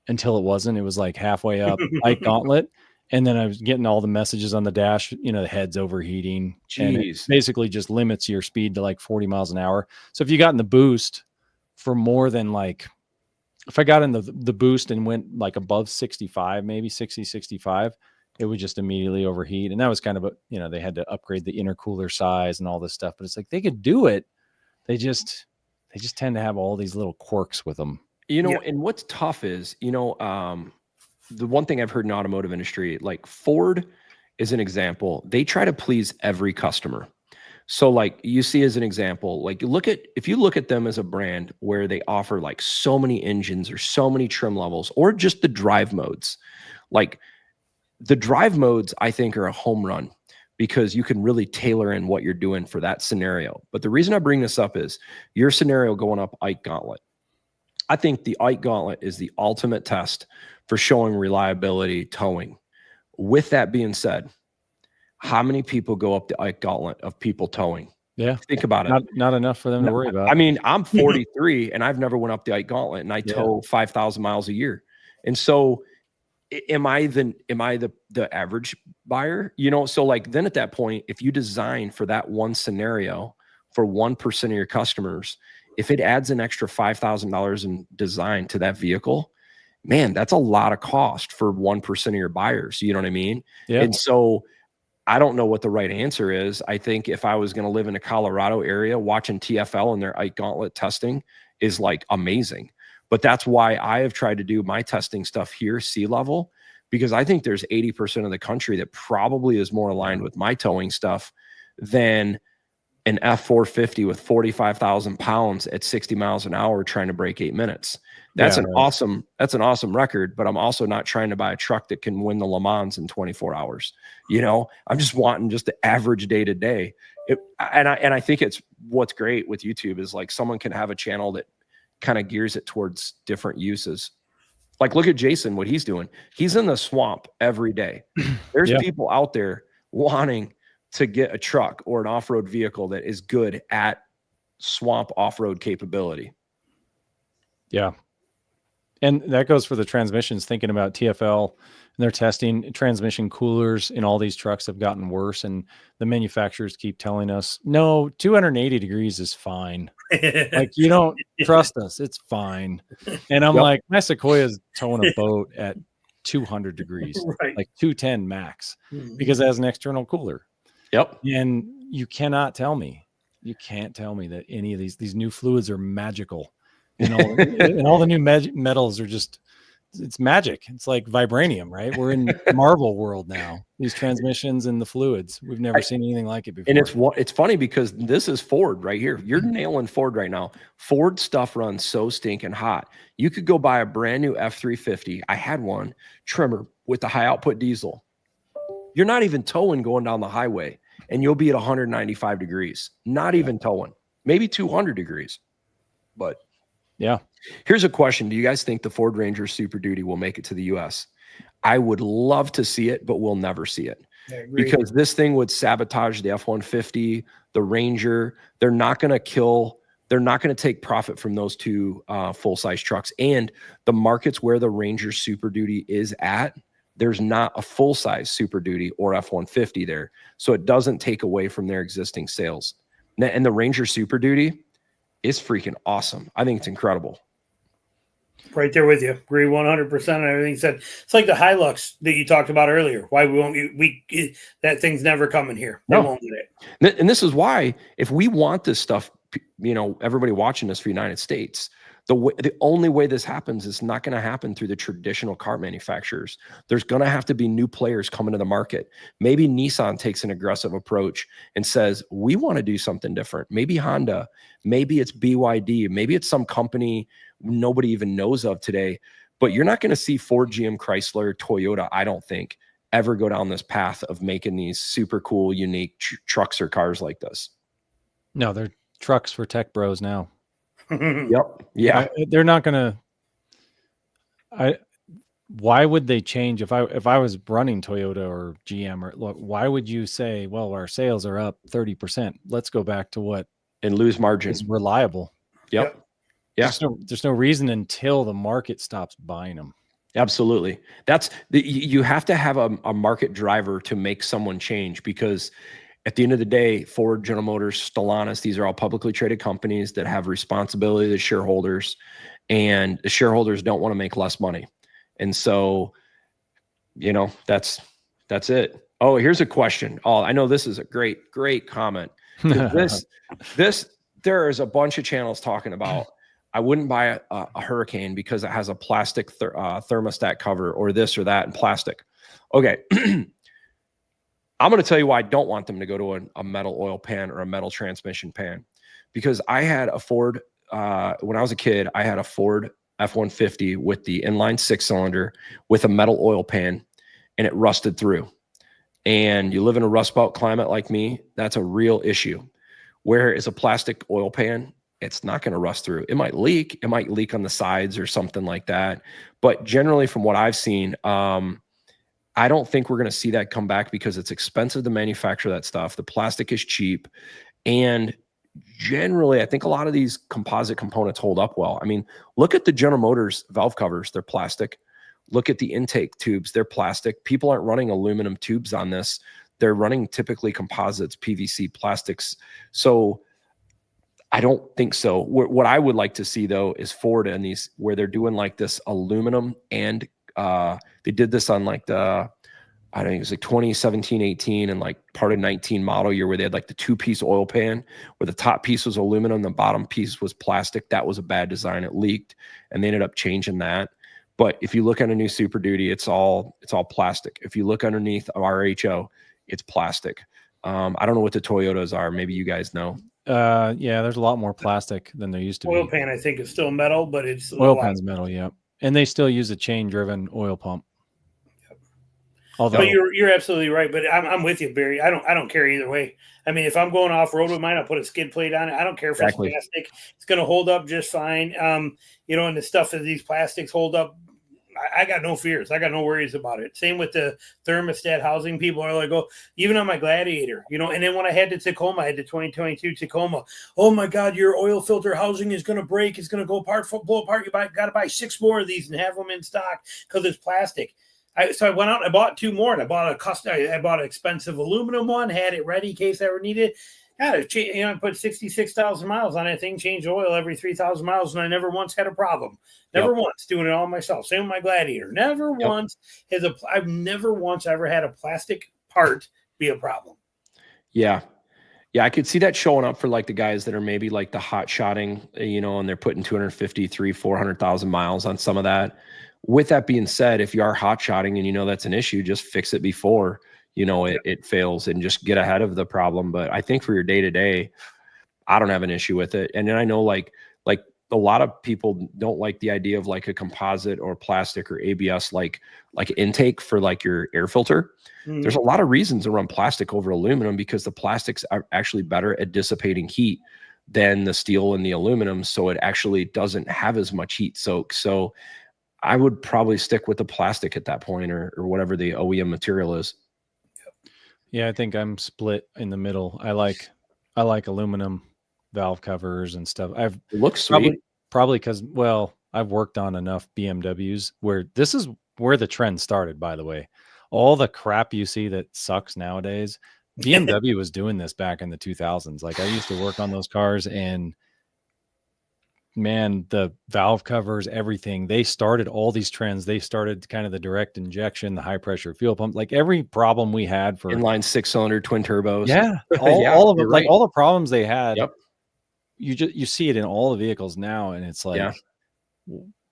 until it wasn't. It was like halfway up Ike Gauntlet. And then I was getting all the messages on the dash, the head's overheating.
Jeez.
And it basically just limits your speed to like 40 miles an hour. So if you got in the boost for more than like, if I got in the boost and went like above 65, maybe 60, 65, it would just immediately overheat. And that was kind of they had to upgrade the intercooler size and all this stuff, but it's like they could do it. They just tend to have all these little quirks with them.
And what's tough is, the one thing I've heard in automotive industry, like Ford is an example. They try to please every customer. So like you see as an example, like if you look at them as a brand where they offer like so many engines or so many trim levels or just the drive modes, like the drive modes, I think are a home run because you can really tailor in what you're doing for that scenario. But the reason I bring this up is your scenario going up Ike Gauntlet. I think the Ike Gauntlet is the ultimate test for showing reliability towing. With that being said, how many people go up the Ike Gauntlet of people towing?
Yeah.
Think about it.
Not enough for them to worry about.
I mean, I'm 43 and I've never went up the Ike Gauntlet and I tow 5,000 miles a year. And so am I the average buyer? So like then at that point, if you design for that one scenario for 1% of your customers, if it adds an extra $5,000 in design to that vehicle, man, that's a lot of cost for 1% of your buyers. You know what I mean?
Yeah.
And so I don't know what the right answer is. I think if I was going to live in a Colorado area, watching TFL and their Ike Gauntlet testing is like amazing. But that's why I have tried to do my testing stuff here, sea level, because I think there's 80% of the country that probably is more aligned with my towing stuff than an F450 with 45,000 pounds at 60 miles an hour trying to break 8 minutes. That's an awesome record, but I'm also not trying to buy a truck that can win the Le Mans in 24 hours. I'm just wanting just the average day to day. And I think it's what's great with YouTube is like someone can have a channel that kind of gears it towards different uses. Like look at Jason, what he's doing. He's in the swamp every day. There's people out there wanting to get a truck or an off-road vehicle that is good at swamp off-road capability.
Yeah. And that goes for the transmissions, thinking about TFL and their testing. Transmission coolers in all these trucks have gotten worse. And the manufacturers keep telling us, no, 280 degrees is fine. Like, you don't trust us. It's fine. And I'm like, my Sequoia's towing a boat at 200 degrees, like 210 max, because it has an external cooler.
Yep.
And you can't tell me that any of these new fluids are magical. And all the new metals are just, it's magic. It's like vibranium, right? We're in Marvel world now. These transmissions and the fluids, we've never seen anything like it before.
And it's funny because this is Ford right here. You're nailing Ford right now. Ford stuff runs so stinking hot. You could go buy a brand new F-350. I had one trimmer with the high output diesel. You're not even towing going down the highway and you'll be at 195 degrees, not even towing, maybe 200 degrees. But
yeah.
Here's a question. Do you guys think the Ford Ranger Super Duty will make it to the US? I would love to see it, but we'll never see it
I agree.
because this thing would sabotage the F-150, the Ranger. They're not going to take profit from those two full-size trucks. And the markets where the Ranger Super Duty is at, there's not a full-size Super Duty or F-150 there. So it doesn't take away from their existing sales. And the Ranger Super Duty is freaking awesome. I think it's incredible.
Right there with you. Agree 100% on everything said. It's like the Hilux that you talked about earlier. Why that thing's never coming here. They won't get it.
And this is why, if we want this stuff, everybody watching this for the United States, the only way this happens is not going to happen through the traditional car manufacturers. There's going to have to be new players coming to the market. Maybe Nissan takes an aggressive approach and says, we want to do something different. Maybe Honda, maybe it's BYD, maybe it's some company nobody even knows of today. But you're not going to see Ford, GM, Chrysler, Toyota, I don't think, ever go down this path of making these super cool, unique trucks or cars like this.
No, they're trucks for tech bros now.
Yep. Yeah.
They're not going to. Why would they change? If I was running Toyota or GM, or look, why would you say, well, our sales are up 30%? Let's go back to what
and lose margin.
Is reliable.
Yep. Yeah.
There's no reason until the market stops buying them.
Absolutely. You have to have a market driver to make someone change, because at the end of the day, Ford, General Motors, Stellantis, these are all publicly traded companies that have responsibility to shareholders, and the shareholders don't want to make less money. And so, that's it. Oh, here's a question. Oh, I know this is a great comment. There is a bunch of channels talking about, I wouldn't buy a Hurricane because it has a plastic thermostat cover or this or that in plastic. Okay. I'm going to tell you why I don't want them to go to a metal oil pan or a metal transmission pan, because I had a Ford, when I was a kid, I had a Ford F-150 with the inline 6-cylinder with a metal oil pan, and it rusted through. And you live in a Rust Belt climate like me, that's a real issue. Where is a plastic oil pan? It's not going to rust through. It might leak. It might leak on the sides or something like that. But generally, from what I've seen, I don't think we're going to see that come back, because it's expensive to manufacture that stuff. The plastic is cheap. And generally, I think a lot of these composite components hold up well. I mean, look at the General Motors valve covers. They're plastic. Look at the intake tubes. They're plastic. People aren't running aluminum tubes on this. They're running typically composites, PVC, plastics. So I don't think so. What I would like to see, though, is Ford and these, where they're doing like this aluminum, and they did this on like I think it was like 2017, 18, and like part of 19 model year, where they had like the 2-piece oil pan where the top piece was aluminum, the bottom piece was plastic. That was a bad design. It leaked, and they ended up changing that. But if you look at a new Super Duty, it's all plastic. If you look underneath RHO, it's plastic. I don't know what the Toyotas are. Maybe you guys know.
Yeah, there's a lot more plastic than there used to be.
Oil pan, I think, is still metal, but it's
oil pan's metal. Yeah, and they still use a chain-driven oil pump.
Yep.
Although,
but you're absolutely right. But I'm with you, Barry. I don't care either way. I mean, if I'm going off road with mine, I'll put a skid plate on it. I don't care if it's plastic. It's going to hold up just fine. And the stuff that these plastics hold up, I got no fears. I got no worries about it. Same with the thermostat housing. People are like, oh, even on my Gladiator, and then when I had the Tacoma, I had the 2022 Tacoma. Oh my God, your oil filter housing is going to break. It's going to blow apart. You got to buy 6 more of these and have them in stock because it's plastic. So I went out and I bought 2 more, and I bought I bought an expensive aluminum one, had it ready in case I ever needed it. I put 66,000 miles on that thing, changed oil every 3,000 miles, and I never once had a problem. Never once, doing it all myself. Same with my Gladiator. Never once I've never once ever had a plastic part be a problem.
Yeah. Yeah, I could see that showing up for like the guys that are maybe like the hot shotting, and they're putting 250, 300,000, 400,000 miles on some of that. With that being said, if you are hot shotting and that's an issue, just fix it before it fails, and just get ahead of the problem. But I think for your day-to-day, I don't have an issue with it. And then I know like a lot of people don't like the idea of like a composite or plastic or ABS, like intake for like your air filter. Mm-hmm. There's a lot of reasons to run plastic over aluminum, because the plastics are actually better at dissipating heat than the steel and the aluminum. So it actually doesn't have as much heat soak. So I would probably stick with the plastic at that point, or whatever the OEM material is.
Yeah, I think I'm split in the middle. I like aluminum valve covers and stuff.
It looks sweet.
Probably because, well, I've worked on enough BMWs where this is where the trend started, by the way. All the crap you see that sucks nowadays, BMW was doing this back in the 2000s. Like I used to work on those cars, and man, the valve covers, everything, they started all these trends. They started kind of the direct injection, the high pressure fuel pump, like every problem we had for
inline 6-cylinder twin turbos.
Yeah, all of them,
right.
like all the problems they had.
Yep.
You see it in all the vehicles now, and it's like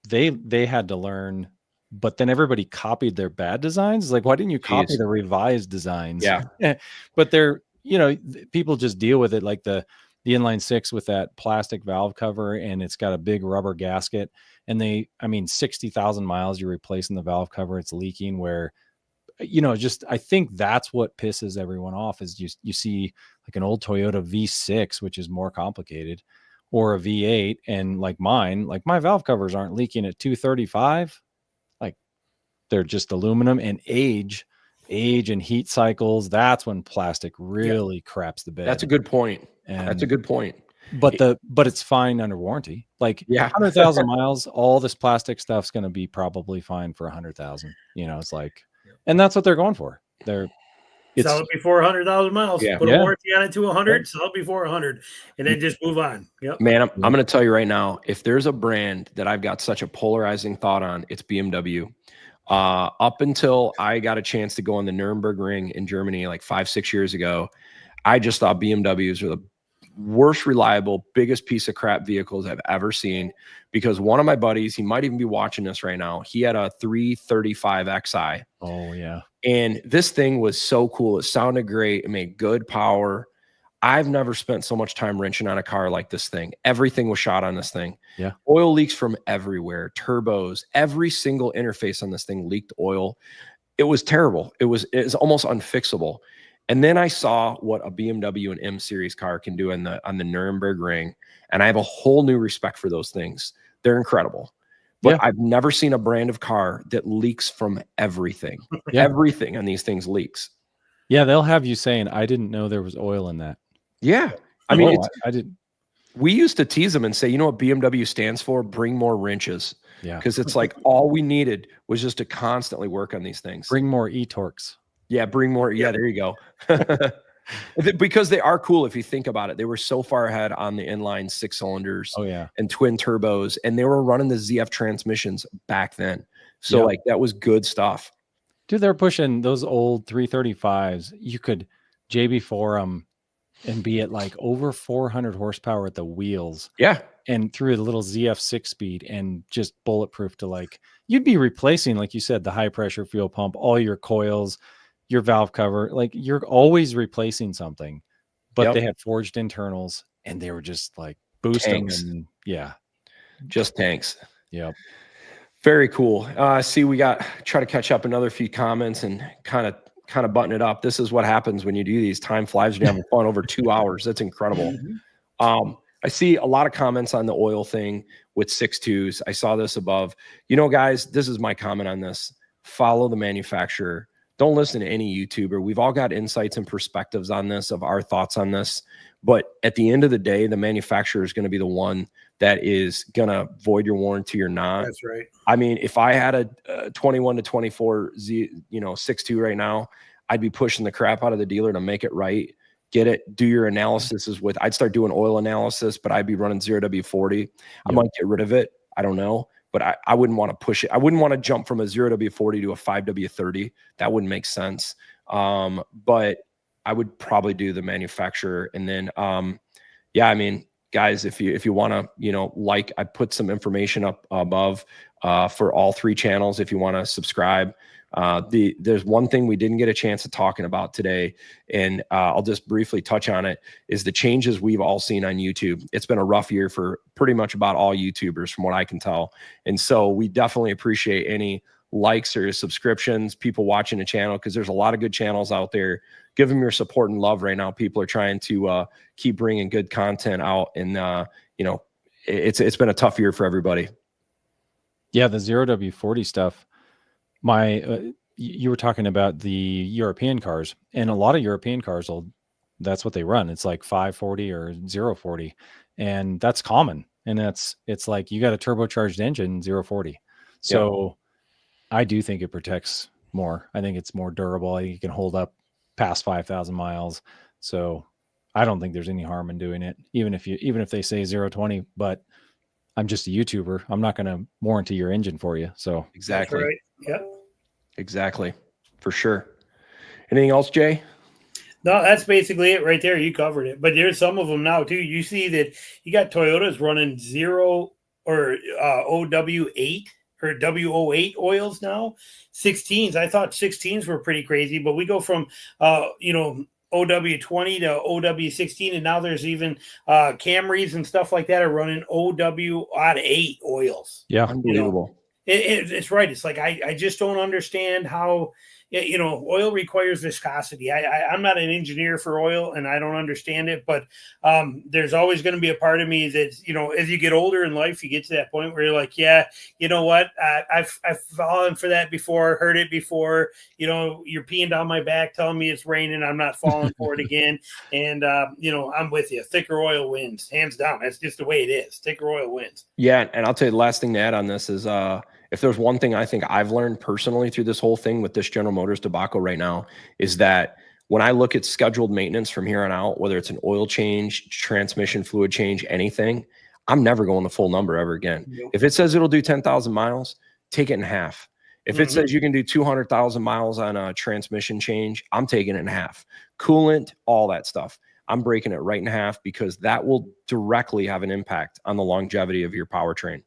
they had to learn, but then everybody copied their bad designs. It's like, why didn't you copy the revised designs?
Yeah.
But they're, people just deal with it, like the inline 6 with that plastic valve cover, and it's got a big rubber gasket, and 60,000 miles you're replacing the valve cover, it's leaking, where I think that's what pisses everyone off is you see like an old Toyota V6, which is more complicated, or a V8, and like my valve covers aren't leaking at 235. Like they're just aluminum, and age and heat cycles. That's when plastic really craps the bed.
That's a good point. That's a good point.
But it's fine under warranty. Like 100,000 miles, all this plastic stuff's going to be probably fine for 100,000. It's like, and that's what they're going for. Sell
it before 100,000 miles.
Yeah.
Put a warranty on it to 100. Sell it before 100, and then just move on. Yep.
Man, I'm going to tell you right now, if there's a brand that I've got such a polarizing thought on, it's BMW. Up until I got a chance to go on the Nürburgring in Germany like 5-6 years ago, I just thought BMWs were the worst reliable, biggest piece of crap vehicles I've ever seen, because one of my buddies, he might even be watching this right now, he had a 335 Xi.
Oh yeah.
And this thing was so cool. It sounded great. It made good power. I've never spent so much time wrenching on a car like this thing. Everything was shot on this thing.
Yeah.
Oil leaks from everywhere, turbos, every single interface on this thing leaked oil. It was terrible. It was almost unfixable. And then I saw what a BMW and M series car can do on the Nürburgring, and I have a whole new respect for those things. They're incredible. But I've never seen a brand of car that leaks from everything. Everything on these things leaks.
Yeah, they'll have you saying, I didn't know there was oil in that.
Yeah. I mean,
I didn't.
We used to tease them and say, you know what BMW stands for? Bring more wrenches.
Yeah.
Because it's like all we needed was just to constantly work on these things.
Bring more e-torques.
Yeah, bring more. Yeah, there you go. Because they are cool if you think about it. They were so far ahead on the inline 6 cylinders and twin turbos, and they were running the ZF transmissions back then. So like that was good stuff.
Dude, they're pushing those old 335s. You could JB4 them and be at like over 400 horsepower at the wheels.
Yeah.
And through the little ZF 6-speed and just bulletproof to like, you'd be replacing, like you said, the high pressure fuel pump, all your coils, your valve cover, like you're always replacing something, but they had forged internals and they were just like boosting and
just tanks.
Yep.
Very cool. See, we try to catch up another few comments and kind of button it up. This is what happens when you do these. Time flies when you're having fun. Over 2 hours. That's incredible. I see a lot of comments on the oil thing with 6.2s. I saw this above. Guys, this is my comment on this. Follow the manufacturer. Don't listen to any YouTuber. We've all got insights and perspectives on this, of our thoughts on this. But at the end of the day, the manufacturer is going to be the one that is going to void your warranty or not.
That's right.
I mean, if I had a 21 to 24 6.2 right now, I'd be pushing the crap out of the dealer to make it right. Get it, do your analysis I'd start doing oil analysis, but I'd be running 0W40. I might get rid of it. I don't know. But I wouldn't want to push it. I wouldn't want to jump from a 0W40 to a 5W30. That wouldn't make sense. But I would probably do the manufacturer. And then, I mean, guys, if you want to, I put some information up above for all 3 channels if you want to subscribe. There's one thing we didn't get a chance of talking about today, and I'll just briefly touch on it, is the changes we've all seen on YouTube. It's been a rough year for pretty much about all YouTubers from what I can tell. And so we definitely appreciate any likes or subscriptions, people watching the channel, because there's a lot of good channels out there. Give them your support and love right now. People are trying to keep bringing good content out, and it's been a tough year for everybody.
Yeah, the 0W40 stuff. My you were talking about the European cars, and a lot of European cars that's what they run. It's like 540 or 040, and that's common. And it's like you got a turbocharged engine 040. So I do think it protects more. I think it's more durable. I think it can hold up past 5,000 miles. So I don't think there's any harm in doing it, even if they say 020. But I'm just a YouTuber. I'm not going to warranty your engine for you. So
Exactly.
Right. Yep.
Exactly. For sure. Anything else, Jay?
No, that's basically it right there. You covered it. But there's some of them now too. You see that you got Toyotas running 0 or OW8 or WO8 oils now. 16s. I thought 16s were pretty crazy, but we go from OW20 to OW16, and now there's even Camrys and stuff like that are running OW8 oils.
yeah,
Unbelievable.
It's right. It's like I just don't understand how, oil requires viscosity. I'm not an engineer for oil, and I don't understand it, but there's always going to be a part of me that's, as you get older in life, you get to that point where you're like, yeah, you know what? I've fallen for that before, heard it before. You're peeing down my back, telling me it's raining. I'm not falling for it again. And, I'm with you. Thicker oil wins, hands down. That's just the way it is. Thicker oil wins.
Yeah. And I'll tell you the last thing to add on this is, if there's one thing I think I've learned personally through this whole thing with this General Motors debacle right now, is that when I look at scheduled maintenance from here on out, whether it's an oil change, transmission fluid change, anything, I'm never going the full number ever again.
Nope.
If it says it'll do 10,000 miles, take it in half. If it says you can do 200,000 miles on a transmission change, I'm taking it in half. Coolant, all that stuff. I'm breaking it right in half, because that will directly have an impact on the longevity of your powertrain.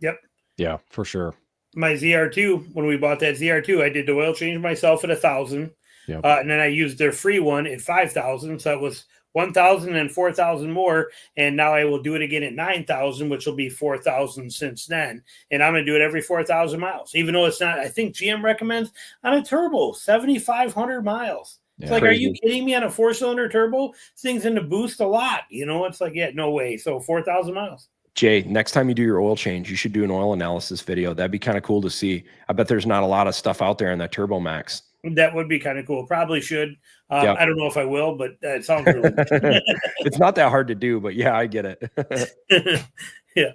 Yep.
Yeah, for sure.
My ZR2, when we bought that ZR2, I did the oil change myself at 1,000.
Yep.
And then I used their free one at 5,000. So it was 1,000 and 4,000 more. And now I will do it again at 9,000, which will be 4,000 since then. And I'm going to do it every 4,000 miles, even though it's not, I think GM recommends on a turbo, 7,500 miles. It's like,
Crazy.
are you kidding me? On a 4-cylinder turbo, this thing's in the boost a lot. It's like, yeah, no way. So 4,000 miles.
Jay, next time you do your oil change, you should do an oil analysis video. That'd be kind of cool to see. I bet there's not a lot of stuff out there in that Turbo Max.
That would be kind of cool. Probably should.
Yep.
I don't know if I will, but it sounds really good.
It's not that hard to do, but yeah, I get it.
Yeah.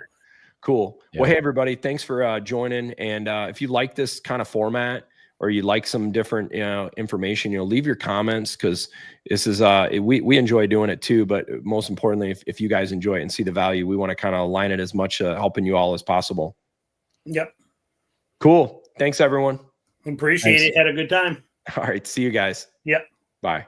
Cool.
Yeah.
Well, hey, everybody, thanks for joining. And if you like this kind of format, or you like some different information, leave your comments, because this is we enjoy doing it too. But most importantly, if you guys enjoy it and see the value, we want to kind of align it as much helping you all as possible.
Yep.
Cool. Thanks, everyone.
Appreciate it. Had a good time.
All right. See you guys.
Yep.
Bye.